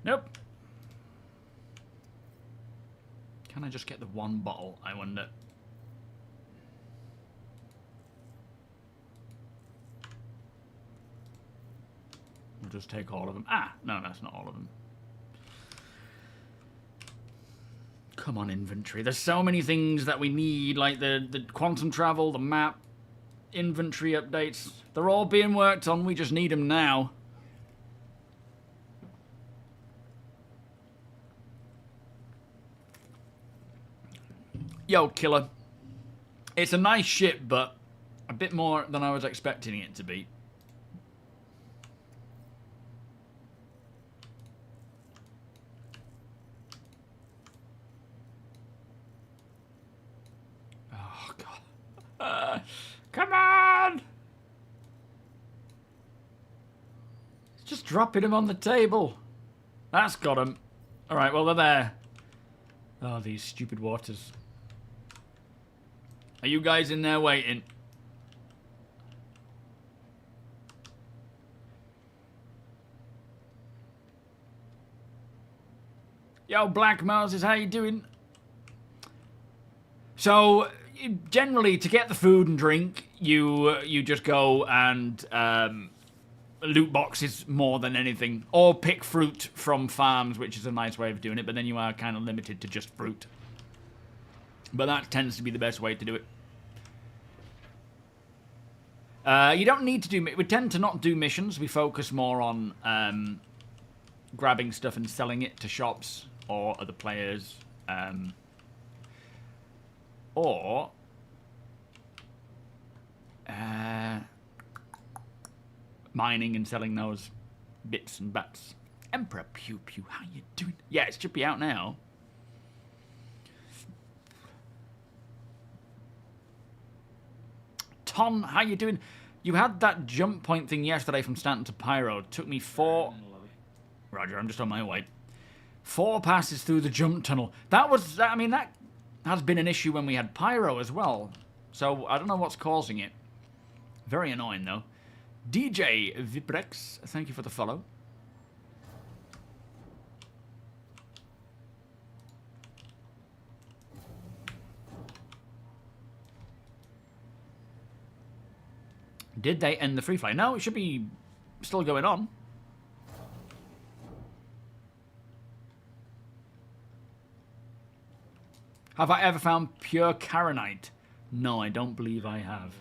Nope. Can I just get the one bottle? I wonder. We'll just take all of them. Ah, no, that's not all of them. Come on, inventory. There's so many things that we need, like the quantum travel, the map, inventory updates. They're all being worked on. We just need them now. Yo, killer. It's a nice ship, but a bit more than I was expecting it to be. Oh, God. Come on! It's just dropping him on the table. That's got him. Alright, well, they're there. Oh, these stupid waters. Are you guys in there waiting? Yo, Black Moses, how you doing? So, generally, to get the food and drink, you just go and loot boxes more than anything. Or pick fruit from farms, which is a nice way of doing it, but then you are kind of limited to just fruit. But that tends to be the best way to do it. You don't need to do... We tend to not do missions. We focus more on grabbing stuff and selling it to shops or other players. Or... mining and selling those bits and bats. Emperor Pew Pew, how you doing? Yeah, it should be out now. Tom, how you doing? You had that jump point thing yesterday from Stanton to Pyro. It took me 4... Roger, I'm just on my way. 4 passes through the jump tunnel. That was... I mean, that has been an issue when we had Pyro as well. So, I don't know what's causing it. Very annoying, though. DJ Viprex, thank you for the follow. Did they end the free fly? No, it should be still going on. Have I ever found pure Karenite? No, I don't believe I have.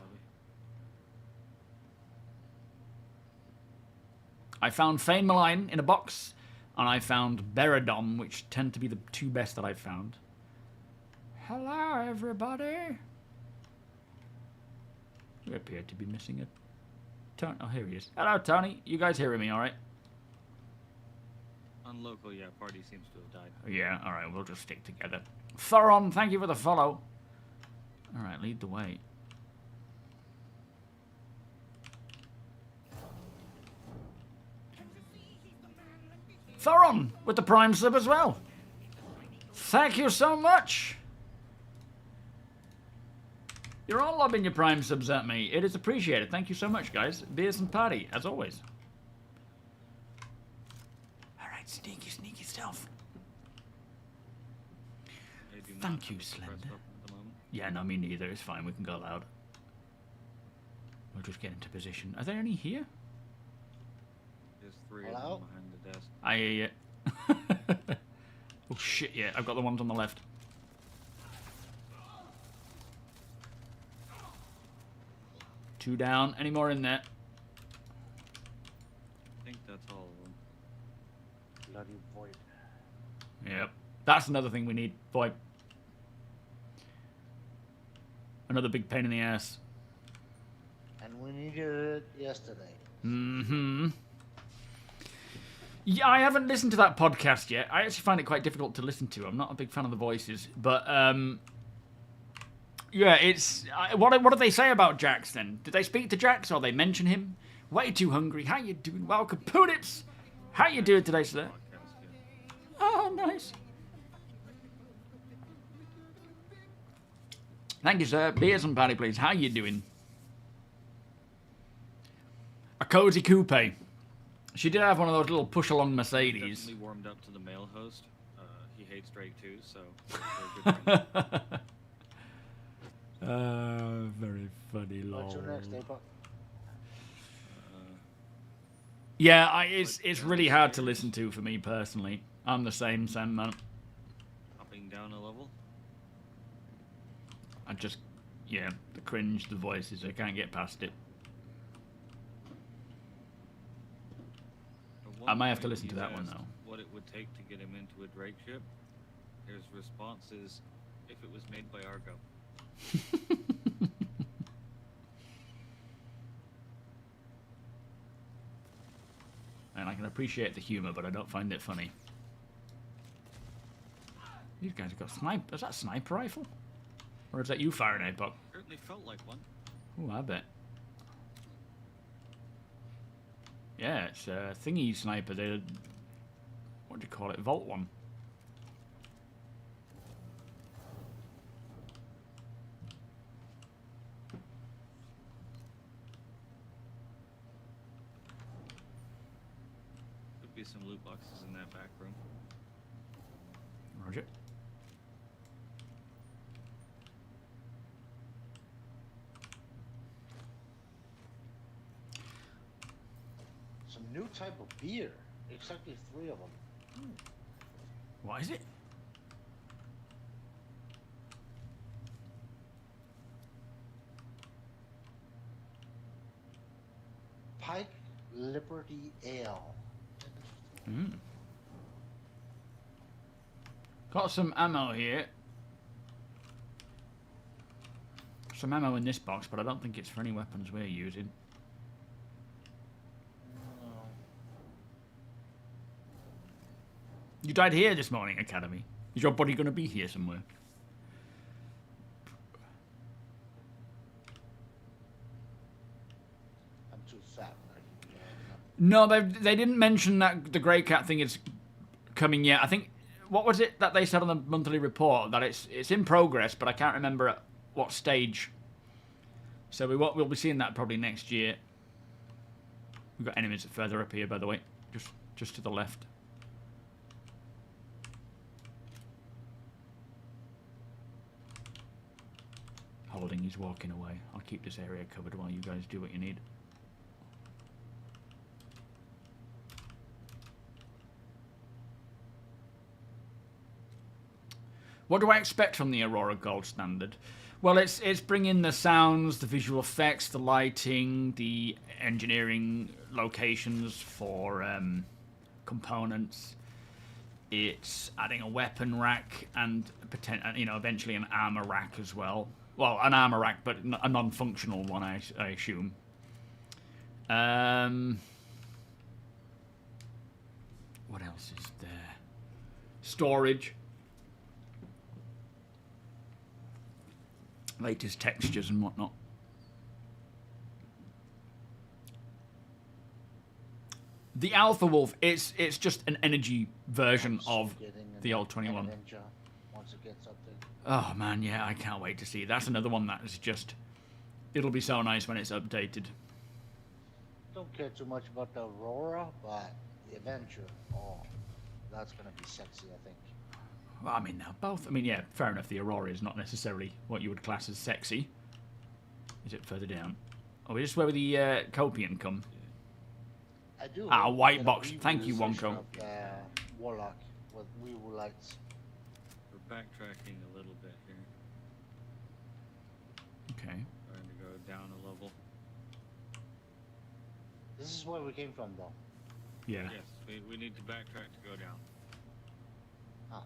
I found Fane Malign in a box, and I found Beradom, which tend to be the 2 best that I've found. Hello, everybody. We appear to be missing a Tony. Oh, here he is. Hello, Tony. You guys hearing me all right? On local, yeah, party seems to have died. Yeah, all right. We'll just stick together. Thoron, thank you for the follow. All right, lead the way. Thoron with the Prime sub as well. Thank you so much. You're all lobbing your Prime subs at me. It is appreciated. Thank you so much, guys. Beers and party, as always. All right, sneaky, sneaky stealth. Thank you, Slender. Yeah, no, me neither. It's fine. We can go loud. We'll just get into position. Are there any here? There's 3 Hello? of them behind the desk. I hear you. Oh, shit, yeah. I've got the ones on the left. Two down. Any more in there? Bloody void. Yep. That's another thing we need. Boy. Another big pain in the ass. And we needed it yesterday. Mm-hmm. Yeah, I haven't listened to that podcast yet. I actually find it quite difficult to listen to. I'm not a big fan of the voices. But, yeah, it's... What did they say about Jax, then? Did they speak to Jax, or they mention him? Way too hungry. How you doing? Welcome, Poonips! How you doing today, sir? Oh, nice. Thank you, sir. Beers and patty, please. How you doing? A cozy coupe. She did have one of those little push-along Mercedes. Definitely warmed up to the male host. He hates Drake too, so they're good. Very funny, lol. What's your next day, Buck? Yeah, it's really hard to listen to for me personally. I'm the same, Sam, man. Hopping down a level. I just, yeah, the cringe, the voices, I can't get past it. I might have to listen to that one, though. What it would take to get him into a Drake ship? His response is, if it was made by Argo. And I can appreciate the humor, but I don't find it funny. These guys have got sniper. Is that a sniper rifle? Or is that you firing a buck? Certainly felt like one. Ooh, I bet. Yeah, it's a thingy sniper. What do you call it? Vault one. Could be some loot boxes in that back room. Roger. Some new type of beer. Exactly 3 of them. What is it? Pike Liberty Ale. Got some ammo here. Some ammo in this box, but I don't think it's for any weapons we're using. You died here this morning, Academy. Is your body going to be here somewhere? I'm too fat. No, they didn't mention that the Grey Cat thing is coming yet. I think, what was it that they said on the monthly report? That it's in progress, but I can't remember at what stage. So we'll be seeing that probably next year. We've got enemies further up here, by the way. Just to the left. Holding, he's walking away. I'll keep this area covered while you guys do what you need. What do I expect from the Aurora Gold Standard? Well, it's bringing the sounds, the visual effects, the lighting, the engineering locations for components. It's adding a weapon rack and eventually an armor rack as well. Well, an armor rack, but a non-functional one, I assume. What else is there? Storage. Latest textures and whatnot. The Alpha Wolf, it's just an energy version of the old 21. Once it gets updated. Oh man, yeah, I can't wait to see it. That's another one that is just... It'll be so nice when it's updated. Don't care too much about the Aurora, but the Avenger, oh, that's gonna be sexy, I think. Well, I mean, they're both... I mean, yeah, fair enough, the Aurora is not necessarily what you would class as sexy. Is it further down? Oh, is this where the Copian come? I do. Ah, white box. Thank you, Wonko. Warlock with Weeble lights. We're backtracking a little bit here. Okay. Trying to go down a level. This is where we came from, though. Yeah. Yes. We need to backtrack to go down. Oh.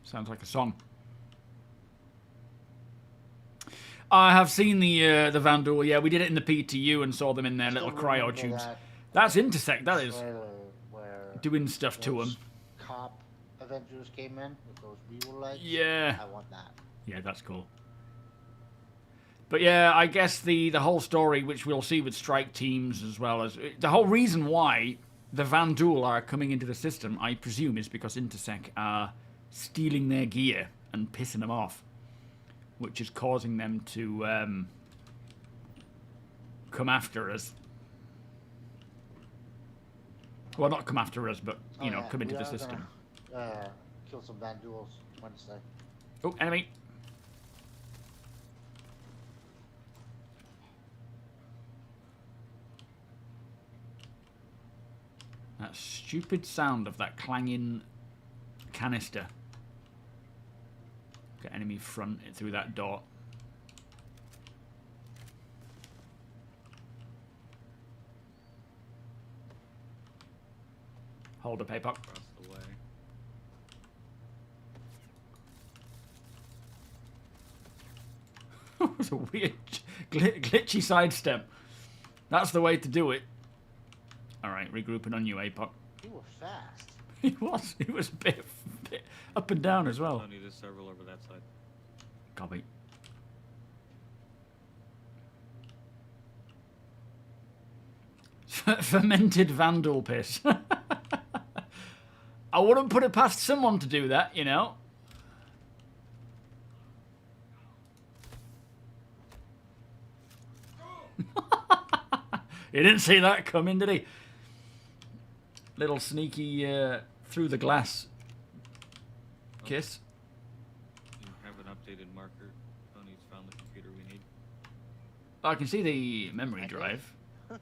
Sounds like a song. I have seen the Vanduul. Yeah, we did it in the PTU and saw them in their little Still cryo remember tubes. that That's Intersect. That is trailer where doing stuff to them. those cop Avengers came in with those Weevil legs. Yeah. I want that. Yeah, that's cool. But yeah, I guess the whole story, which we'll see with strike teams as well as the whole reason why the Vanduul are coming into the system, I presume, is because Intersect are stealing their gear and pissing them off, which is causing them to come after us. Well, not come after us, but you know, come into the system. Kill some Vanduuls Wednesday. Oh, enemy! That stupid sound of that clanging canister. Got enemy front through that door. Hold a paper. Across the way. It was a weird glitchy sidestep. That's the way to do it. Alright, regrouping on you, APOC. You were fast. He was a bit up and down as well. Tony, there's several over that side. Copy. Fermented Vanduul piss. I wouldn't put it past someone to do that, you know. He didn't see that coming, did he? Little sneaky through the glass kiss. You have an updated marker. Tony's found the computer we need. I can see the memory drive. Yeah.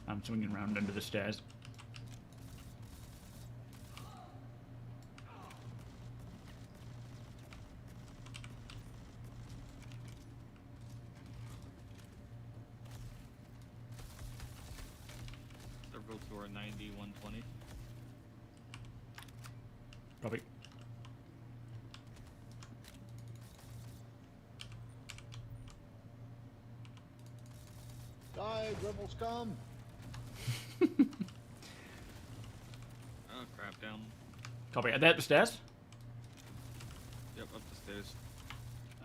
I'm swinging around under the stairs. Several to our 90, 120. Copy. Die, rebel scum! Oh, crap, down. Copy. Are they up the stairs? Yep, up the stairs.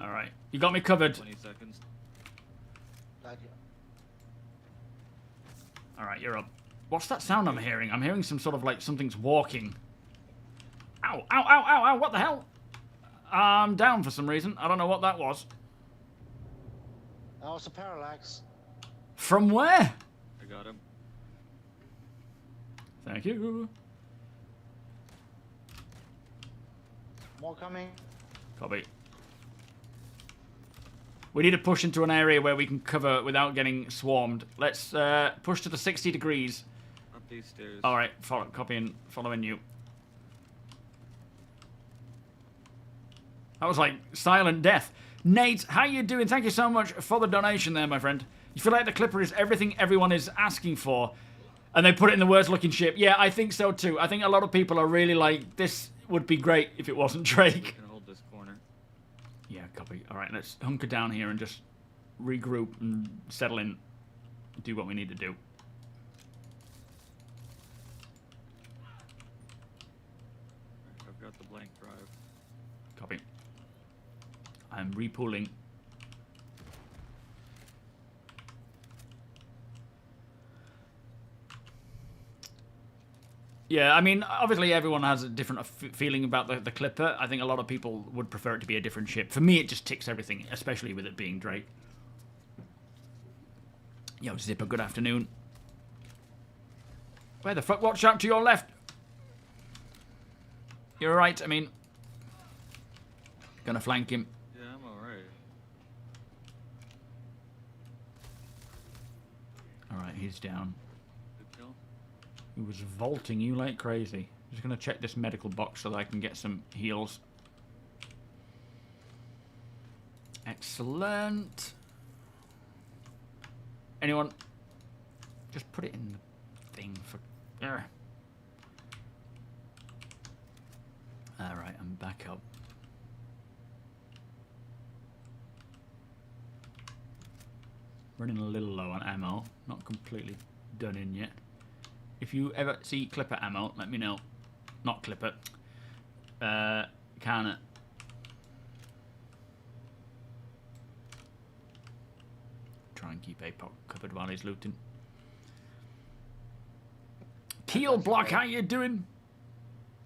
Alright. You got me covered. 20 seconds. Died you. Alright, you're up. What's that sound I'm hearing? I'm hearing some sort of like something's walking. Ow, ow, ow, ow, ow, what the hell? I'm down for some reason. I don't know what that was. Oh, it's a parallax. From where? I got him. Thank you. More coming. Copy. We need to push into an area where we can cover without getting swarmed. Let's push to the 60 degrees. Up these stairs. Alright, copying, following you. That was like silent death. Nate, how you doing? Thank you so much for the donation there, my friend. You feel like the Clipper is everything everyone is asking for, and they put it in the worst looking ship. Yeah, I think so too. I think a lot of people are really like, this would be great if it wasn't Drake. We can hold this corner. Yeah, copy. Alright, let's hunker down here and just regroup and settle in. Do what we need to do. I've got the blank drive. Copy. I'm repooling. Yeah, I mean, obviously everyone has a different feeling about the Clipper. I think a lot of people would prefer it to be a different ship. For me, it just ticks everything, especially with it being Drake. Yo, Zipper, good afternoon. Where the fuck? Watch out to your left. You're right. I mean, gonna flank him. Yeah, I'm alright. Alright, he's down. Good kill. He was vaulting you like crazy. Just gonna check this medical box so that I can get some heals. Excellent. Anyone? Just put it in the thing for... Alright, I'm back up. Running a little low on ammo. Not completely done in yet. If you ever see clipper ammo, let me know. Not clipper. Can it? Try and keep APOC covered while he's looting. Keel Block, how you doing?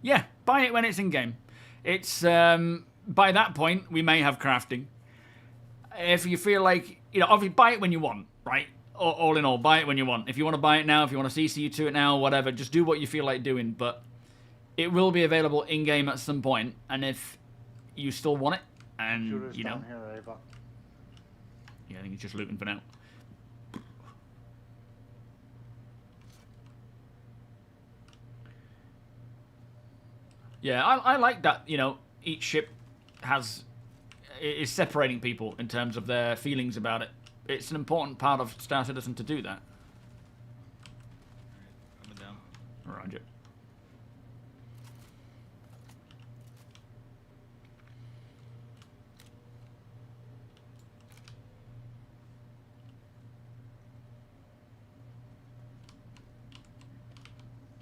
Yeah, buy it when it's in game. It's by that point we may have crafting. If you feel like, you know, obviously buy it when you want, right? All in all, buy it when you want. If you want to buy it now, if you want to CC you to it now, whatever, just do what you feel like doing. But it will be available in game at some point, and if you still want it, and Shooters you know, down here, Ava. yeah, I think he's just looting for now. Yeah, I like that. You know, each ship is separating people in terms of their feelings about it. It's an important part of Star Citizen to do that. Coming down. Roger.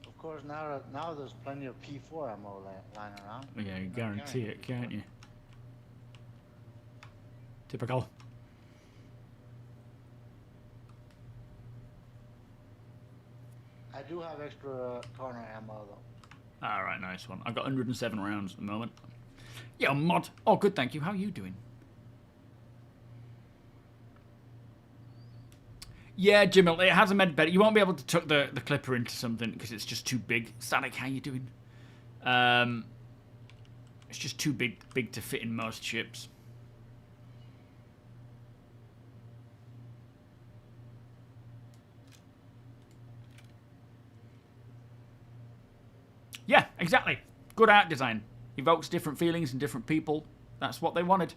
Of course, now there's plenty of P4 ammo lying around. Yeah, you guarantee it, can't you? Typical. I do have extra corner ammo though. Alright, nice one. I've got 107 rounds at the moment. Yeah, mod. Oh, good, thank you. How are you doing? Yeah, Jimmel, it has a med bed. You won't be able to tuck the clipper into something because it's just too big. Static, how you doing? It's just too big to fit in most ships. Yeah, exactly. Good art design. Evokes different feelings in different people. That's what they wanted.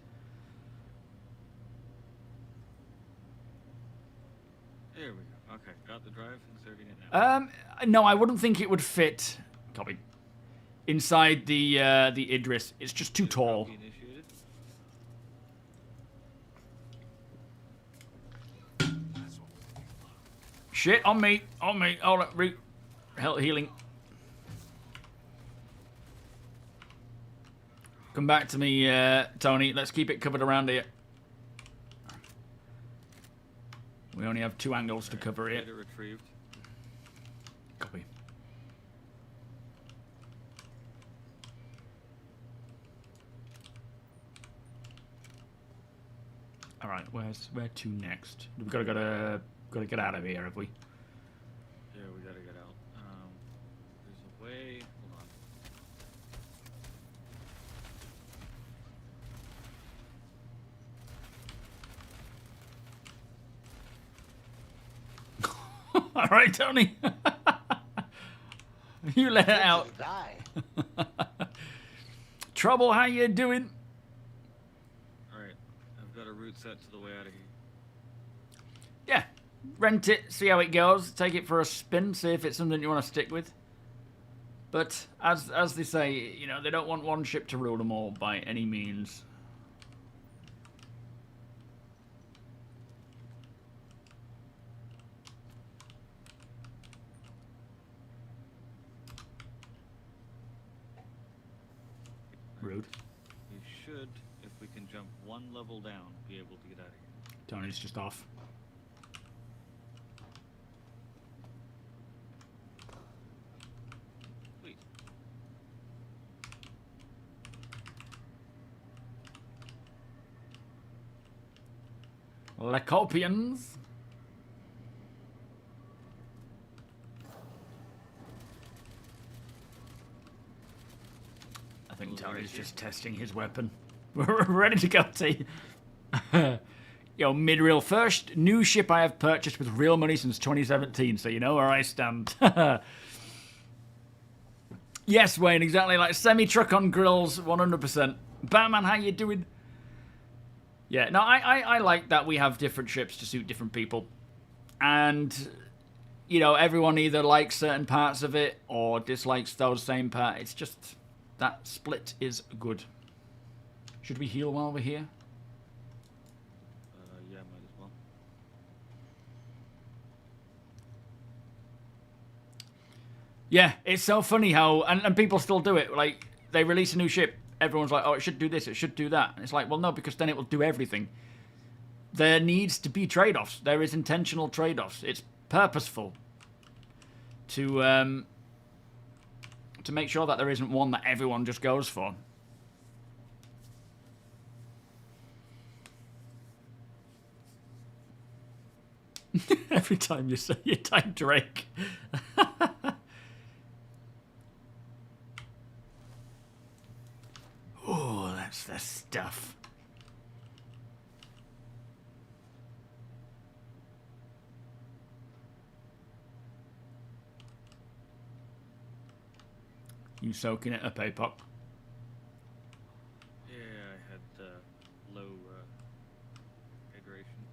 There we go. Okay, got the drive, inserting it now. No, I wouldn't think it would fit. Copy. Inside the Idris, it's just too tall. Copy initiated. Shit, on me. Hold up, root. Health healing. Come back to me, Tony. Let's keep it covered around here. We only have 2 angles to cover it. Data retrieved. Copy. All right, where to next? We've got to get out of here, have we? Yeah, we gotta get out. There's a way. Hold on. All right, Tony. You let it out. Die. Trouble, how you doing? Alright, I've got a route set to the way out of here. Yeah, rent it, see how it goes, take it for a spin, see if it's something you want to stick with. But as they say, you know, they don't want one ship to rule them all by any means. Rude. We should, if we can jump 1 level down, be able to get out of here. Tony's just off. Sweet. Lycopians. Oh, he's just testing his weapon. We're ready to go, T. Yo, mid-reel. First new ship I have purchased with real money since 2017, so you know where I stand. Yes, Wayne, exactly. Like semi-truck on grills, 100%. Batman, how you doing? Yeah, no, I like that we have different ships to suit different people. And, you know, everyone either likes certain parts of it or dislikes those same parts. It's just, that split is good. Should we heal while we're here? Yeah, might as well. Yeah, it's so funny how, and people still do it. Like, they release a new ship. Everyone's like, oh, it should do this, it should do that. And it's like, well, no, because then it will do everything. There needs to be trade-offs. There is intentional trade-offs. It's purposeful to make sure that there isn't one that everyone just goes for. Every time you say you type Drake. Oh, that's the stuff. You soaking it up, APOC? Yeah, I had low hydration.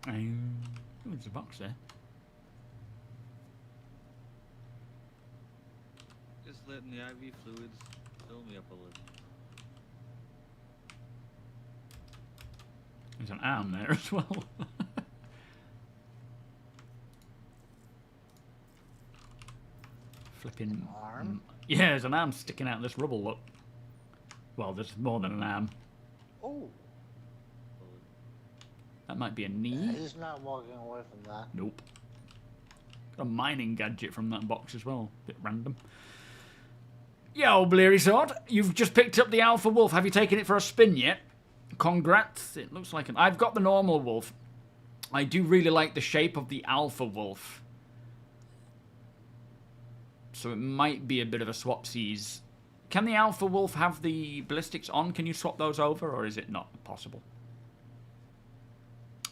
Oh, there's a box there. Just letting the IV fluids fill me up a little. There's an arm there as well. Flipping Arm? Yeah, there's an arm sticking out of this rubble, look. Well, there's more than an arm. Oh, That might be a knee. he's not walking away from that. Nope. Got a mining gadget from that box as well. Bit random. Yo, Bleary Sword, you've just picked up the Alpha Wolf. Have you taken it for a spin yet? Congrats. It looks like an... I've got the normal Wolf. I do really like the shape of the Alpha Wolf. So it might be a bit of a swapsies. Can the Alpha Wolf have the ballistics on? Can you swap those over, or is it not possible?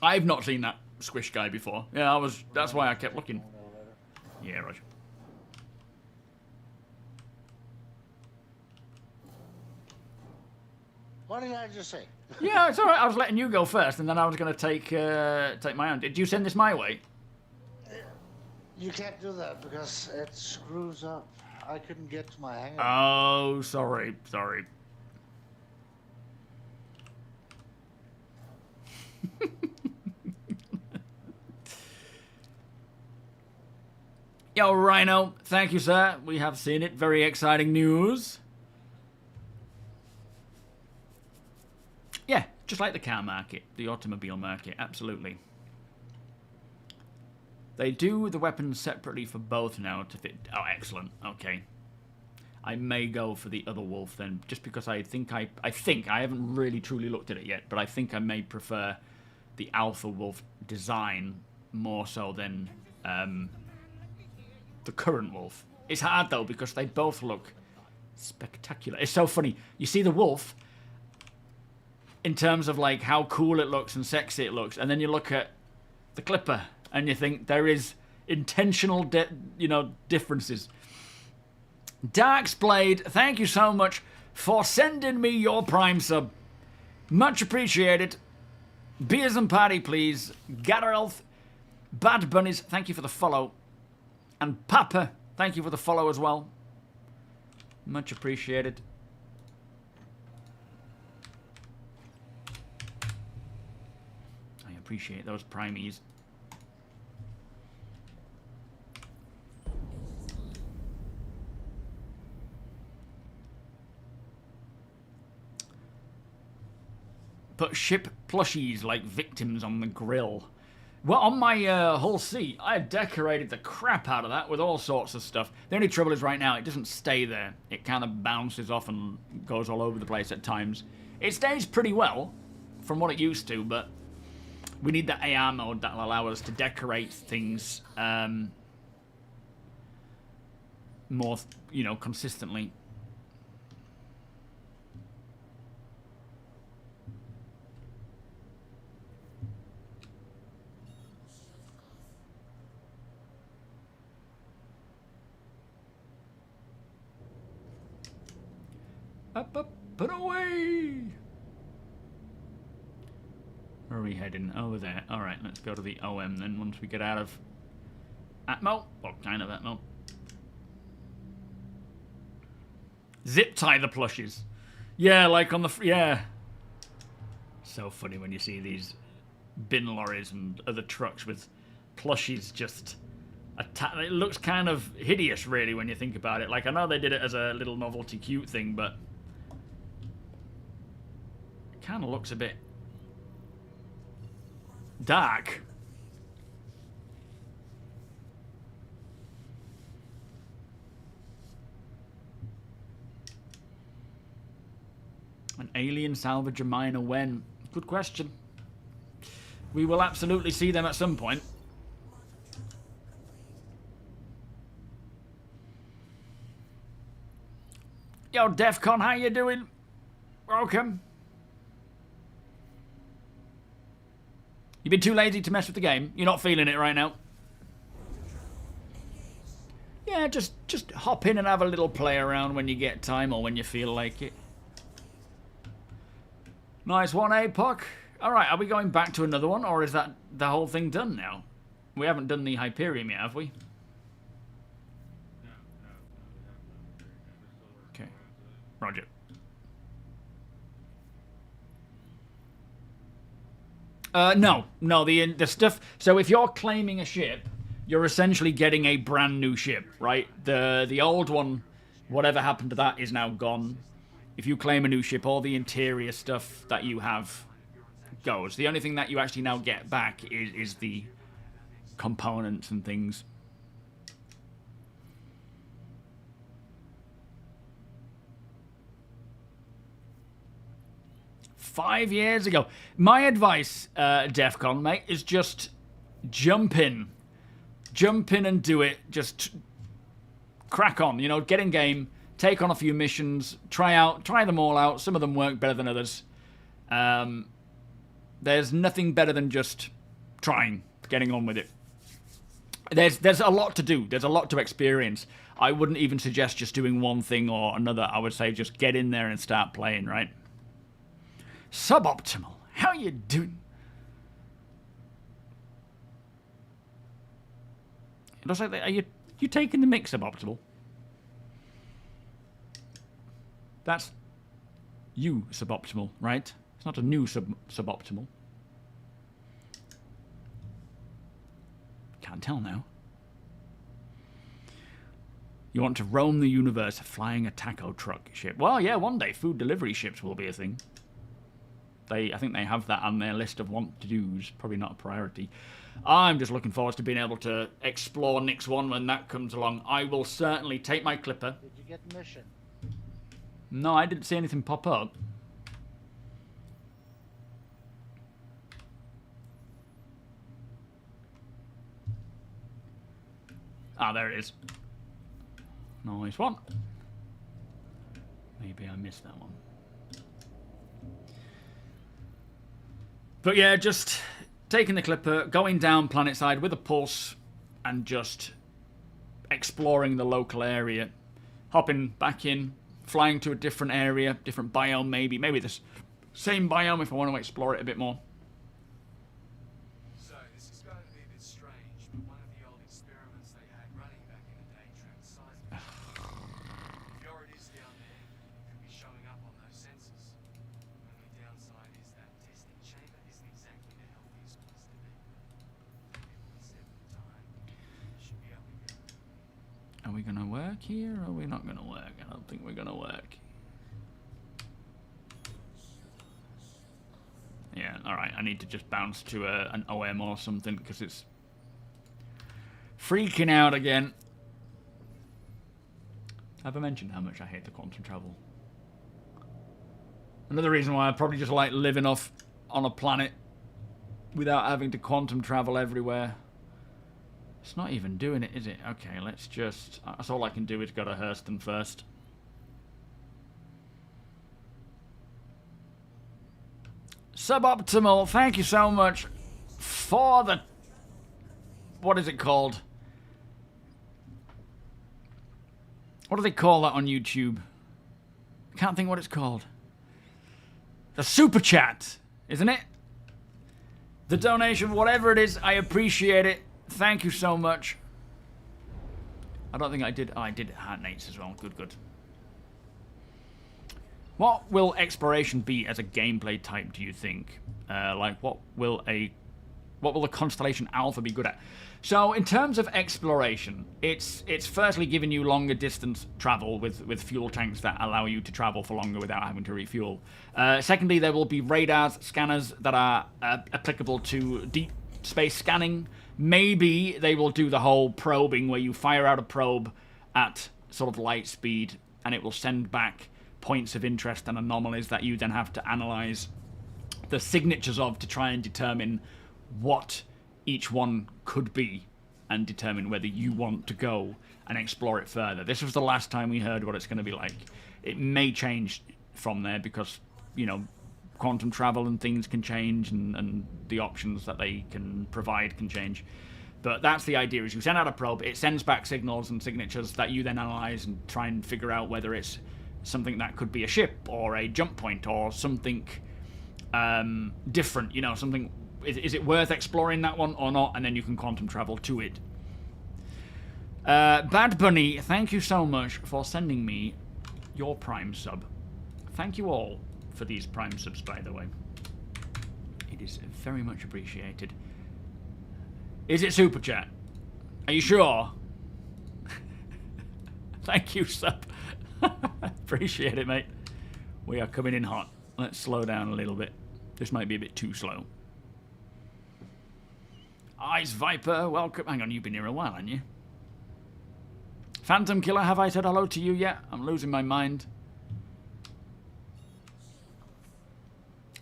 I've not seen that squish guy before. Yeah, that's why I kept looking. Yeah, Roger. What did I just say? Yeah, it's alright. I was letting you go first, and then I was going to take my own. Did you send this my way? You can't do that because it screws up. I couldn't get to my hangar. Oh, sorry. Yo, Rhino. Thank you, sir. We have seen it. Very exciting news. Yeah, just like the car market, the automobile market, absolutely. They do the weapons separately for both now to fit. Oh, excellent. Okay. I may go for the other wolf then, just because I think I haven't really truly looked at it yet, but I think I may prefer the Alpha Wolf design more so than the current wolf. It's hard though because they both look spectacular. It's so funny. You see the wolf in terms of like how cool it looks and sexy it looks, and then you look at the Clipper and you think there is intentional differences. Darksblade, thank you so much for sending me your Prime sub. Much appreciated. Beers and party, please. Garelth, Bad Bunnies, thank you for the follow. And Papa, thank you for the follow as well. Much appreciated. I appreciate those primies. Put ship plushies like victims on the grill. Well, on my hull seat, I decorated the crap out of that with all sorts of stuff. The only trouble is right now, it doesn't stay there. It kind of bounces off and goes all over the place at times. It stays pretty well from what it used to, but we need that AR mode that'll allow us to decorate things more, consistently. Up, up, and away! Where are we heading? Over there. Alright, let's go to the OM then once we get out of Atmo. Well, kind of Atmo. Zip tie the plushies. Yeah, like on the... yeah. So funny when you see these bin lorries and other trucks with plushies just... it looks kind of hideous, really, when you think about it. Like, I know they did it as a little novelty cute thing, but... it kind of looks a bit... dark. An alien salvager miner when? Good question. We will absolutely see them at some point. Yo, DEFCON, how you doing? Welcome. You been too lazy to mess with the game? You're not feeling it right now? Yeah, just hop in and have a little play around when you get time or when you feel like it. Nice one, APOC. Alright, are we going back to another one, or is that the whole thing done now? We haven't done the Hyperium yet, have we? Okay. Roger. No, the stuff... so if you're claiming a ship, you're essentially getting a brand new ship, right? The old one, whatever happened to that, is now gone. If you claim a new ship, all the interior stuff that you have goes. The only thing that you actually now get back is the components and things. $5 years ago. My advice, DEFCON, mate, is just jump in. Jump in and do it. Just crack on. You know, get in game. Take on a few missions. Try them all out. Some of them work better than others. There's nothing better than just trying, getting on with it. There's a lot to do. There's a lot to experience. I wouldn't even suggest just doing one thing or another. I would say just get in there and start playing, right? Suboptimal. How you doing? It looks like are you taking the mix, Suboptimal? That's you, Suboptimal, right? It's not a new Suboptimal. Can't tell now. You want to roam the universe flying a taco truck ship. Well, yeah, one day food delivery ships will be a thing. I think they have that on their list of want-to-dos. Probably not a priority. I'm just looking forward to being able to explore Nix 1 when that comes along. I will certainly take my clipper. Did you get mission? No, I didn't see anything pop up. Ah, there it is. Nice one. Maybe I missed that one. But yeah, just taking the clipper, going down planet side with a pulse, and just exploring the local area. Hopping back in, flying to a different area, different biome maybe. Maybe the same biome if I want to explore it a bit more. So, this is going to be a bit strange, but one of the old experiments they had running back in the day tracked seismic. If you're it is down there, it could be showing up on those sensors. The only downside is that testing chamber isn't exactly the healthiest place to be. 30.7 time. Should be up and going. Are we going to work here or are we not going to work? I don't think we're going to work. Yeah, alright. I need to just bounce to an OM or something because it's freaking out again. Have I mentioned how much I hate the quantum travel? Another reason why I probably just like living off on a planet without having to quantum travel everywhere. It's not even doing it, is it? Okay, let's just... that's all I can do is go to Hurston first. Suboptimal, thank you so much for the... what is it called? What do they call that on YouTube? I can't think what it's called. The super chat, isn't it? The donation, whatever it is, I appreciate it. Thank you so much. I don't think I did. Oh, I did Heart Nates as well. Good, good. What will exploration be as a gameplay type, do you think? Like, what will the Constellation Alpha be good at? So, in terms of exploration, it's firstly giving you longer distance travel with fuel tanks that allow you to travel for longer without having to refuel. Secondly, there will be radars, scanners that are applicable to deep space scanning. Maybe they will do the whole probing where you fire out a probe at sort of light speed and it will send back points of interest and anomalies that you then have to analyze the signatures of to try and determine what each one could be and determine whether you want to go and explore it further. This was the last time we heard what it's going to be like. It may change from there because, you know, quantum travel and things can change and the options that they can provide can change. But that's the idea, is you send out a probe, it sends back signals and signatures that you then analyze and try and figure out whether it's something that could be a ship or a jump point or something different, you know, something. Is it worth exploring that one or not? And then you can quantum travel to it. Bad Bunny, thank you so much for sending me your Prime sub. Thank you all for these Prime subs, by the way. It is very much appreciated. Is it Super Chat? Are you sure? Thank you, sub. Appreciate it, mate. We are coming in hot. Let's slow down a little bit. This might be a bit too slow. Ice Viper, welcome. Hang on, you've been here a while, haven't you? Phantom Killer, have I said hello to you yet? I'm losing my mind.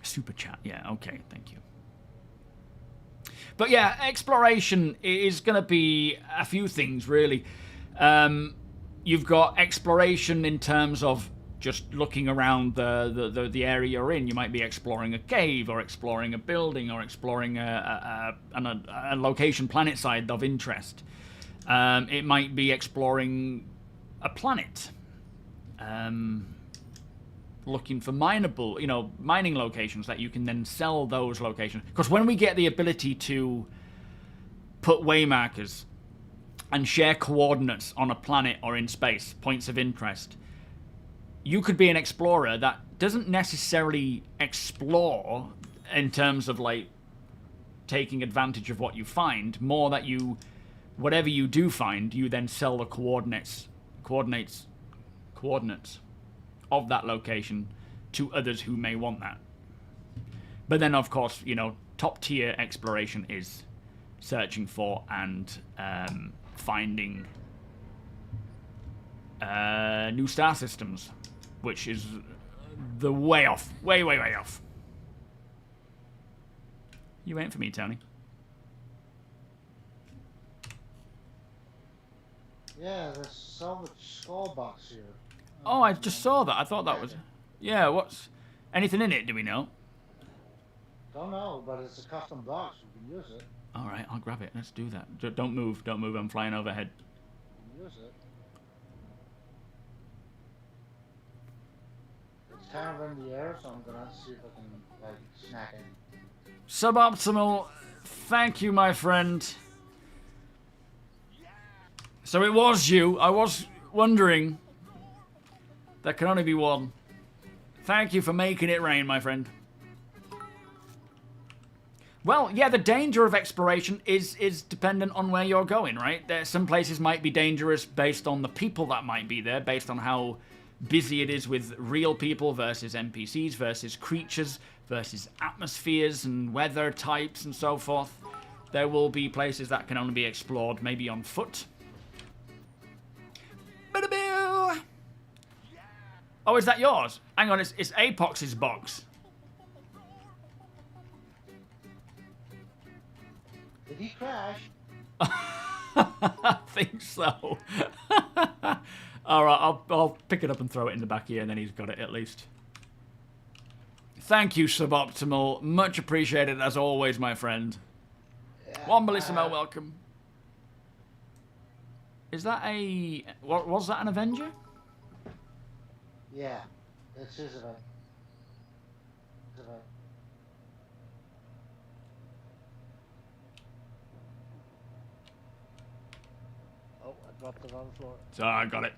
Super Chat, yeah, okay, thank you. But yeah, exploration is going to be a few things, really. You've got exploration in terms of just looking around the area you're in. You might be exploring a cave or exploring a building or exploring a location planet-side of interest. It might be exploring a planet. Looking for mineable, you know, mining locations that you can then sell those locations. Because when we get the ability to put waymarkers and share coordinates on a planet or in space, points of interest, you could be an explorer that doesn't necessarily explore in terms of like taking advantage of what you find, more that you, whatever you do find, you then sell the coordinates of that location to others who may want that. But then, of course, you know, top tier exploration is searching for and finding new star systems, which is the way off. Way off. You waiting for me, Tony? Yeah, there's so much skull box here. Oh, I just saw that. I thought that was... Yeah, what's... Anything in it, do we know? Don't know, but it's a custom box. You can use it. Alright, I'll grab it. Let's do that. Don't move. Don't move. I'm flying overhead. You can use it. It's kind of in the air, so I'm gonna see if I can, like, snack in. Suboptimal, thank you, my friend. So it was you. I was wondering. There can only be one. Thank you for making it rain, my friend. Well, yeah, the danger of exploration is dependent on where you're going, right? Some places might be dangerous based on the people that might be there, based on how busy it is with real people versus NPCs versus creatures versus atmospheres and weather types and so forth. There will be places that can only be explored maybe on foot. Ba-da-boo! Oh, is that yours? Hang on, it's Apox's box. Did he crash? I think so. Alright, I'll pick it up and throw it in the back here, and then he's got it at least. Thank you, Suboptimal. Much appreciated as always, my friend. Yeah, Wombalissimo, welcome. Is that a... Was that an Avenger? Yeah. It's his event. His event. Oh, I dropped it on the floor. So I got it.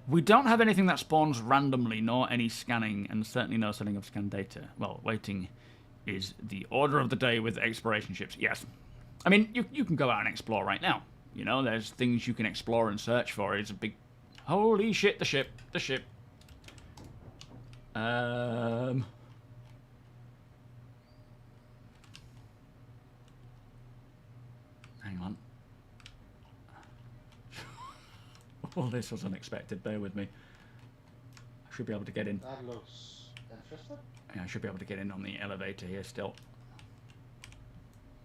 We don't have anything that spawns randomly, nor any scanning, and certainly no selling of scanned data. Well, waiting is the order of the day with exploration ships. Yes. I mean, you can go out and explore right now. You know, there's things you can explore and search for. It's a big... Holy shit, the ship. The ship. Hang on. Well, this was unexpected. Bear with me. I should be able to get in. That looks interesting. Yeah, I should be able to get in on the elevator here still.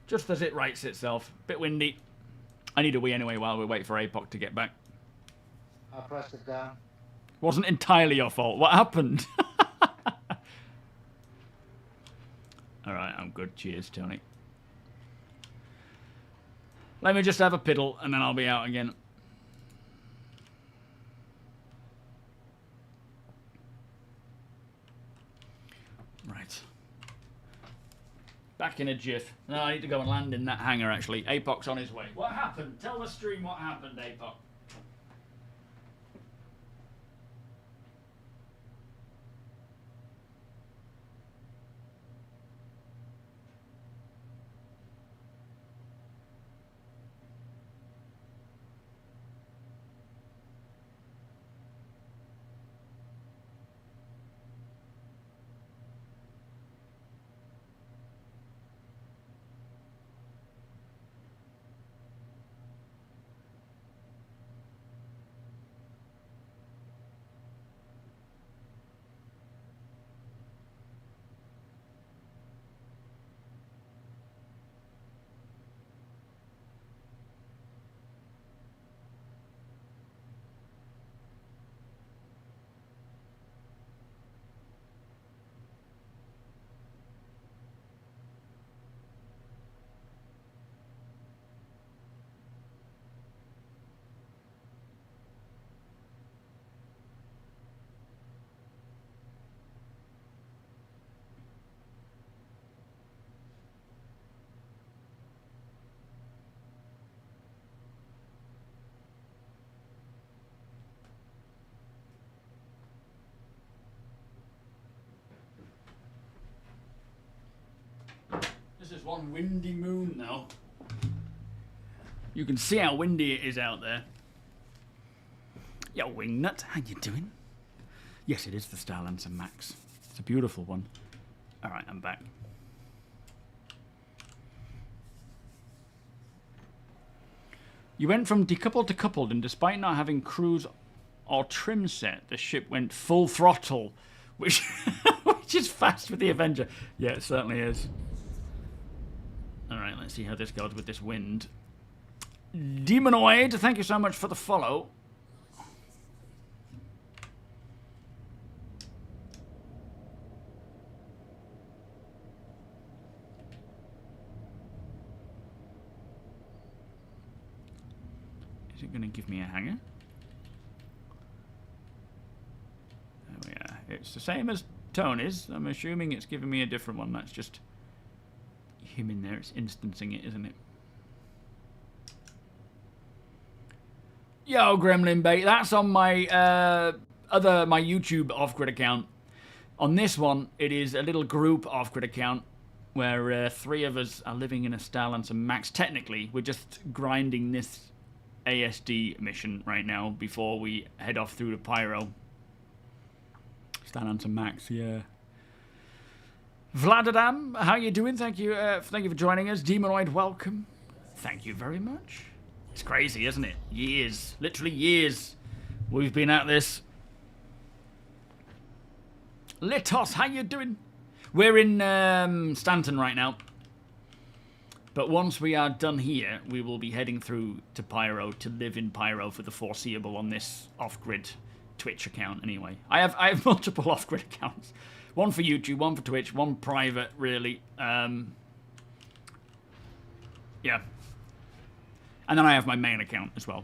Just as it rights itself. Bit windy. I need a wee anyway while we wait for APOC to get back. I pressed it down. Wasn't entirely your fault. What happened? Alright, I'm good. Cheers, Tony. Let me just have a piddle and then I'll be out again. Right. Back in a jiff. No, I need to go and land in that hangar, actually. APOC's on his way. What happened? Tell the stream what happened, APOC. This is one windy moon now. You can see how windy it is out there. Yo, Wingnut, how you doing? Yes, it is the Star Lancer Max. It's a beautiful one. Alright, I'm back. You went from decoupled to coupled, and despite not having cruise or trim set, the ship went full throttle, which is fast with the Avenger. Yeah, it certainly is. Alright, let's see how this goes with this wind. Demonoid, thank you so much for the follow. Is it going to give me a hanger? There we are. It's the same as Tony's. I'm assuming it's giving me a different one. That's just him in there. It's instancing it, isn't it? Yo, Gremlin Bait. That's on my my YouTube off-grid account. On this one, it is a little group off-grid account where 3 of us are living in a Star Lancer Max. Technically, we're just grinding this ASD mission right now before we head off through to Pyro. Star Lancer Max, yeah. Vladadam, how you doing? Thank you for joining us. Demonoid, welcome. Thank you very much. It's crazy, isn't it? Years, literally years, we've been at this. Litos, how you doing? We're in Stanton right now. But once we are done here, we will be heading through to Pyro to live in Pyro for the foreseeable on this off-grid Twitch account anyway. I have multiple off-grid accounts. One for YouTube, one for Twitch, one private, really. Yeah. And then I have my main account as well.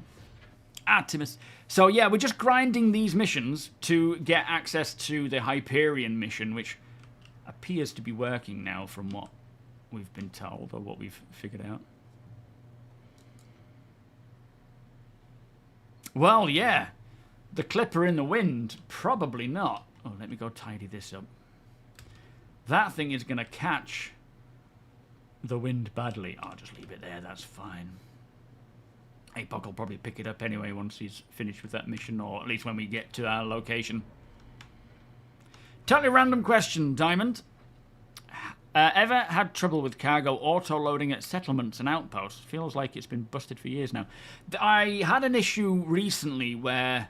Artemis, So yeah, we're just grinding these missions to get access to the Hyperion mission, which appears to be working now from what we've been told, or what we've figured out. Well, yeah. The Clipper in the wind? Probably not. Oh, let me go tidy this up. That thing is going to catch the wind badly. I'll just leave it there, that's fine. APOC will probably pick it up anyway once he's finished with that mission, or at least when we get to our location. Totally random question, Diamond. Ever had trouble with cargo auto-loading at settlements and outposts? Feels like it's been busted for years now. I had an issue recently where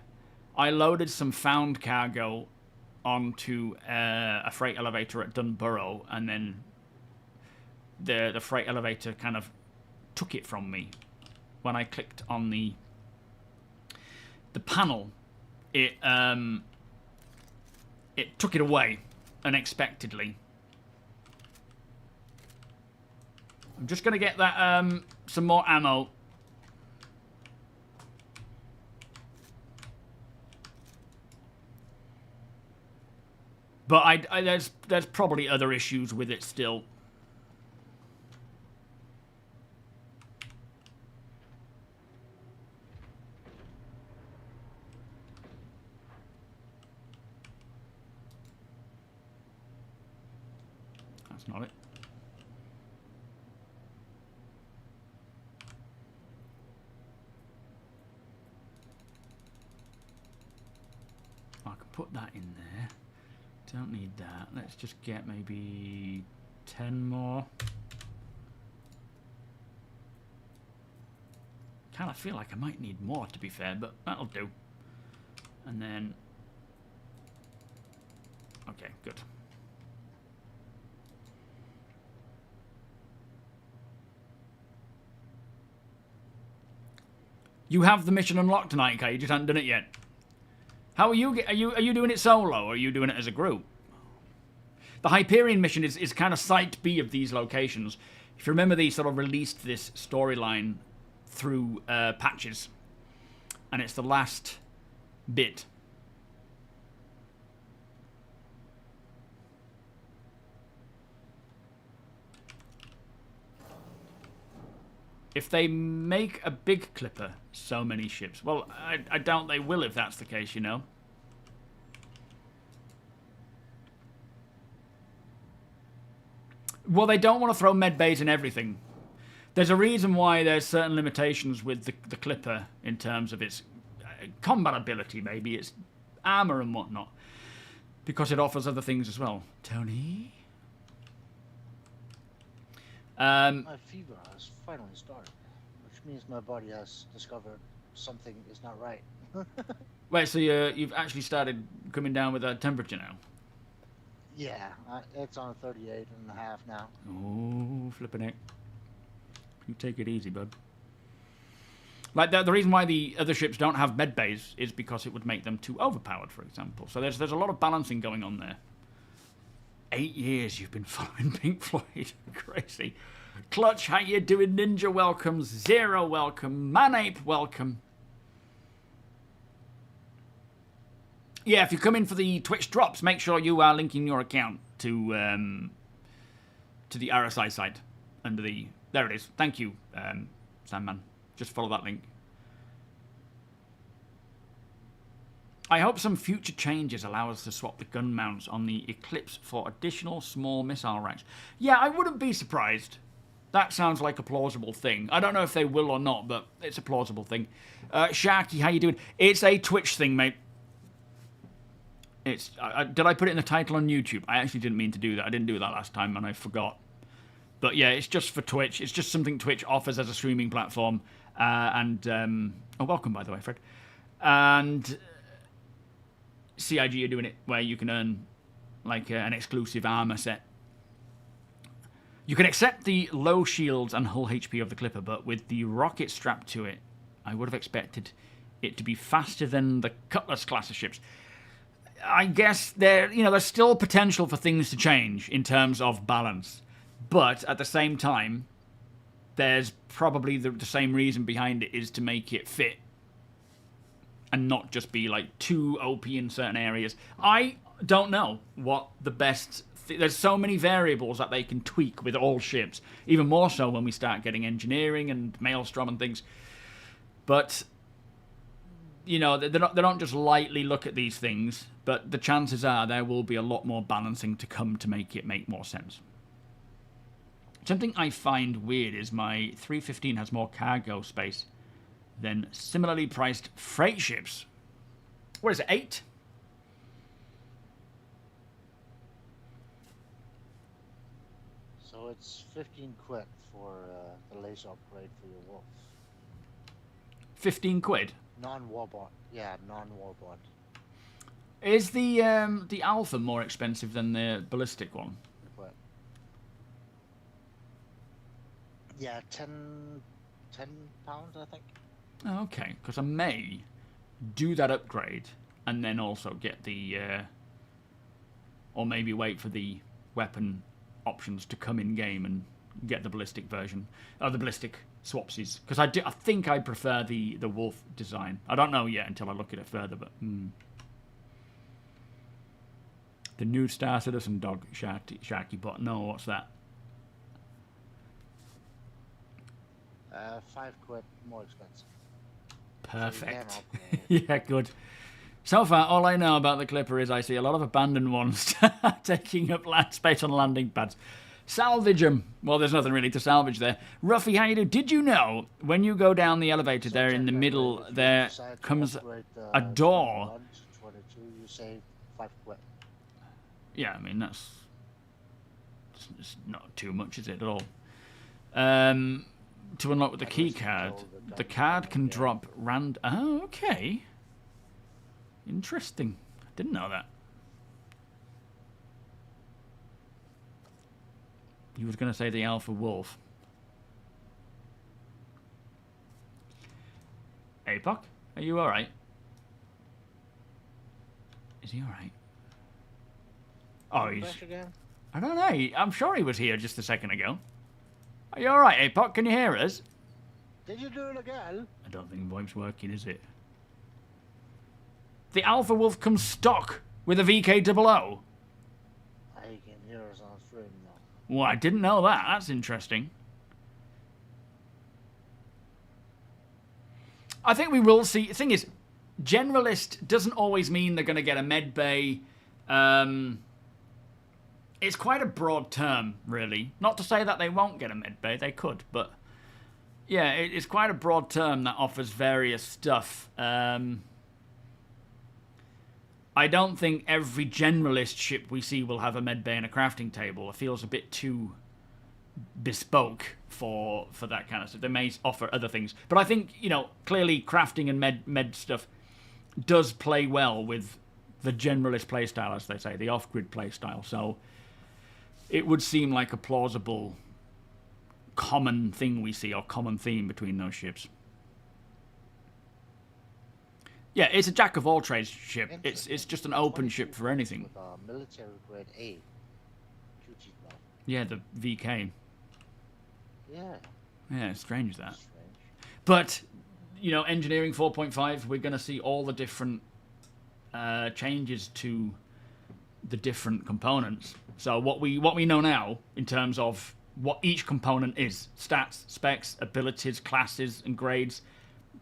I loaded some found cargo onto a freight elevator at Dunborough, and then the freight elevator kind of took it from me. When I clicked on the panel, it took it away unexpectedly. I'm just going to get that some more ammo. But there's probably other issues with it still. That's not it. I can put that in there. Don't need that. Let's just get maybe 10 more. Kind of feel like I might need more, to be fair, but that'll do. And then... Okay, good. You have the mission unlocked tonight, Kai. You just haven't done it yet. How are you? Are you doing it solo, or are you doing it as a group? The Hyperion mission is kind of site B of these locations. If you remember, they sort of released this storyline through patches, and it's the last bit. If they make a big clipper, so many ships. Well, I doubt they will if that's the case, you know. Well, they don't want to throw med bays in everything. There's a reason why there's certain limitations with the clipper in terms of its combat ability, maybe its armor and whatnot. Because it offers other things as well. Tony? My fever has finally started, which means my body has discovered something is not right. Wait, so you've actually started coming down with that temperature now? Yeah, it's on 38.5 now. Oh, flipping it. You take it easy, bud. Like, the reason why the other ships don't have med bays is because it would make them too overpowered, for example. So there's a lot of balancing going on there. 8 years you've been following Pink Floyd. Crazy. Clutch, how you doing? Ninja, welcome. Zero, welcome. Manape, welcome. Yeah, if you come in for the Twitch drops, make sure you are linking your account to the RSI site under the... There it is. Thank you, Sandman. Just follow that link. I hope some future changes allow us to swap the gun mounts on the Eclipse for additional small missile racks. Yeah, I wouldn't be surprised. That sounds like a plausible thing. I don't know if they will or not, but it's a plausible thing. Sharky, how you doing? It's a Twitch thing, mate. It's. Did I put it in the title on YouTube? I actually didn't mean to do that. I didn't do that last time, and I forgot. But yeah, it's just for Twitch. It's just something Twitch offers as a streaming platform. Oh, welcome, by the way, Fred. And... CIG are doing it where you can earn like an exclusive armor set. You can accept the low shields and hull HP of the Clipper, but with the rocket strapped to it, I would have expected it to be faster than the Cutlass class of ships. I guess there's still potential for things to change in terms of balance, but at the same time, there's probably the same reason behind it is to make it fit. and not just be like too OP in certain areas. I don't know what the best... There's so many variables that they can tweak with all ships, even more so when we start getting engineering and Maelstrom and things. But, you know, they don't just lightly look at these things, but the chances are there will be a lot more balancing to come to make it make more sense. Something I find weird is my 315 has more cargo space than similarly priced freight ships. What is it, 8? So it's 15 quid for the laser upgrade for your wolf. 15 quid? Non-warbot. Yeah, non-warbot. Is the Alpha more expensive than the ballistic one? But yeah, 10 pounds, I think. Oh, okay, because I may do that upgrade and then also get the... or maybe wait for the weapon options to come in-game and get the ballistic version. The ballistic swapsies. Because I think I prefer the wolf design. I don't know yet until I look at it further, but... The new starcitizen dog, Sharky Bot. No, what's that? 5 quid more expensive. Perfect. So you can Yeah, good. So far, all I know about the Clipper is I see a lot of abandoned ones taking up land space on landing pads. Salvage them. Well, there's nothing really to salvage there. Ruffy, how you do? Did you know when you go down the elevator there in the middle, there comes a door? 22, you save 5 quid. Yeah, I mean, that's it's not too much, is it, at all? To unlock with the key card, the card can drop Oh, okay. Interesting. I didn't know that. You was going to say the Alpha Wolf. APOC, are you alright? Is he alright? Oh, he's... I don't know. I'm sure he was here just a second ago. Are you alright, APOC? Can you hear us? Did you do it again? I don't think VoIP's working, is it? The Alpha Wolf comes stock with a VK00. I can hear us on stream now. Well, I didn't know that. That's interesting. I think we will see... The thing is, generalist doesn't always mean they're going to get a med bay. It's quite a broad term, really. Not to say that they won't get a med bay. They could, but... Yeah, it's quite a broad term that offers various stuff. I don't think every generalist ship we see will have a med bay and a crafting table. It feels a bit too bespoke for that kind of stuff. They may offer other things. But I think, you know, clearly crafting and med stuff does play well with the generalist playstyle, as they say, the off-grid playstyle. So it would seem like a plausible common thing we see, or common theme between those ships. Yeah, it's a jack-of-all-trades ship. It's just an open ship for anything. With a military grade A QT buff. Yeah, the VK. Yeah. Yeah, strange that. Strange. But, you know, engineering 4.5, we're going to see all the different changes to the different components. So what we know now, in terms of what each component is, stats, specs, abilities, classes, and grades,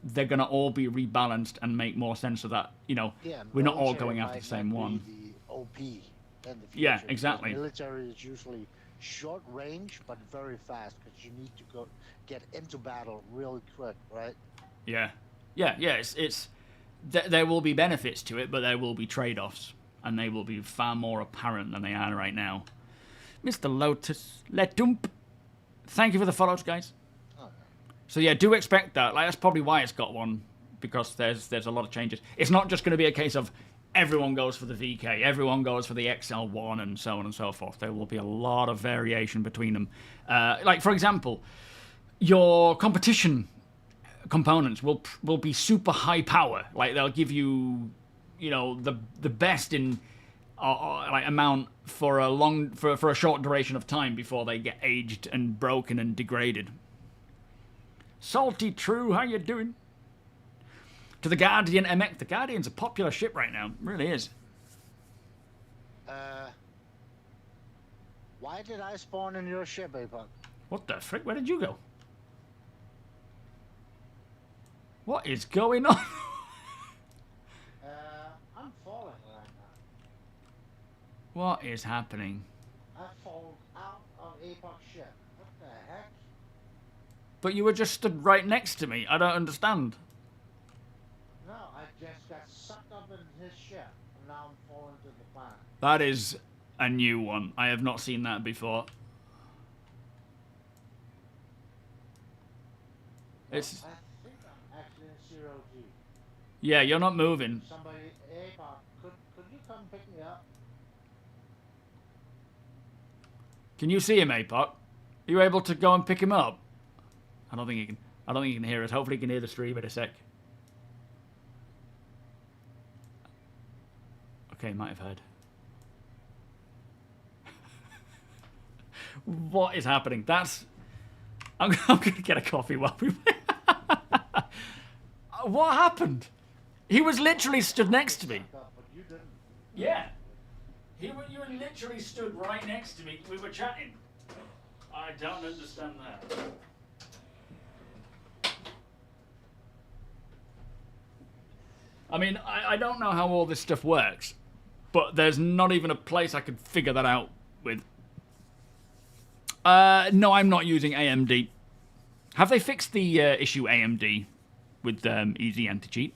they're going to all be rebalanced and make more sense of that. You know, Yeah, we're not all military going after might the same not one. be the OP in the future. Yeah, because exactly. Military is usually short range, but very fast, because you need to get into battle really quick, right? Yeah. There will be benefits to it, but there will be trade-offs, and they will be far more apparent than they are right now. Mr. Lotus, Letump, thank you for the follows, guys. Oh, So yeah, do expect that. Like, that's probably why it's got one, because there's a lot of changes. It's not just going to be a case of everyone goes for the VK, everyone goes for the XL1, and so on and so forth. There will be a lot of variation between them. Like, for example, your competition components will be super high power. Like, they'll give you, you know, the best in like amount for a short duration of time before they get aged and broken and degraded. Salty True, how you doing? To the Guardian MX. The Guardian's a popular ship right now. It really is. Why did I spawn in your ship, Apex? What the frick? Where did you go? What is going on? I'm falling right now. What is happening? I fall out of Apex ship. What the heck? But you were just stood right next to me. I don't understand. No, I just got sucked up in his ship, and now I'm falling to the planet. That is a new one. I have not seen that before. It's... I think I'm actually in 0G. Yeah, you're not moving. Somebody, Apex, could you come pick me up? Can you see him, APOC? Are you able to go and pick him up? I don't think he can. I don't think he can hear us. Hopefully he can hear the stream in a sec. Okay, might have heard. What is happening? That's... I'm going to get a coffee while we... What happened? He was literally stood next to me. But you didn't. Yeah. You literally stood right next to me. We were chatting. I don't understand that. I mean, I don't know how all this stuff works, but there's not even a place I could figure that out with. No, I'm not using AMD. Have they fixed the issue AMD with easy anti-cheat?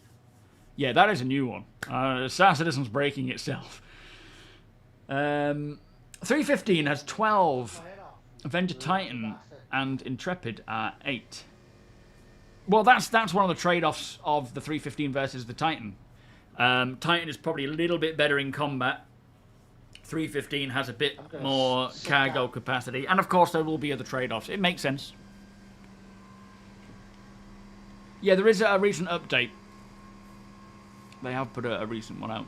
Yeah, that is a new one. Starcitizen's breaking itself. 315 has 12. Avenger Titan and Intrepid are 8. Well, that's one of the trade-offs of the 315 versus the Titan. Titan is probably a little bit better in combat. 315 has a bit more cargo capacity. And of course there will be other trade-offs. It makes sense. Yeah, there is a recent update. They have put a recent one out.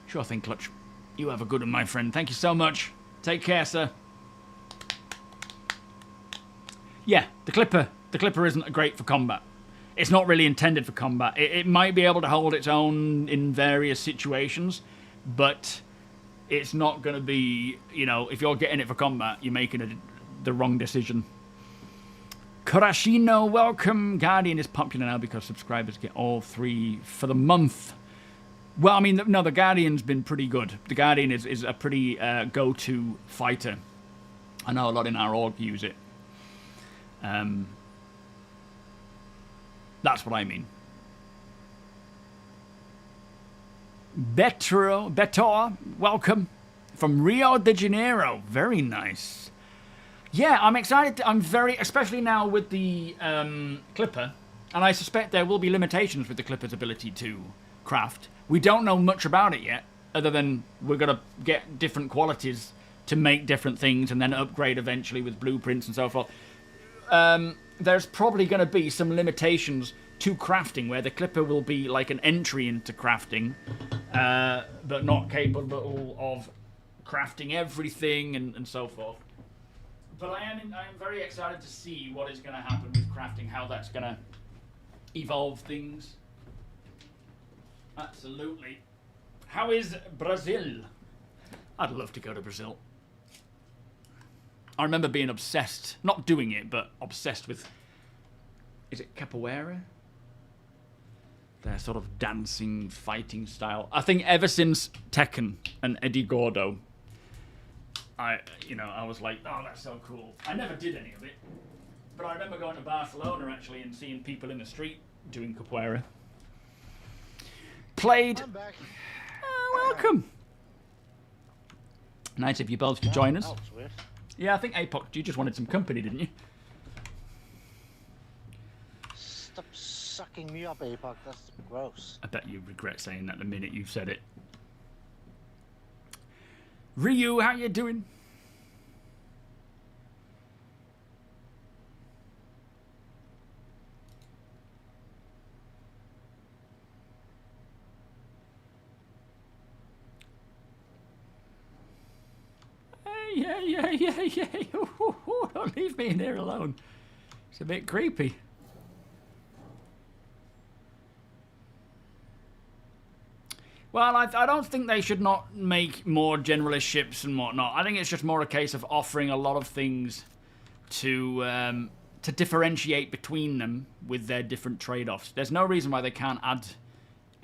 Sure thing, Clutch. You have a good one, my friend. Thank you so much. Take care, sir. Yeah, the Clipper isn't great for combat. It's not really intended for combat. It might be able to hold its own in various situations, but it's not going to be, you know, if you're getting it for combat, you're making the wrong decision. Kurashino, welcome. Guardian is popular now because subscribers get all 3 for the month. Well, I mean, no, the Guardian's been pretty good. The Guardian is a pretty go-to fighter. I know a lot in our org use it. That's what I mean. Betor, welcome. From Rio de Janeiro. Very nice. Yeah, I'm excited. I'm very, especially now with the Clipper, and I suspect there will be limitations with the Clipper's ability to craft. We don't know much about it yet, other than we're going to get different qualities to make different things and then upgrade eventually with blueprints and so forth. There's probably going to be some limitations to crafting where the Clipper will be like an entry into crafting, but not capable of crafting everything and so forth. But I am very excited to see what is going to happen with crafting, how that's going to evolve things. Absolutely. How is Brazil? I'd love to go to Brazil. I remember being obsessed, not doing it, but obsessed with, is it capoeira? Their sort of dancing, fighting style. I think ever since Tekken and Eddie Gordo, I was like, oh, that's so cool. I never did any of it, but I remember going to Barcelona actually and seeing people in the street doing capoeira. Played. I'm back. Welcome. Nice of you both to join us. That was weird. Yeah, I think APOC, you just wanted some company, didn't you? Stop sucking me up, Apex. That's gross. I bet you regret saying that the minute you've said it. Ryu, how you doing? Yeah. Don't leave me in there alone. It's a bit creepy. Well, I don't think they should not make more generalist ships and whatnot. I think it's just more a case of offering a lot of things to differentiate between them with their different trade-offs. There's no reason why they can't add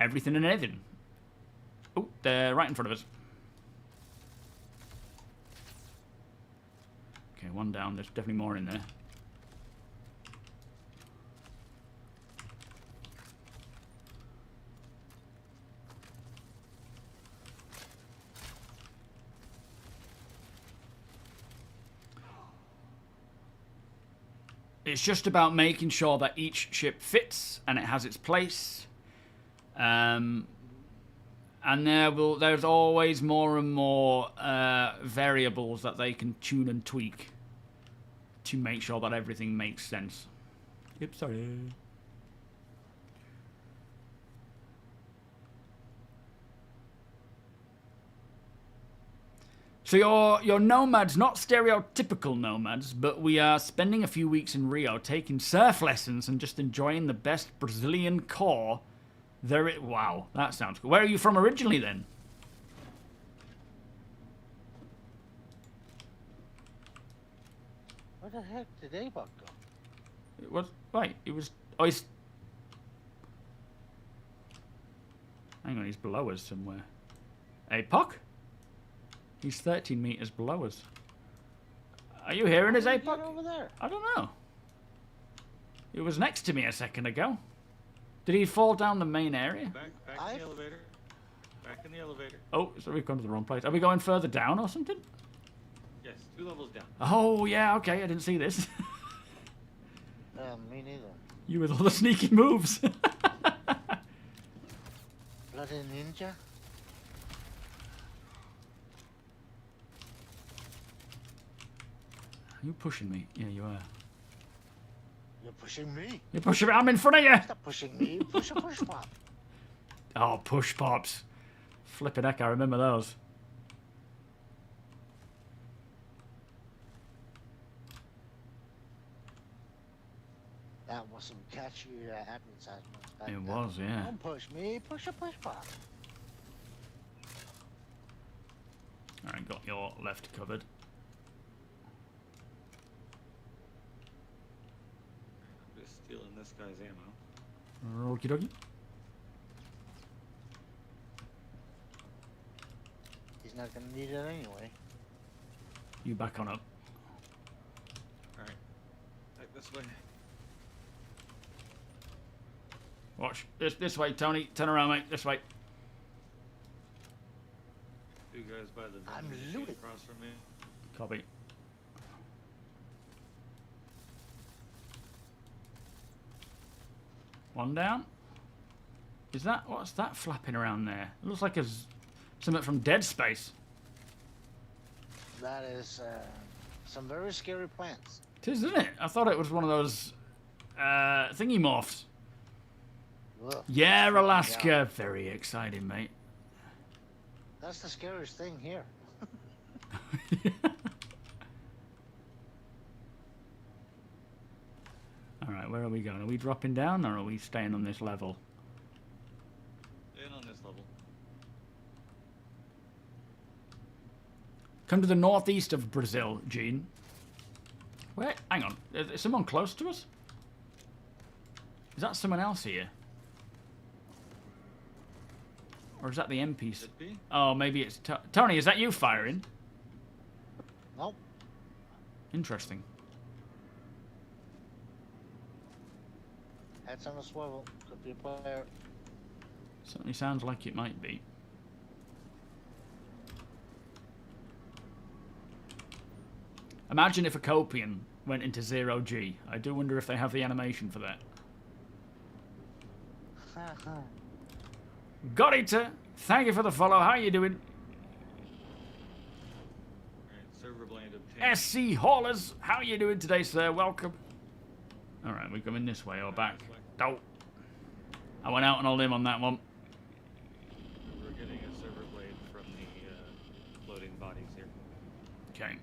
everything and anything. Oh, they're right in front of us. Okay, one down. There's definitely more in there. It's just about making sure that each ship fits and it has its place. And there's always more and more variables that they can tune and tweak to make sure that everything makes sense. Yep, sorry. So your nomads, not stereotypical nomads, but we are spending a few weeks in Rio taking surf lessons and just enjoying the best Brazilian core there is. Wow, that sounds cool. Where are you from originally then? Where the heck did Abok go? It was right. It was. Oh, he's. Hang on, he's below us somewhere. APOC? He's 13 meters below us. Are you hearing us, How did he APOC? get over there? I don't know. It was next to me a second ago. Did he fall down the main area? Back in the elevator. Back in the elevator. Oh, so we've gone to the wrong place. Are we going further down or something? Yes, 2 levels down. Oh, yeah, okay, I didn't see this. Me neither. You with all the sneaky moves. Bloody ninja? Are you pushing me? Yeah, you are. You're pushing me. You're pushing me. I'm in front of you. Stop pushing me. Push a push pop. Oh, push pops. Flippin' heck, I remember those. That was some catchy advertisements back It then. was, yeah. Don't push me. Push a push pop. Alright, got your left covered. I'm just stealing this guy's ammo. Okie dokie. He's not gonna need it anyway. You back on up. Alright. Back this way. Watch. This way, Tony. Turn around, mate. This way. 2 guys by the I'm vending machine looted. across from me. Copy. One down. Is that... What's that flapping around there? It looks like something from Dead Space. That is some very scary plants. It is, isn't it? I thought it was one of those thingy morphs. Ugh. Yeah, Alaska. Yeah. Very exciting, mate. That's the scariest thing here. Alright, where are we going? Are we dropping down or are we staying on this level? In on this level. Come to the northeast of Brazil, Gene. Where? Hang on. Is someone close to us? Is that someone else here? Or is that the NPC? Could be. Oh, maybe it's... Tony, is that you firing? Nope. Interesting. Heads on a swivel. Could be a player. Certainly sounds like it might be. Imagine if a Copian went into 0G. I do wonder if they have the animation for that. Got it! Thank you for the follow. How you doing? Alright, server blade obtained. SC Haulers, how you doing today, sir? Welcome. Alright, we're going this way or back. Oh. I went out on a limb on that one. We're getting a server blade from the floating bodies here. Okay.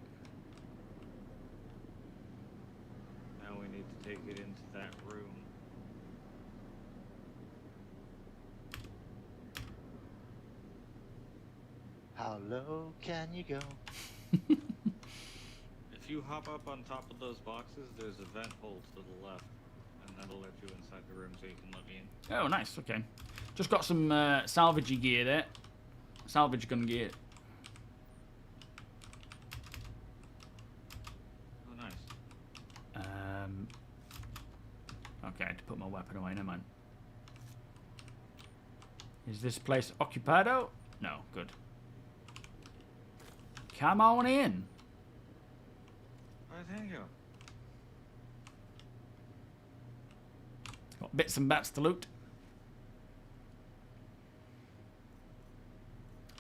Now we need to take it into that room. How low can you go? If you hop up on top of those boxes, there's a vent hole to the left, and that'll let you inside the room so you can let me in. Oh, nice. Okay. Just got some salvagey gear there. Salvage gun gear. Oh, nice. Okay, I had to put my weapon away. Never mind. Is this place occupado? No. Good. Come on in. Oh, thank you. Got bits and bats to loot.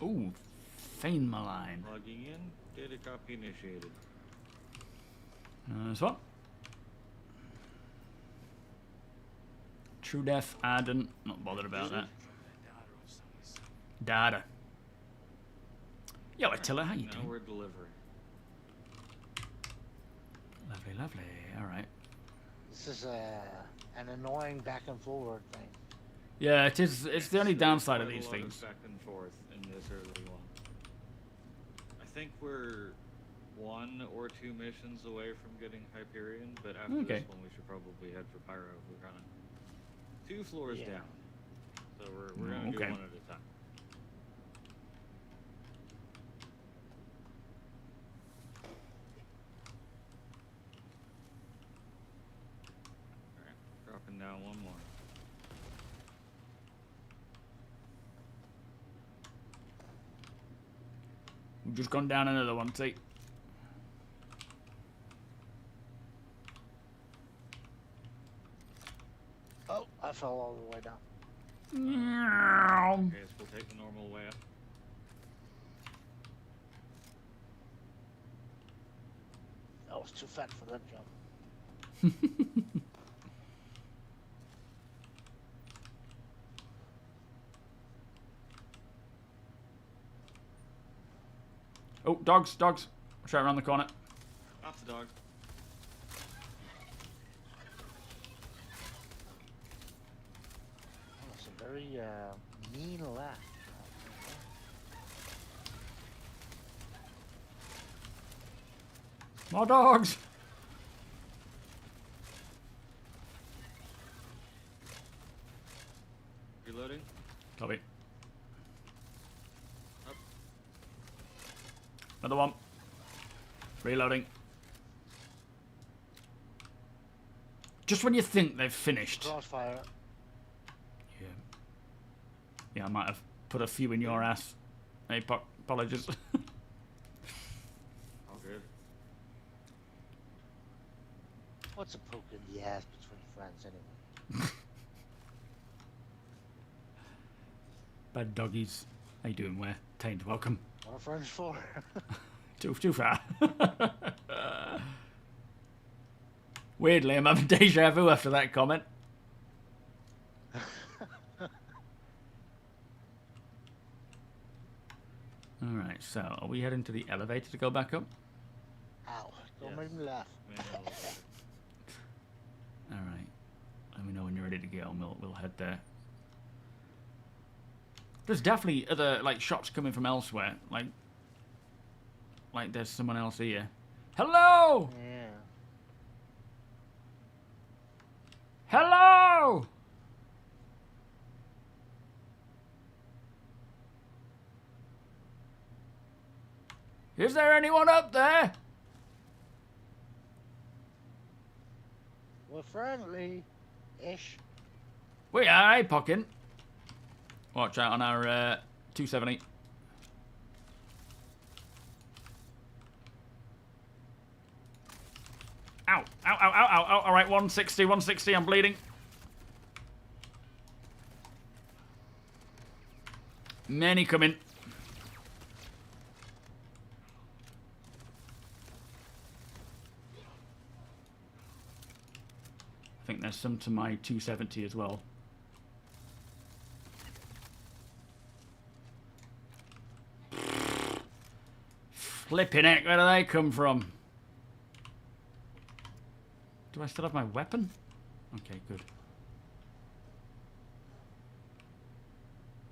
Ooh, Fein Malign. Logging in. Data copy initiated. This one. True Death, Arden. Not bothered about that. Data. Yo, Attila, how you Now doing? we're delivering. Lovely, lovely. All right. This is an annoying back and forward thing. Yeah, it is. It's the only downside of Quite a these lot things. Back and forth in this early one. I think we're 1 or 2 missions away from getting Hyperion, but after Okay. this one, we should probably head for Pyro. We're kind of 2 floors Yeah. down, so we're gonna do Okay. one at a time. Alright, dropping down one more. We've just gone down another one. See. Oh, I fell all the way down. Okay, so we'll take the normal way up. I was too fat for that jump. Oh, dogs, dogs. Straight around the corner. Lots of dogs. Oh, it's a very mean laugh. More dogs. Reloading. Copy. Up. Another one. Reloading. Just when you think they've finished. Crossfire. Yeah. Yeah, I might have put a few in your ass. Hey, apologies. All good. What's a poke in the ass between friends anyway? Bad doggies. How you doing, Where? Taint, welcome. What are friends for? Too far. Weirdly, I'm having deja vu after that comment. Alright, so are we heading to the elevator to go back up? Ow. Don't Yes. make me laugh. Main elevator. Alright. Let me know when you're ready to go and we'll head there. There's definitely other like shots coming from elsewhere. Like there's someone else here. Hello! Yeah. Hello! Is there anyone up there? We're friendly-ish. We are, eh, Pockin? Watch out on our 270. Ow, ow, ow, ow, ow, ow. All right, 160, 160, I'm bleeding. Many coming. I think there's some to my 270 as well. Flipping heck, where do they come from? Do I still have my weapon? Okay, good.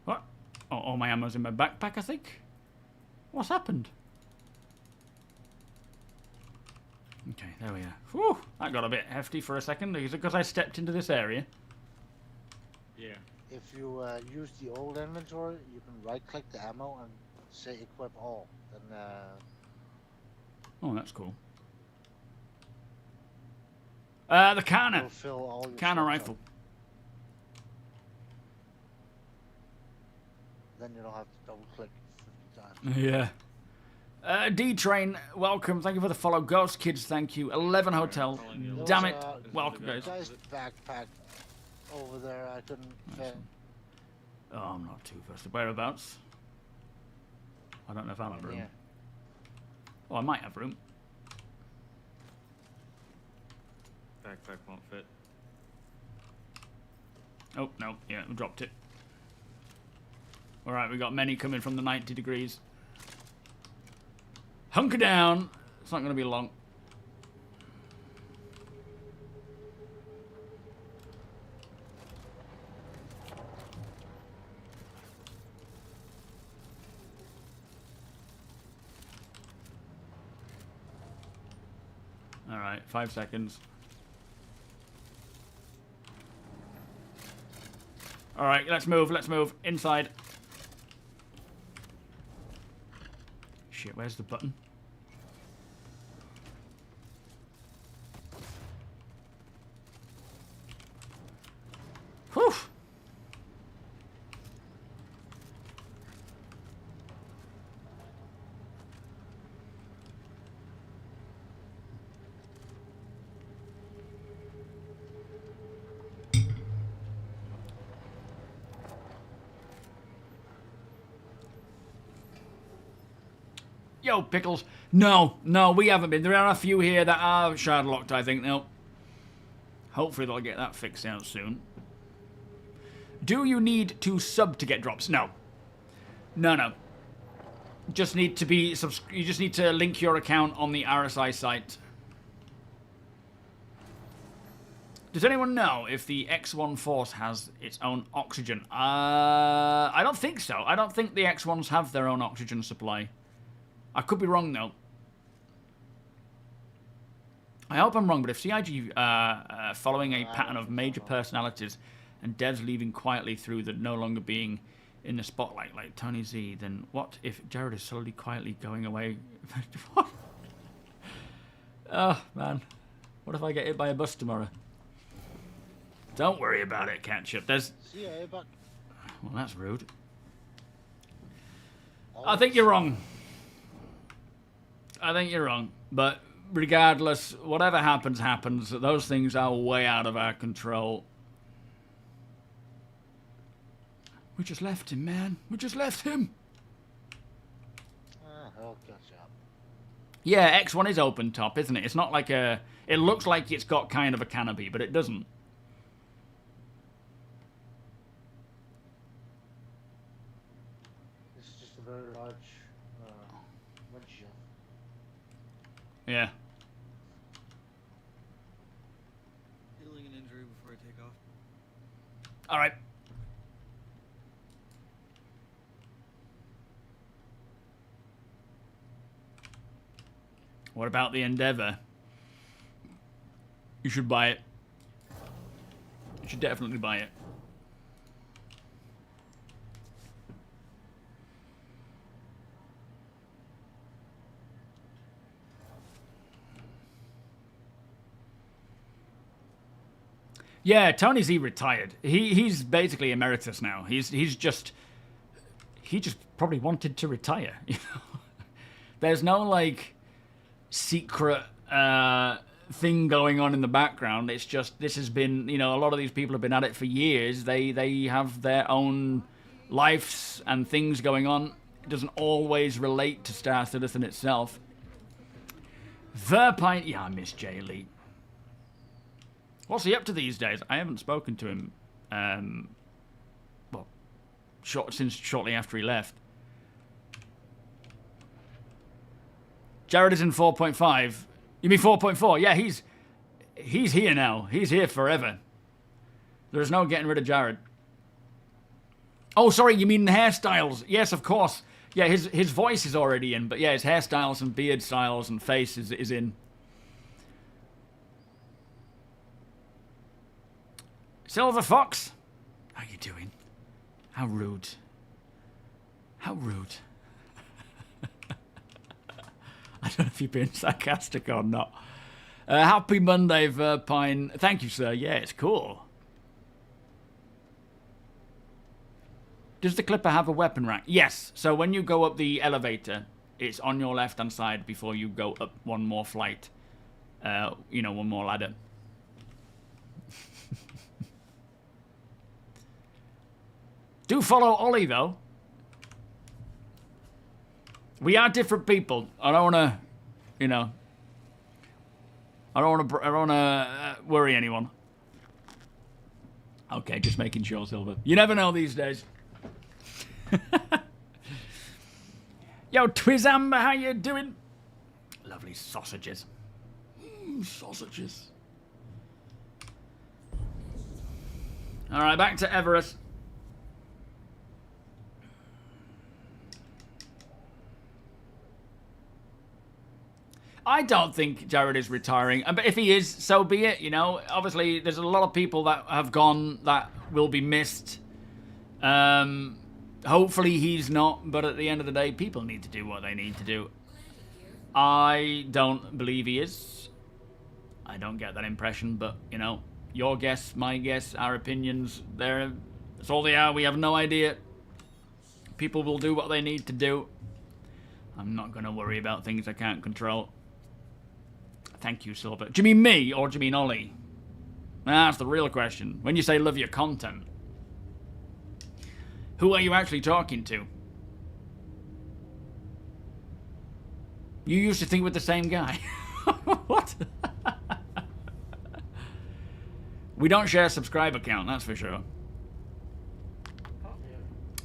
What? Oh, all my ammo's in my backpack, I think. What's happened? Okay, there we are. Whew, that got a bit hefty for a second. Is it because I stepped into this area? Yeah. If you use the old inventory, you can right-click the ammo and say equip all. Then Oh, that's cool. The cannon. you'll fill all your Cannon slots rifle. up. Then you don't have to double-click 50 times. Yeah. D-Train, welcome. Thank you for the follow. Ghost Kids, thank you. 11 Hotel. There Damn was it. a Welcome, guys. guy's backpack over there. I couldn't fit. Oh, I'm not too fussed. Whereabouts? I don't know if I have room. Yeah. Oh, I might have room. Backpack won't fit. Oh, no. Yeah, we dropped it. Alright, we got many coming from the 90 degrees. Hunker down. It's not going to be long. Alright, 5 seconds. Alright, let's move, let's move. Inside. Shit, where's the button? Whew! Yo, Pickles. No, we haven't been. There are a few here that are shard locked, I think. No. Hopefully they'll get that fixed out soon. Do you need to sub to get drops? No. No. Just need to be you just need to link your account on the RSI site. Does anyone know if the X1 Force has its own oxygen? I don't think so. I don't think the X1s have their own oxygen supply. I could be wrong, though. I hope I'm wrong, but if CIG following a pattern of major personalities and devs leaving quietly through the no longer being in the spotlight like Tony Z, then what if Jared is slowly quietly going away? What? Oh, man. What if I get hit by a bus tomorrow? Don't worry about it, Catchup. There's... CIA back. Well, that's rude. I think you're wrong. I think you're wrong. But regardless, whatever happens, happens. Those things are way out of our control. We just left him, man. We just left him. I'll catch up. Yeah, X1 is open top, isn't it? It's not like a... It looks like it's got kind of a canopy, but it doesn't. This is just a very large windshield. Yeah. Healing an injury before I take off. All right. What about the Endeavour? You should buy it. You should definitely buy it. Yeah, Tony Z retired. He's basically emeritus now. He just probably wanted to retire. You know? There's no like secret thing going on in the background. It's just this has been, you know, a lot of these people have been at it for years. They have their own lives and things going on. It doesn't always relate to Star Citizen itself. Verpine, yeah, I miss Jay Lee. What's he up to these days? I haven't spoken to him, well, since shortly after he left. Jared is in 4.5. You mean 4.4? Yeah, he's here now. He's here forever. There's no getting rid of Jared. Oh, sorry, you mean the hairstyles? Yes, of course. Yeah, his voice is already in, but yeah, his hairstyles and beard styles and face is in. Silver Fox, how you doing? How rude. How rude. I don't know if you're being sarcastic or not. Happy Monday, Verpine. Thank you, sir. Yeah, it's cool. Does the Clipper have a weapon rack? Yes. So when you go up the elevator, it's on your left-hand side before you go up one more flight. You know, one more ladder. Do follow Ollie, though. We are different people. I don't want to, you know... I don't want to worry anyone. Okay, just making sure, Silver. You never know these days. Yo, Twizamber, how you doing? Lovely sausages. Sausages. All right, back to Everest. I don't think Jared is retiring, but if he is, so be it. You know, obviously, there's a lot of people that have gone that will be missed. Hopefully, he's not. But at the end of the day, people need to do what they need to do. I don't believe he is. I don't get that impression, but you know, your guess, my guess, our opinions, that's all they are. We have no idea. People will do what they need to do. I'm not going to worry about things I can't control. Thank you, Silver. Do you mean me, or do you mean Ollie? That's the real question. When you say love your content, who are you actually talking to? You used to think we're the same guy. What? We don't share a subscriber count, that's for sure.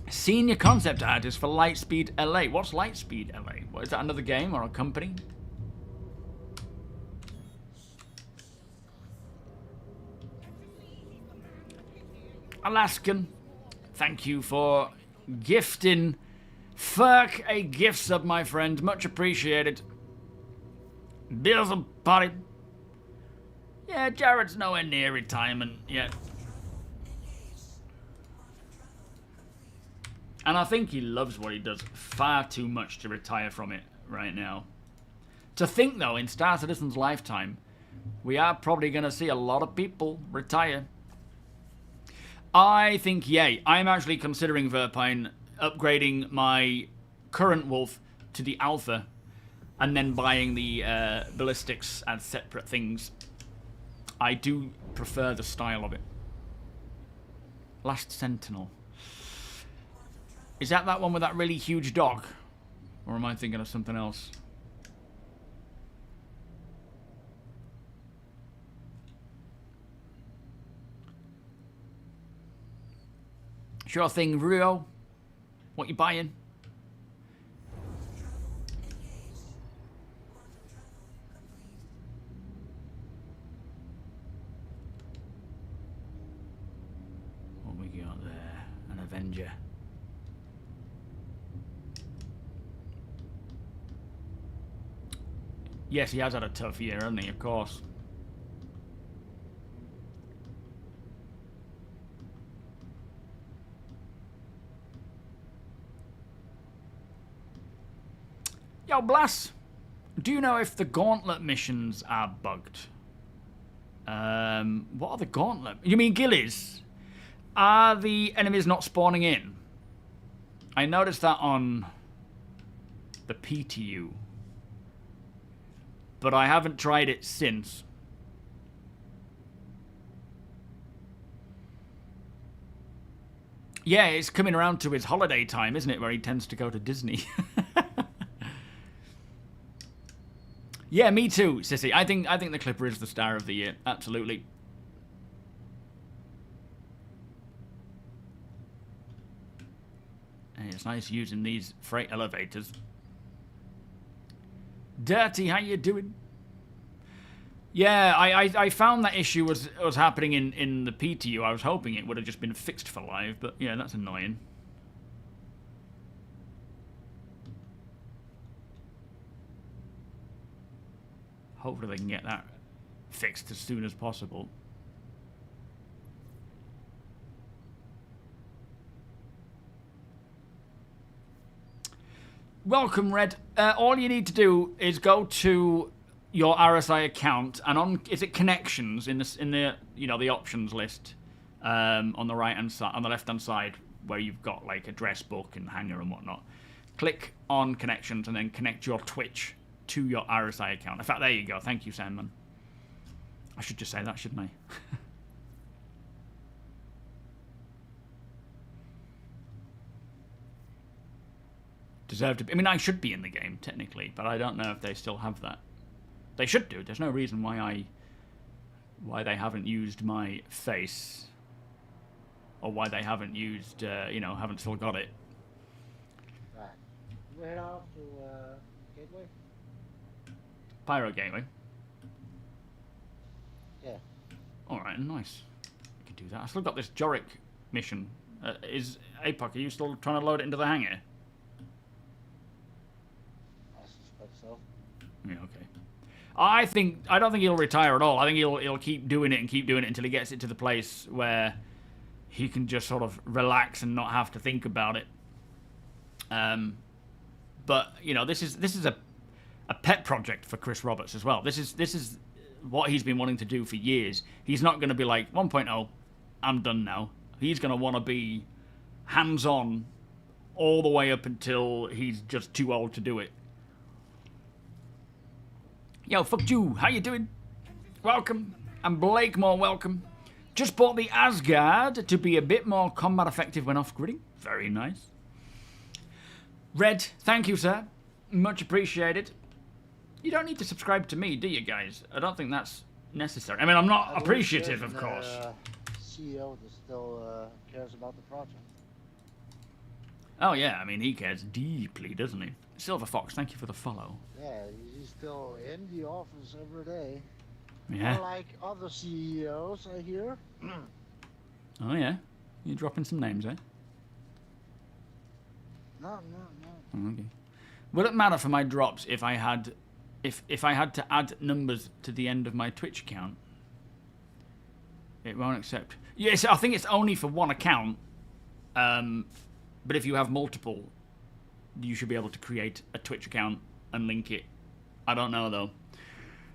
Senior concept artist for Lightspeed LA. What's Lightspeed LA? What, is that another game or a company? Alaskan, thank you for gifting Ferk a gift sub, my friend. Much appreciated. Bills and party. Yeah, Jared's nowhere near retirement yet. And I think he loves what he does far too much to retire from it right now. To think, though, in Star Citizen's lifetime, we are probably going to see a lot of people retire. I think, yay. I'm actually considering, Verpine, upgrading my current Wolf to the Alpha and then buying the ballistics as separate things. I do prefer the style of it. Last Sentinel. Is that one with that really huge dog? Or am I thinking of something else? Sure thing, Rio. What you buying? What we got there? An Avenger. Yes, he has had a tough year, hasn't he? Of course. Yo, Blass, do you know if the Gauntlet missions are bugged? What are the Gauntlet? You mean Gillies? Are the enemies not spawning in? I noticed that on the PTU, but I haven't tried it since. Yeah, it's coming around to his holiday time, isn't it, where he tends to go to Disney. Yeah, me too, Sissy. I think the Clipper is the star of the year. Absolutely. Hey, it's nice using these freight elevators. Dirty, how you doing? Yeah, I found that issue was happening in the PTU. I was hoping it would have just been fixed for live, but yeah, that's annoying. hopefully they can get that fixed as soon as possible. Welcome, Red. All you need to do is go to your RSI account and on is it connections in the you know the options list on the right hand side, on the left hand side where you've got like address book and hangar and whatnot. Click on connections and then connect your Twitch to your RSI account. In fact, there you go. Thank you, Sandman. I should just say that, shouldn't I? Deserve to be. I mean, I should be in the game technically, but I don't know if they still have that. They should do. There's no reason why they haven't used my face, or why they haven't used, you know, haven't still got it. Right. You head off to Gateway? Pyro Gateway. Yeah. All right, nice. I can do that. I still got this Joric mission. Is APOC? Are you still trying to load it into the hangar? I suspect so. Yeah, okay. I don't think he'll retire at all. I think he'll keep doing it and keep doing it until he gets it to the place where he can just sort of relax and not have to think about it. But you know, this is a pet project for Chris Roberts as well. This is what he's been wanting to do for years. He's not going to be like 1.0, I'm done now. He's going to want to be hands-on all the way up until he's just too old to do it. Yo, fuck you. How you doing? Welcome. And Blake, more welcome. Just bought the Asgard to be a bit more combat effective when off-gridding. Very nice. Red, thank you, sir. Much appreciated. You don't need to subscribe to me, do you, guys? I don't think that's necessary. I mean, I'm not appreciative, of course. CEO that still cares about the project. Oh, yeah. I mean, he cares deeply, doesn't he? Silver Fox, thank you for the follow. Yeah, he's still in the office every day. Yeah. Unlike other CEOs, I hear. Oh, yeah. You're dropping some names, eh? No. Oh, okay. Will it matter for my drops if I had to add numbers to the end of my Twitch account? It won't accept. Yes, I think it's only for one account. But if you have multiple, you should be able to create a Twitch account and link it. I don't know, though.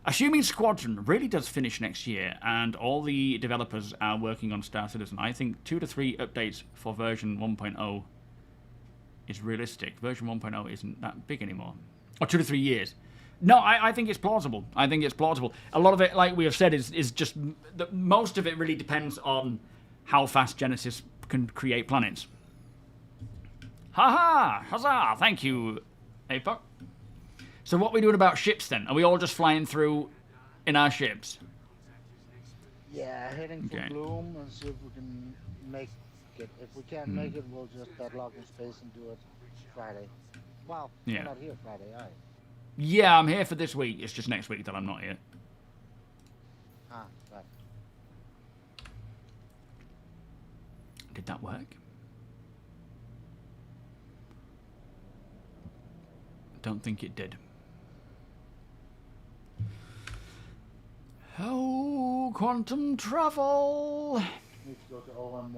Assuming Squadron really does finish next year and all the developers are working on Star Citizen, I think 2 to 3 updates for version 1.0 is realistic. Version 1.0 isn't that big anymore. Or 2 to 3 years. No, I think it's plausible. I think it's plausible. A lot of it, like we have said, is just... most of it really depends on how fast Genesis can create planets. Ha-ha! Huzzah! Thank you, APOC. So what are we doing about ships, then? Are we all just flying through in our ships? Yeah, heading for Okay. Bloom and see if we can make it. If we can't make it, we'll just deadlock in space and do it Friday. Well, Yeah. I'm not here Friday, are you? Yeah, I'm here for this week. It's just next week that I'm not here. Ah, right. Did that work? Don't think it did. Oh, quantum travel. Need to go to OM1.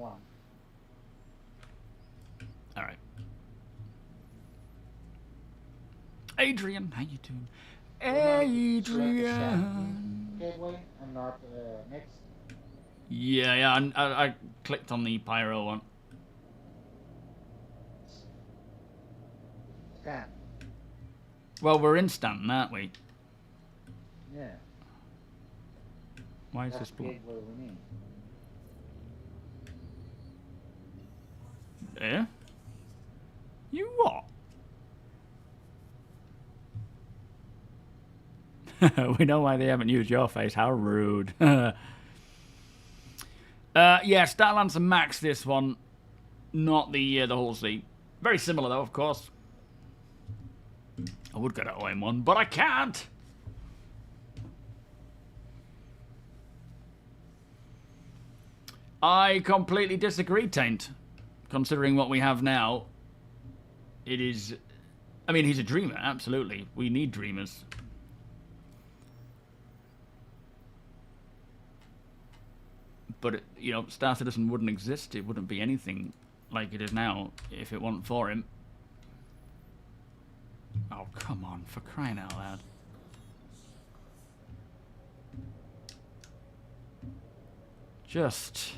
All right. Adrian, how you doing? Adrian. Gateway and not next. Yeah, I clicked on the pyro one. Scan. Well, we're in Stanton, aren't we? Yeah. Why is That's this the blocked? gateway we need. Yeah? You what? We know why they haven't used your face. How rude. Yeah, Starlancer Max, this one. Not the Hull C. Very similar, though, of course. I would go to OM1, but I can't. I completely disagree, Taint. Considering what we have now, it is... I mean, he's a dreamer, absolutely. We need dreamers. But, you know, Star Citizen wouldn't exist. It wouldn't be anything like it is now if it wasn't for him. Oh, come on, for crying out loud. Just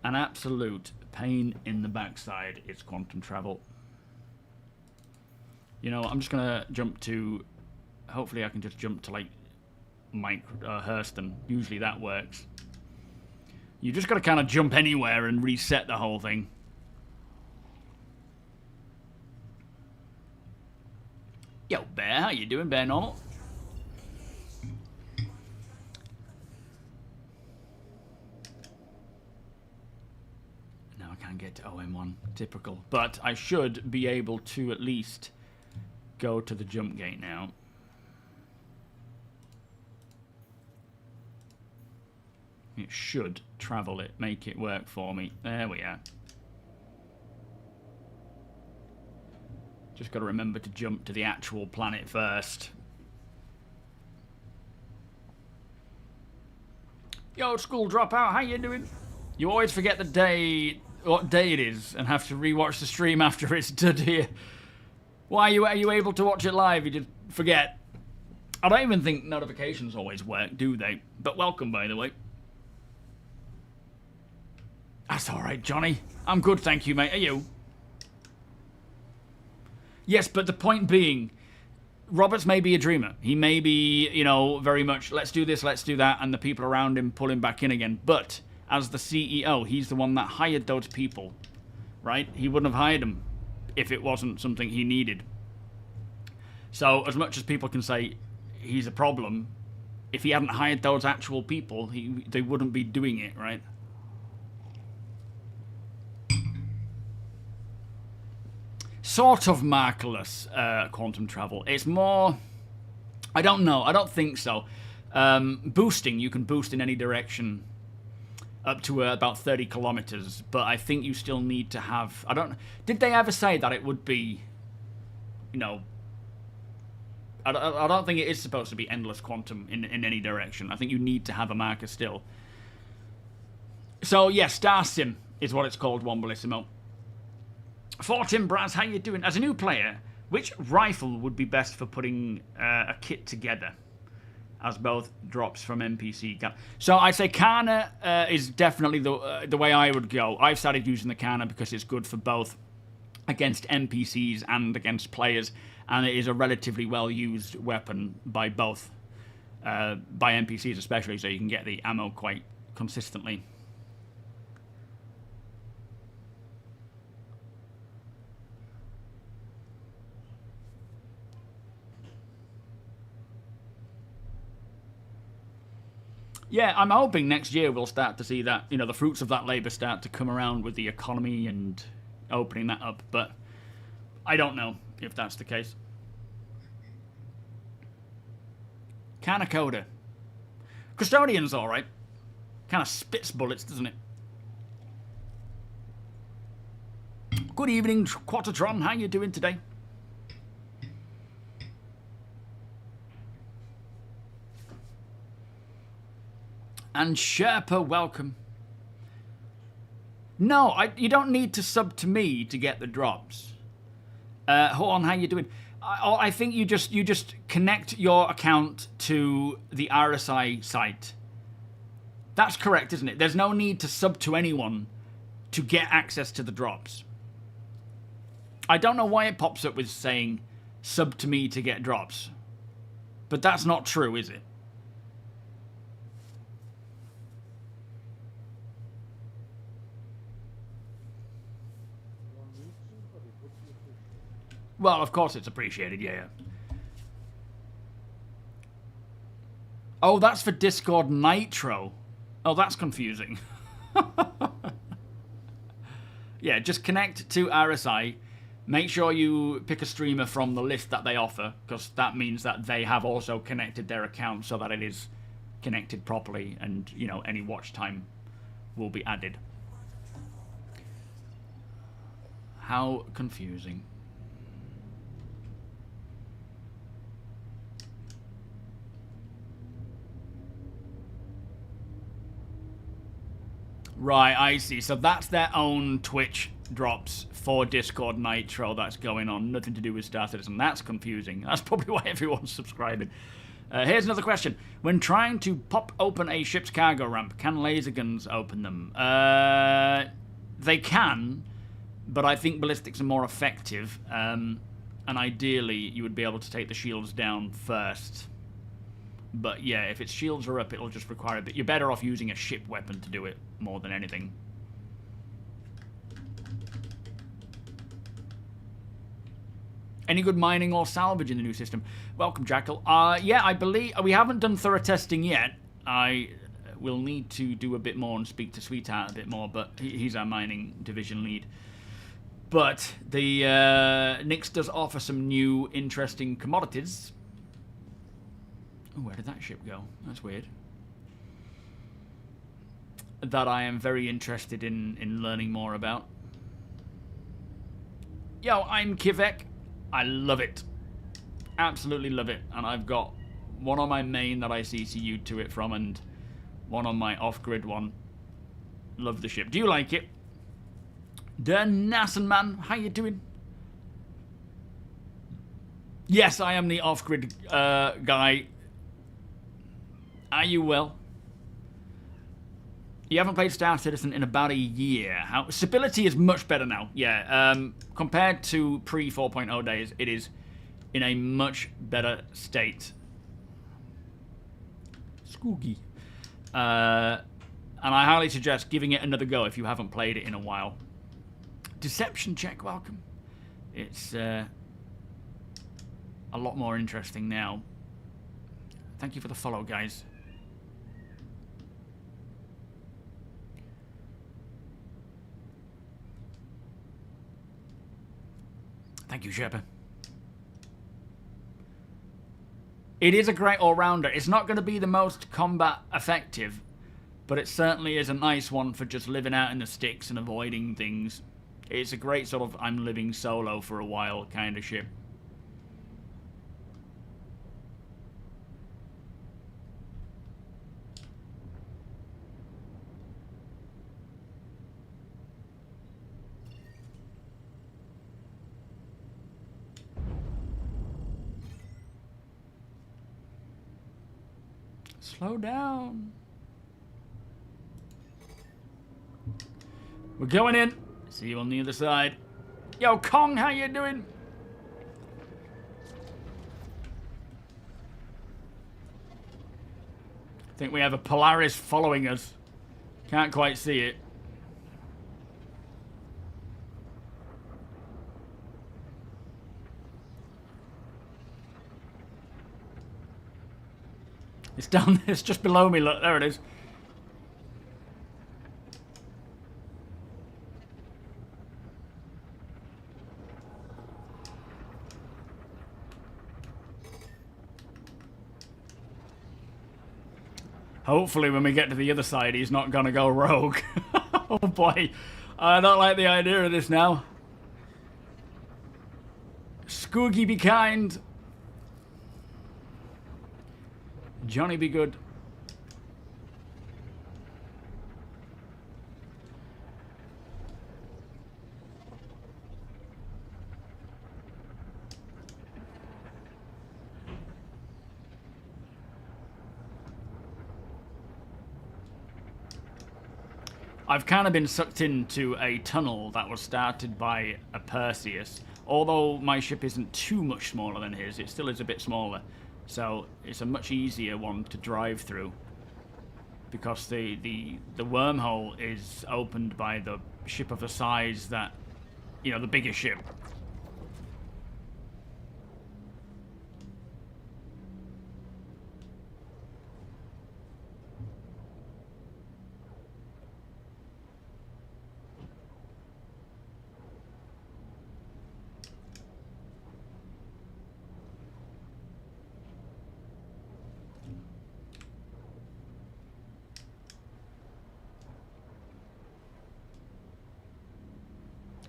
an absolute pain in the backside is quantum travel. You know, I'm just gonna jump to... Hopefully I can just jump to, like, Hurston. Usually that works. You just gotta kind of jump anywhere and reset the whole thing. Yo, Bear, how you doing, Bear Normal? No, I can't get to OM1. Typical. But I should be able to at least go to the jump gate now. It should travel it, make it work for me. There we are. Just got to remember to jump to the actual planet first. Yo, school dropout, how you doing? You always forget the day, what day it is, and have to rewatch the stream after it's done here. Why are you able to watch it live? You just forget. I don't even think notifications always work, do they? But welcome, by the way. That's alright, Johnny. I'm good, thank you, mate. Are you? Yes, but the point being, Roberts may be a dreamer. He may be, you know, very much, let's do this, let's do that, and the people around him pull him back in again. But, as the CEO, he's the one that hired those people, right? He wouldn't have hired them if it wasn't something he needed. So, as much as people can say he's a problem, if he hadn't hired those actual people, they wouldn't be doing it, right? Sort of markerless quantum travel. It's more... I don't know. I don't think so. Boosting, you can boost in any direction up to about 30 kilometers, but I think you still need to have... Did they ever say that it would be, you know... I don't think it is supposed to be endless quantum in any direction. I think you need to have a marker still. So, yeah, Star Sim is what it's called, Wombalissimo. Fortin Braz, how you doing? As a new player, which rifle would be best for putting a kit together? As both drops from NPC. So I'd say Kana is definitely the way I would go. I've started using the Kana because it's good for both against NPCs and against players, and it is a relatively well-used weapon by both, by NPCs especially, so you can get the ammo quite consistently. Yeah, I'm hoping next year we'll start to see that, you know, the fruits of that labour start to come around with the economy and opening that up, but I don't know if that's the case. Canacoda. Custodian's alright. Kind of spits bullets, doesn't it? Good evening, Quatatron. How you doing today? And Sherpa, welcome. No, you don't need to sub to me to get the drops. Horn, how you doing? I think you just connect your account to the RSI site. That's correct, isn't it? There's no need to sub to anyone to get access to the drops. I don't know why it pops up with saying sub to me to get drops. But that's not true, is it? Well, of course it's appreciated, yeah. Oh, that's for Discord Nitro. Oh, that's confusing. Yeah, just connect to RSI. Make sure you pick a streamer from the list that they offer, because that means that they have also connected their account so that it is connected properly, and, you know, any watch time will be added. How confusing. Right, I see. So that's their own Twitch drops for Discord Nitro that's going on. Nothing to do with Star Citizen. That's confusing. That's probably why everyone's subscribing. Here's another question. When trying to pop open a ship's cargo ramp, can laser guns open them? They can, but I think ballistics are more effective. And ideally, you would be able to take the shields down first. But yeah, if its shields are up, it'll just require a bit. You're better off using a ship weapon to do it more than anything. Any good mining or salvage in the new system? Welcome, Jackal. Yeah, I believe we haven't done thorough testing yet. I will need to do a bit more and speak to Sweetheart a bit more, but he's our mining division lead. But the Nyx does offer some new interesting commodities. Ooh, where did that ship go? That's weird. That I am very interested in learning more about. Yo, I'm Kivek. I love it. Absolutely love it. And I've got one on my main that I CCU to it from and one on my off-grid one. Love the ship. Do you like it? Der Nassen man, how you doing? Yes, I am the off-grid guy. Are you well? You haven't played Star Citizen in about a year. How stability is much better now. Yeah, compared to pre 4.0 days, it is in a much better state. Skooky. And I highly suggest giving it another go if you haven't played it in a while. Deception check, welcome. It's a lot more interesting now. Thank you for the follow, guys. Thank you, Sherpa. It is a great all-rounder. It's not going to be the most combat effective, but it certainly is a nice one for just living out in the sticks and avoiding things. It's a great sort of I'm living solo for a while kind of ship. Slow down. We're going in. See you on the other side. Yo, Kong, how you doing? I think we have a Polaris following us. Can't quite see it. It's down. It's just below me. Look, there it is. Hopefully, when we get to the other side, he's not gonna go rogue. Oh boy, I don't like the idea of this now. Skoogie, be kind. Johnny, be good. I've kind of been sucked into a tunnel that was started by a Perseus. Although my ship isn't too much smaller than his, it still is a bit smaller. So it's a much easier one to drive through because the wormhole is opened by the ship of the size that, you know, the bigger ship.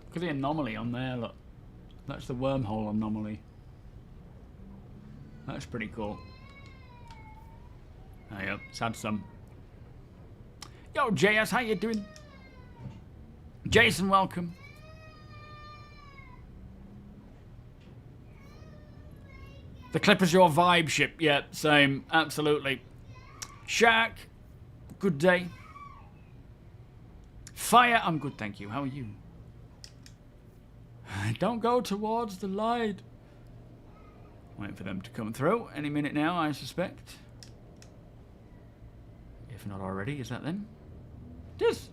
Look at the anomaly on there, look. That's the wormhole anomaly. That's pretty cool. Oh, yeah, it's had some. Yo, JS, how you doing? Jason, welcome. The Clipper's your vibe ship. Yeah, same. Absolutely. Shaq, good day. Fire, I'm good, thank you. How are you? Don't go towards the light. Waiting for them to come through. Any minute now, I suspect. If not already, is that them? It is.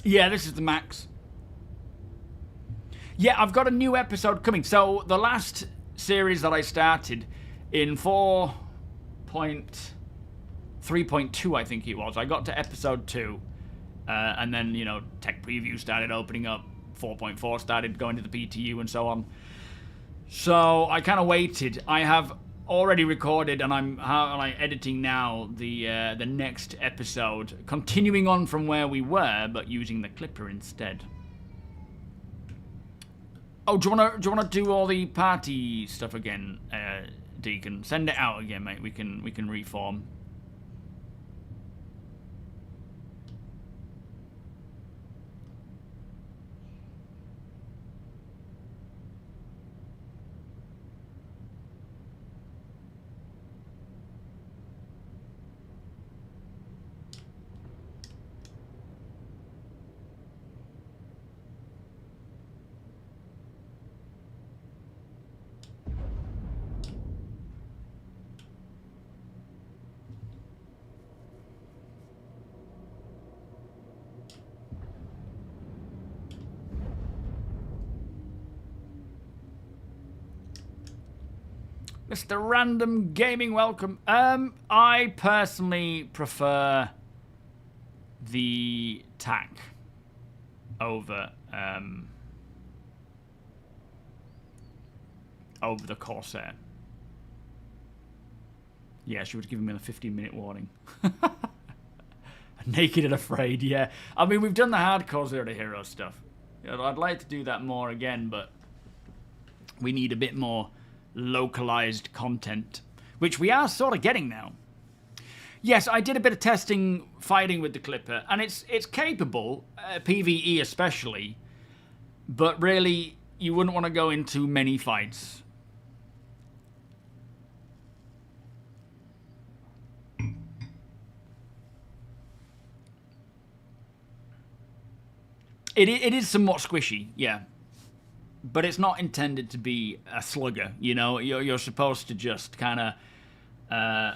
Yeah, this is the max. Yeah, I've got a new episode coming. So the last series that I started in 4.3.2, I think it was. I got to episode 2, and then, you know, tech preview started opening up. 4.4 started going to the PTU and so on. So I kind of waited. I have already recorded, and I'm editing now the next episode, continuing on from where we were, but using the Clipper instead. Oh, do you wanna do all the party stuff again, Deacon? Send it out again, mate. We can reform. Mr. Random Gaming, welcome. I personally prefer the TAC over the Corsair. Yeah, she was giving me a 15-minute warning. Naked and afraid, yeah. I mean, we've done the hardcore Zero to Hero stuff. You know, I'd like to do that more again, but we need a bit more localized content, which we are sort of getting now. Yes, I did a bit of testing fighting with the Clipper, and it's capable, PvE especially, but really you wouldn't want to go into many fights. It is somewhat squishy, yeah. But it's not intended to be a slugger, you know? You're supposed to just kind of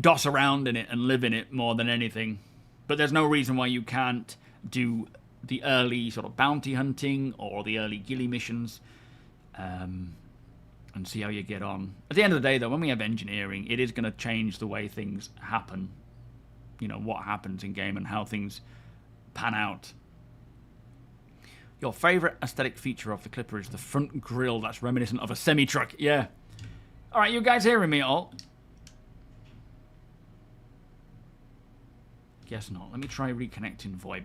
doss around in it and live in it more than anything. But there's no reason why you can't do the early sort of bounty hunting or the early ghillie missions and see how you get on. At the end of the day, though, when we have engineering, it is going to change the way things happen. You know, what happens in game and how things pan out. Your favourite aesthetic feature of the Clipper is the front grille that's reminiscent of a semi-truck. Yeah. Alright, you guys hearing me all? Guess not. Let me try reconnecting VoIP.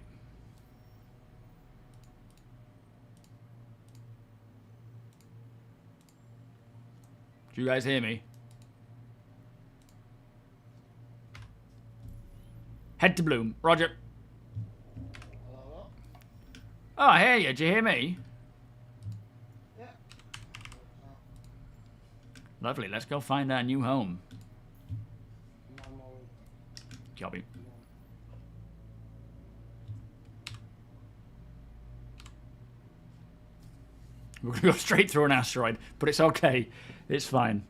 Do you guys hear me? Head to Bloom. Roger. Oh, I hear you. Do you hear me? Yeah. Lovely. Let's go find our new home. Jobby. We're going to go straight through an asteroid, but it's okay. It's fine.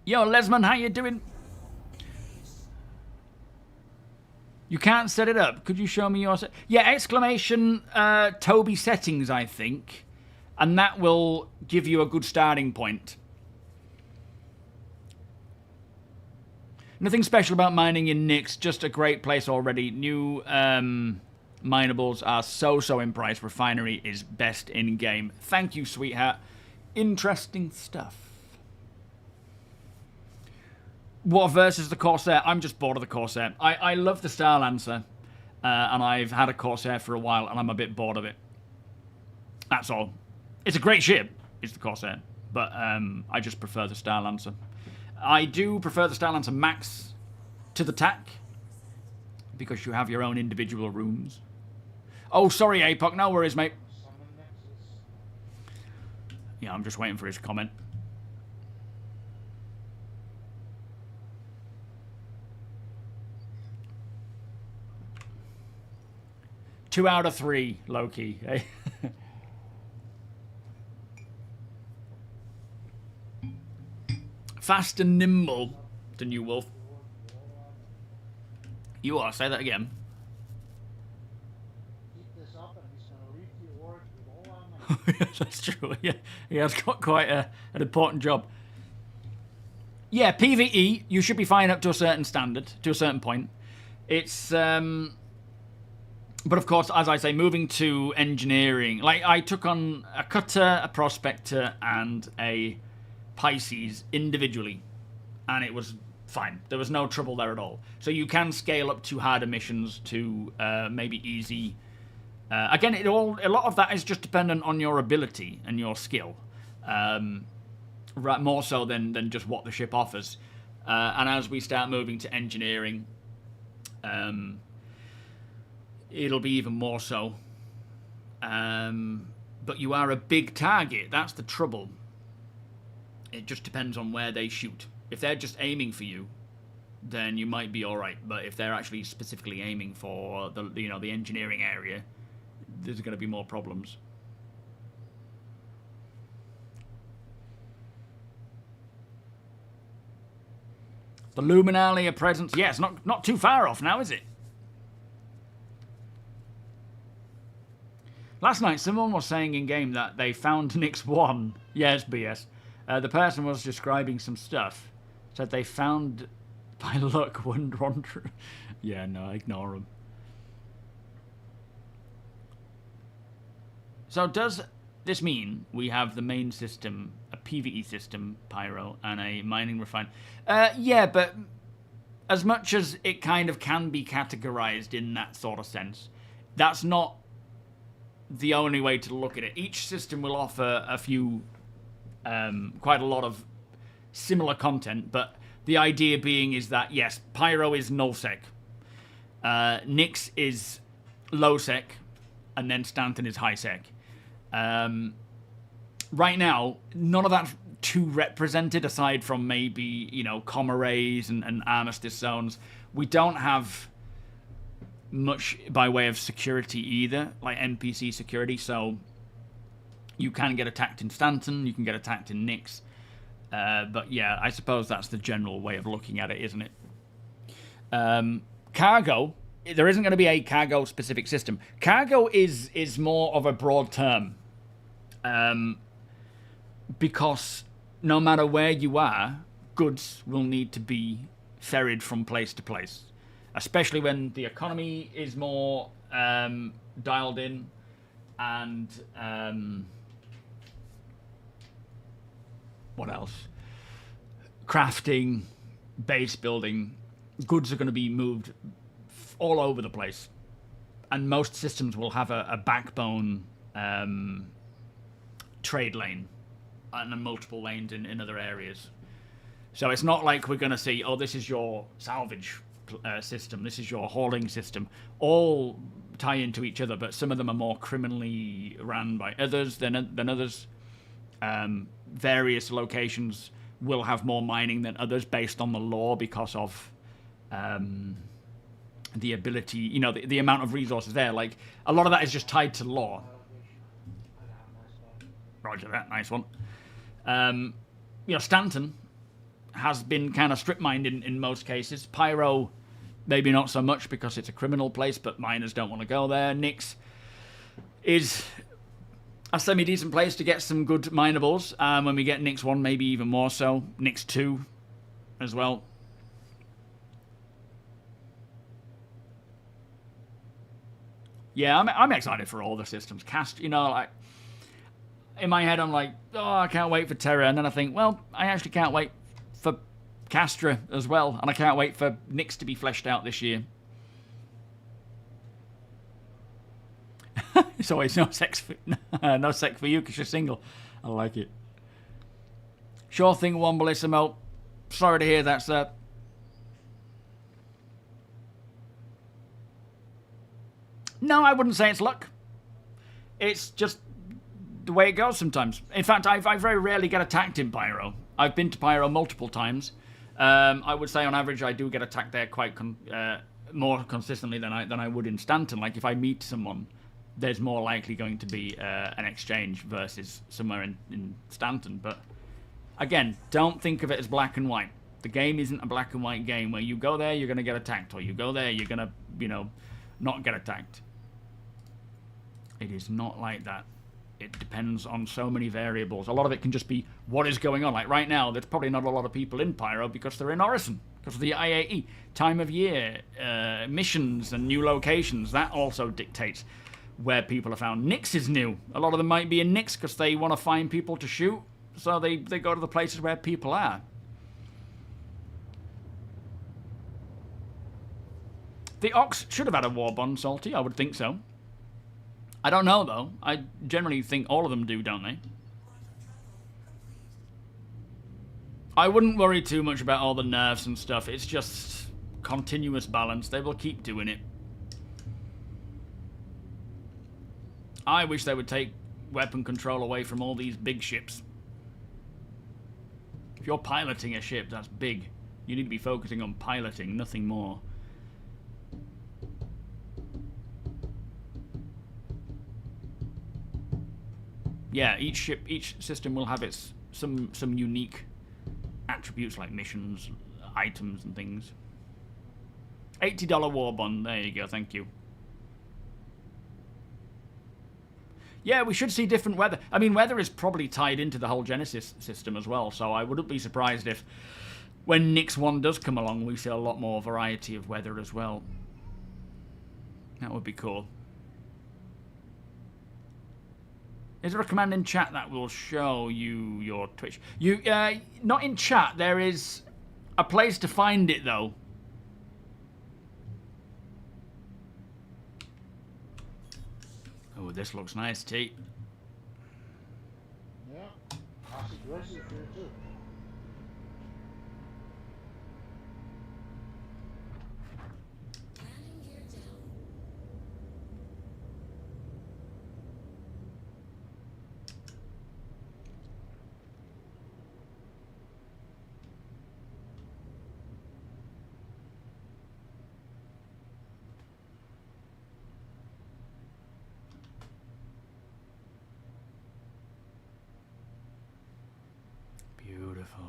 Yo, Lesman, how you doing? You can't set it up. Could you show me your... Yeah, exclamation TOBII settings, I think. And that will give you a good starting point. Nothing special about mining in Nyx. Just a great place already. New minables are so in price. Refinery is best in game. Thank you, sweetheart. Interesting stuff. What versus the Corsair? I'm just bored of the Corsair. I love the Starlancer, and I've had a Corsair for a while, and I'm a bit bored of it. That's all. It's a great ship, is the Corsair, but I just prefer the Star Lancer. I do prefer the Star Lancer Max to the TAC, because you have your own individual rooms. Oh, sorry, APOC, no worries, mate. Yeah, I'm just waiting for his comment. Two out of 3, low-key. Eh? Fast and nimble, the new wolf. You are, say that again. Keep this up and he's going to reap the awards with all our money. That's true. Yeah, he has got quite an important job. Yeah, PvE, you should be fine up to a certain standard, to a certain point. It's, but of course, as I say, moving to engineering, like I took on a cutter, a prospector, and a Pisces individually, and it was fine. There was no trouble there at all. So you can scale up to harder missions to maybe easy. Again, a lot of that is just dependent on your ability and your skill, right, more so than just what the ship offers. And as we start moving to engineering, it'll be even more so. But you are a big target. That's the trouble. It just depends on where they shoot. If they're just aiming for you, then you might be all right. But if they're actually specifically aiming for the engineering area, there's going to be more problems. The Luminalia presence, yes, not too far off now, is it? Last night, someone was saying in game that they found Nyx 1. Yes, BS. The person was describing some stuff. Said they found, by luck, one. Yeah, no, ignore them. So does this mean we have the main system, a PvE system, Pyro, and a mining refine? Yeah, but as much as it kind of can be categorized in that sort of sense, that's not the only way to look at it. Each system will offer a few, quite a lot of similar content, but the idea being is that, yes, Pyro is nullsec, Nyx is lowsec, and then Stanton is highsec. Right now, none of that's too represented, aside from maybe, comm arrays and armistice zones. We don't have much by way of security either, like NPC security, so you can get attacked in Stanton, you can get attacked in Nyx, but yeah, I suppose that's the general way of looking at it, isn't it? Cargo, there isn't going to be a cargo specific system. Cargo is more of a broad term, because no matter where you are, goods will need to be ferried from place to place, especially when the economy is more dialed in, and what else? Crafting, base building, goods are going to be moved all over the place, and most systems will have a backbone trade lane and then multiple lanes in other areas. So it's not like we're going to see, oh, this is your salvage system, this is your hauling system, all tie into each other, but some of them are more criminally ran by others than others. Various locations will have more mining than others based on the law because of the ability, the amount of resources there. Like, a lot of that is just tied to law. Roger that, nice one. Stanton has been kind of strip-mined in most cases. Pyro, maybe not so much because it's a criminal place, but miners don't want to go there. Nyx is a semi-decent place to get some good minables. When we get Nyx 1, maybe even more so. Nyx 2 as well. Yeah, I'm excited for all the systems. Cast, like, in my head, I'm like, oh, I can't wait for Terra. And then I think, well, I actually can't wait for Castra as well. And I can't wait for Nyx to be fleshed out this year. It's always no sex for, no sex for you because you're single. I like it. Sure thing, Womblissimo. Sorry to hear that, sir. No, I wouldn't say it's luck. It's just the way it goes sometimes. In fact, I very rarely get attacked in Pyro. I've been to Pyro multiple times. I would say on average I do get attacked there quite more consistently than I would in Stanton. Like if I meet someone, there's more likely going to be an exchange versus somewhere in Stanton. But again, don't think of it as black and white. The game isn't a black and white game where you go there, you're going to get attacked, or you go there, you're going to, you know, not get attacked. It is not like that. It depends on so many variables. A lot of it can just be what is going on. Like right now, there's probably not a lot of people in Pyro because they're in Orison, because of the IAE. Time of year, missions and new locations, that also dictates where people are found. Nyx is new. A lot of them might be in Nyx because they want to find people to shoot, so they go to the places where people are. The Ox should have had a war bond, Salty. I would think so. I don't know, though. I generally think all of them do, don't they? I wouldn't worry too much about all the nerfs and stuff. It's just continuous balance. They will keep doing it. I wish they would take weapon control away from all these big ships. If you're piloting a ship, that's big. You need to be focusing on piloting, nothing more. Yeah, each system will have its some unique attributes like missions, items, and things. $80 war bond. There you go. Thank you. Yeah, we should see different weather. I mean, weather is probably tied into the whole Genesis system as well, so I wouldn't be surprised if when Nyx 1 does come along, we see a lot more variety of weather as well. That would be cool. Is there a command in chat that will show you your Twitch? Not in chat. There is a place to find it, though. Oh, this looks nice, T. Yeah. Awesome dresses here too. Beautiful.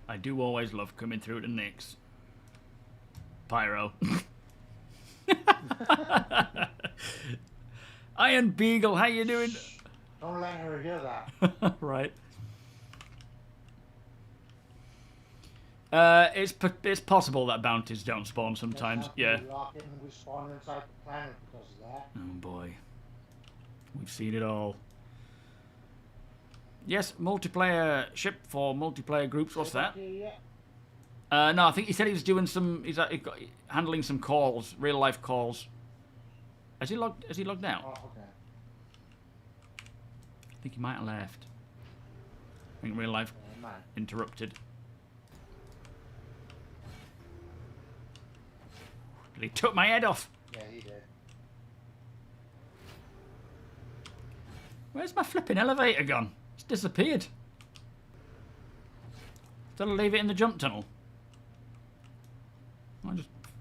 I do always love coming through to Nyx. Pyro. Iron Beagle, how you doing? Don't let her hear that. Right. It's possible that bounties don't spawn sometimes. Yeah. We spawn inside the planet because of that. Oh boy. We've seen it all. Yes, multiplayer ship for multiplayer groups. What's that? No, I think he said he was doing some. He's handling some calls, real life calls. Has he logged out? Oh, okay. I think he might have left. I think real life interrupted. He took my head off. Yeah, he did. Where's my flipping elevator gone? It's disappeared. Did I leave it in the jump tunnel?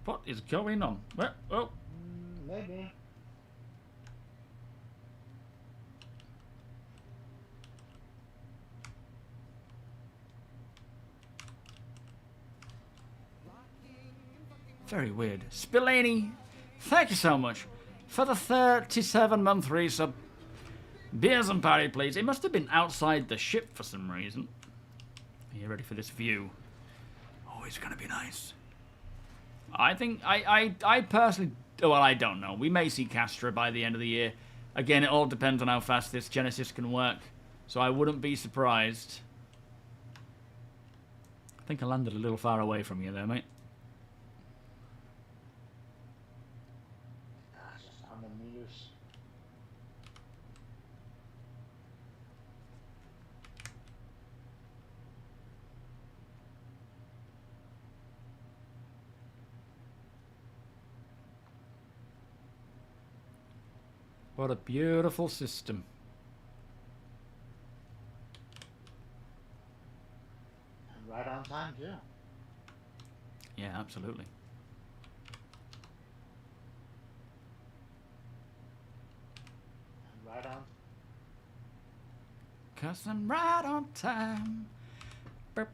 What is going on? Where? Oh. Maybe. Very weird. Spillane, thank you so much for the 37-month resub. Beers and party, please. It must have been outside the ship for some reason. Are you ready for this view? Oh, it's going to be nice. I think, I personally, well, I don't know. We may see Castra by the end of the year. Again, it all depends on how fast this Genesis can work. So I wouldn't be surprised. think I landed a little far away from you there, mate. Just 100 meters. What a beautiful system. And right on time, too. Yeah, absolutely. And right on. 'Cause I'm right on time. Right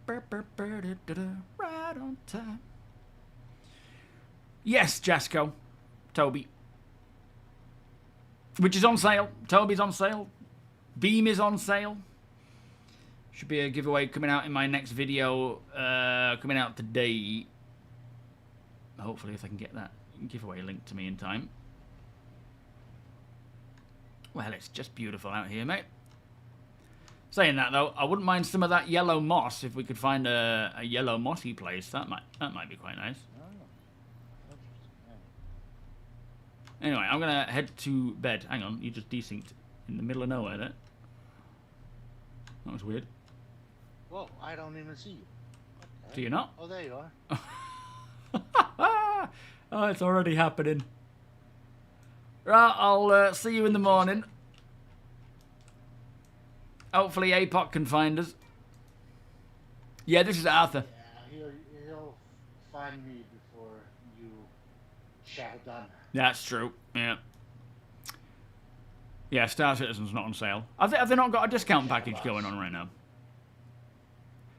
on time. Yes, Jasco. TOBII. Which is on sale. TOBII's on sale. Beam is on sale. Should be a giveaway coming out in my next video. Coming out today. Hopefully, if I can get that giveaway link to me in time. Well, it's just beautiful out here, mate. Saying that though, I wouldn't mind some of that yellow moss if we could find a yellow mossy place. That might be quite nice. Oh, interesting. Yeah. Anyway, I'm gonna head to bed. Hang on, you just desynced in the middle of nowhere there. That was weird. Whoa, I don't even see you. Okay. Do you not? Oh, there you are. Oh, it's already happening. Right, I'll see you in the morning. Hopefully APOC can find us. Yeah, this is Arthur. Yeah, he'll find me before you shadow done. That's true, yeah. Yeah, Star Citizen's not on sale. Have they not got a discount package going on right now?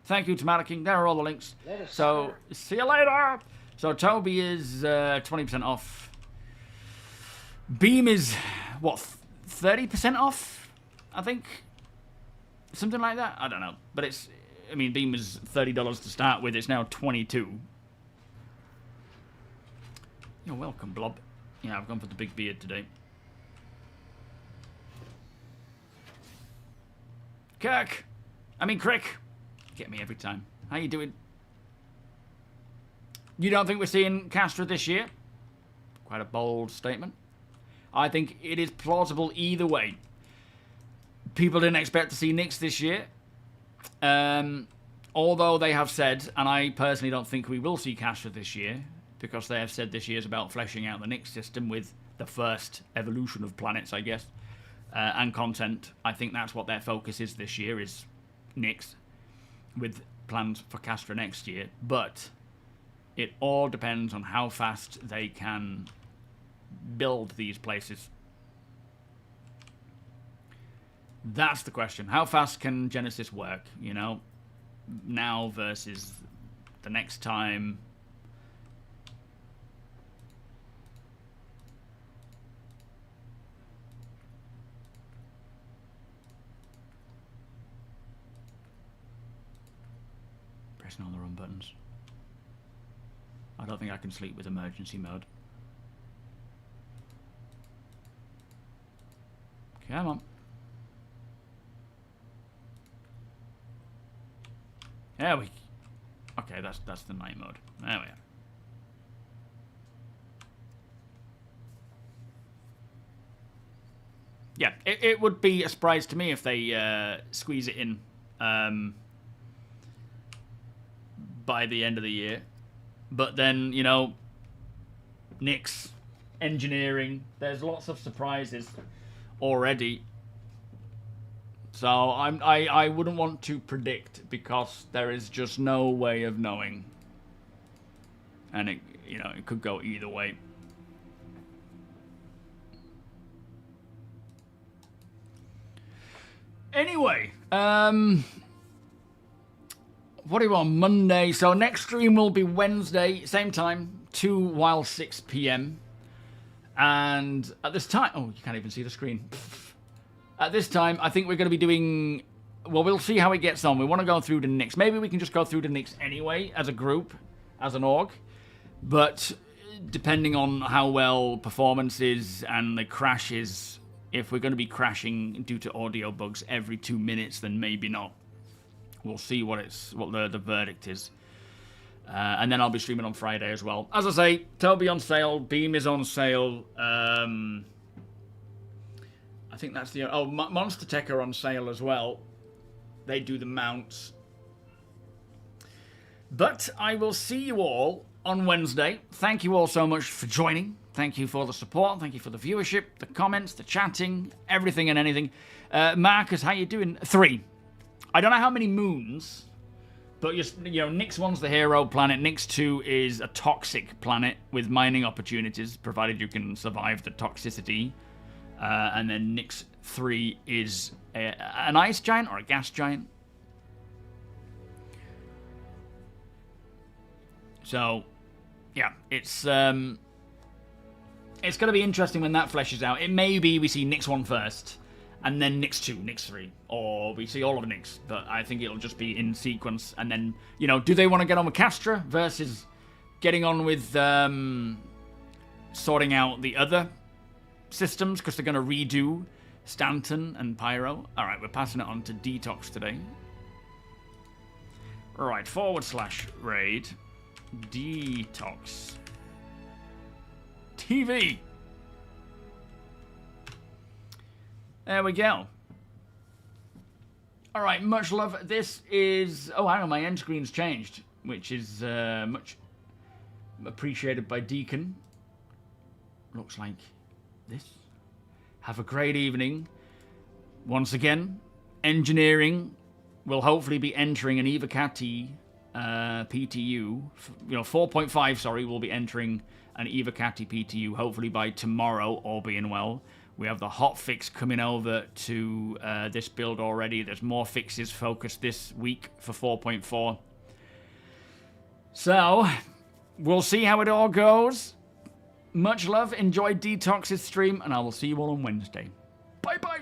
Thank you to Malaking. There are all the links. Later, So, see you later. So, TOBII is 20% off. Beam is, what, 30% off? I think. Something like that? I don't know. But it's, I mean, Beam was $30 to start with. It's now $22. You're welcome, Blob. Yeah, I've gone for the big beard today. Crick. Get me every time. How you doing? You don't think we're seeing Castra this year? Quite a bold statement. I think it is plausible either way. People didn't expect to see Nyx this year. Although they have said, and I personally don't think we will see Castra this year, because they have said this year is about fleshing out the Nyx system with the first evolution of planets, I guess, and content. I think that's what their focus is this year, is Nyx, with plans for Castra next year. But it all depends on how fast they can build these places. That's the question. How fast can Genesis work, you know? Now versus the next time. Pressing all the wrong buttons. I don't think I can sleep with emergency mode. Come on. There we... Okay, that's the night mode. There we are. Yeah, it would be a surprise to me if they squeeze it in by the end of the year. But then, you know, Nyx, engineering, there's lots of surprises already. So I wouldn't want to predict, because there is just no way of knowing. And it, you know, it could go either way. Anyway, what do you want? Monday. So next stream will be Wednesday, same time, 2 while 6 p.m. And at this time, oh, you can't even see the screen. At this time, I think we're going to be doing, well, we'll see how it gets on. We want to go through the Nyx. Maybe we can just go through the Nyx anyway, as a group, as an org. But depending on how well performance is and the crashes, if we're going to be crashing due to audio bugs every 2 minutes, then maybe not. We'll see what the verdict is. And then I'll be streaming on Friday as well. As I say, TOBII on sale, Beam is on sale. I think that's the... Oh, MONSTERTECH are on sale as well. They do the mounts. But I will see you all on Wednesday. Thank you all so much for joining. Thank you for the support. Thank you for the viewership, the comments, the chatting, everything and anything. Marcus, how you doing? 3. I don't know how many moons... But, you know, Nyx 1's the hero planet. Nyx 2 is a toxic planet with mining opportunities, provided you can survive the toxicity. And then Nyx 3 is an ice giant or a gas giant. So, yeah, it's going to be interesting when that fleshes out. It may be we see Nyx 1 first, and then Nyx 2, Nyx 3, or we see all of Nyx, but I think it'll just be in sequence, and then, you know, do they want to get on with Castra versus getting on with sorting out the other systems, because they're going to redo Stanton and Pyro. Alright, we're passing it on to Detox today. Alright, /raid Detox TV. There we go. Alright, much love. This is... Oh, hang on, my end screen's changed, which is much appreciated by Deacon. Looks like this. Have a great evening. Once again, engineering will hopefully be entering an Evocati PTU. You know, 4.5, sorry, will be entering an Evocati PTU hopefully by tomorrow, all being well. We have the hot fix coming over to this build already. There's more fixes focused this week for 4.4. So, we'll see how it all goes. Much love. Enjoy Detox's stream, and I will see you all on Wednesday. Bye-bye.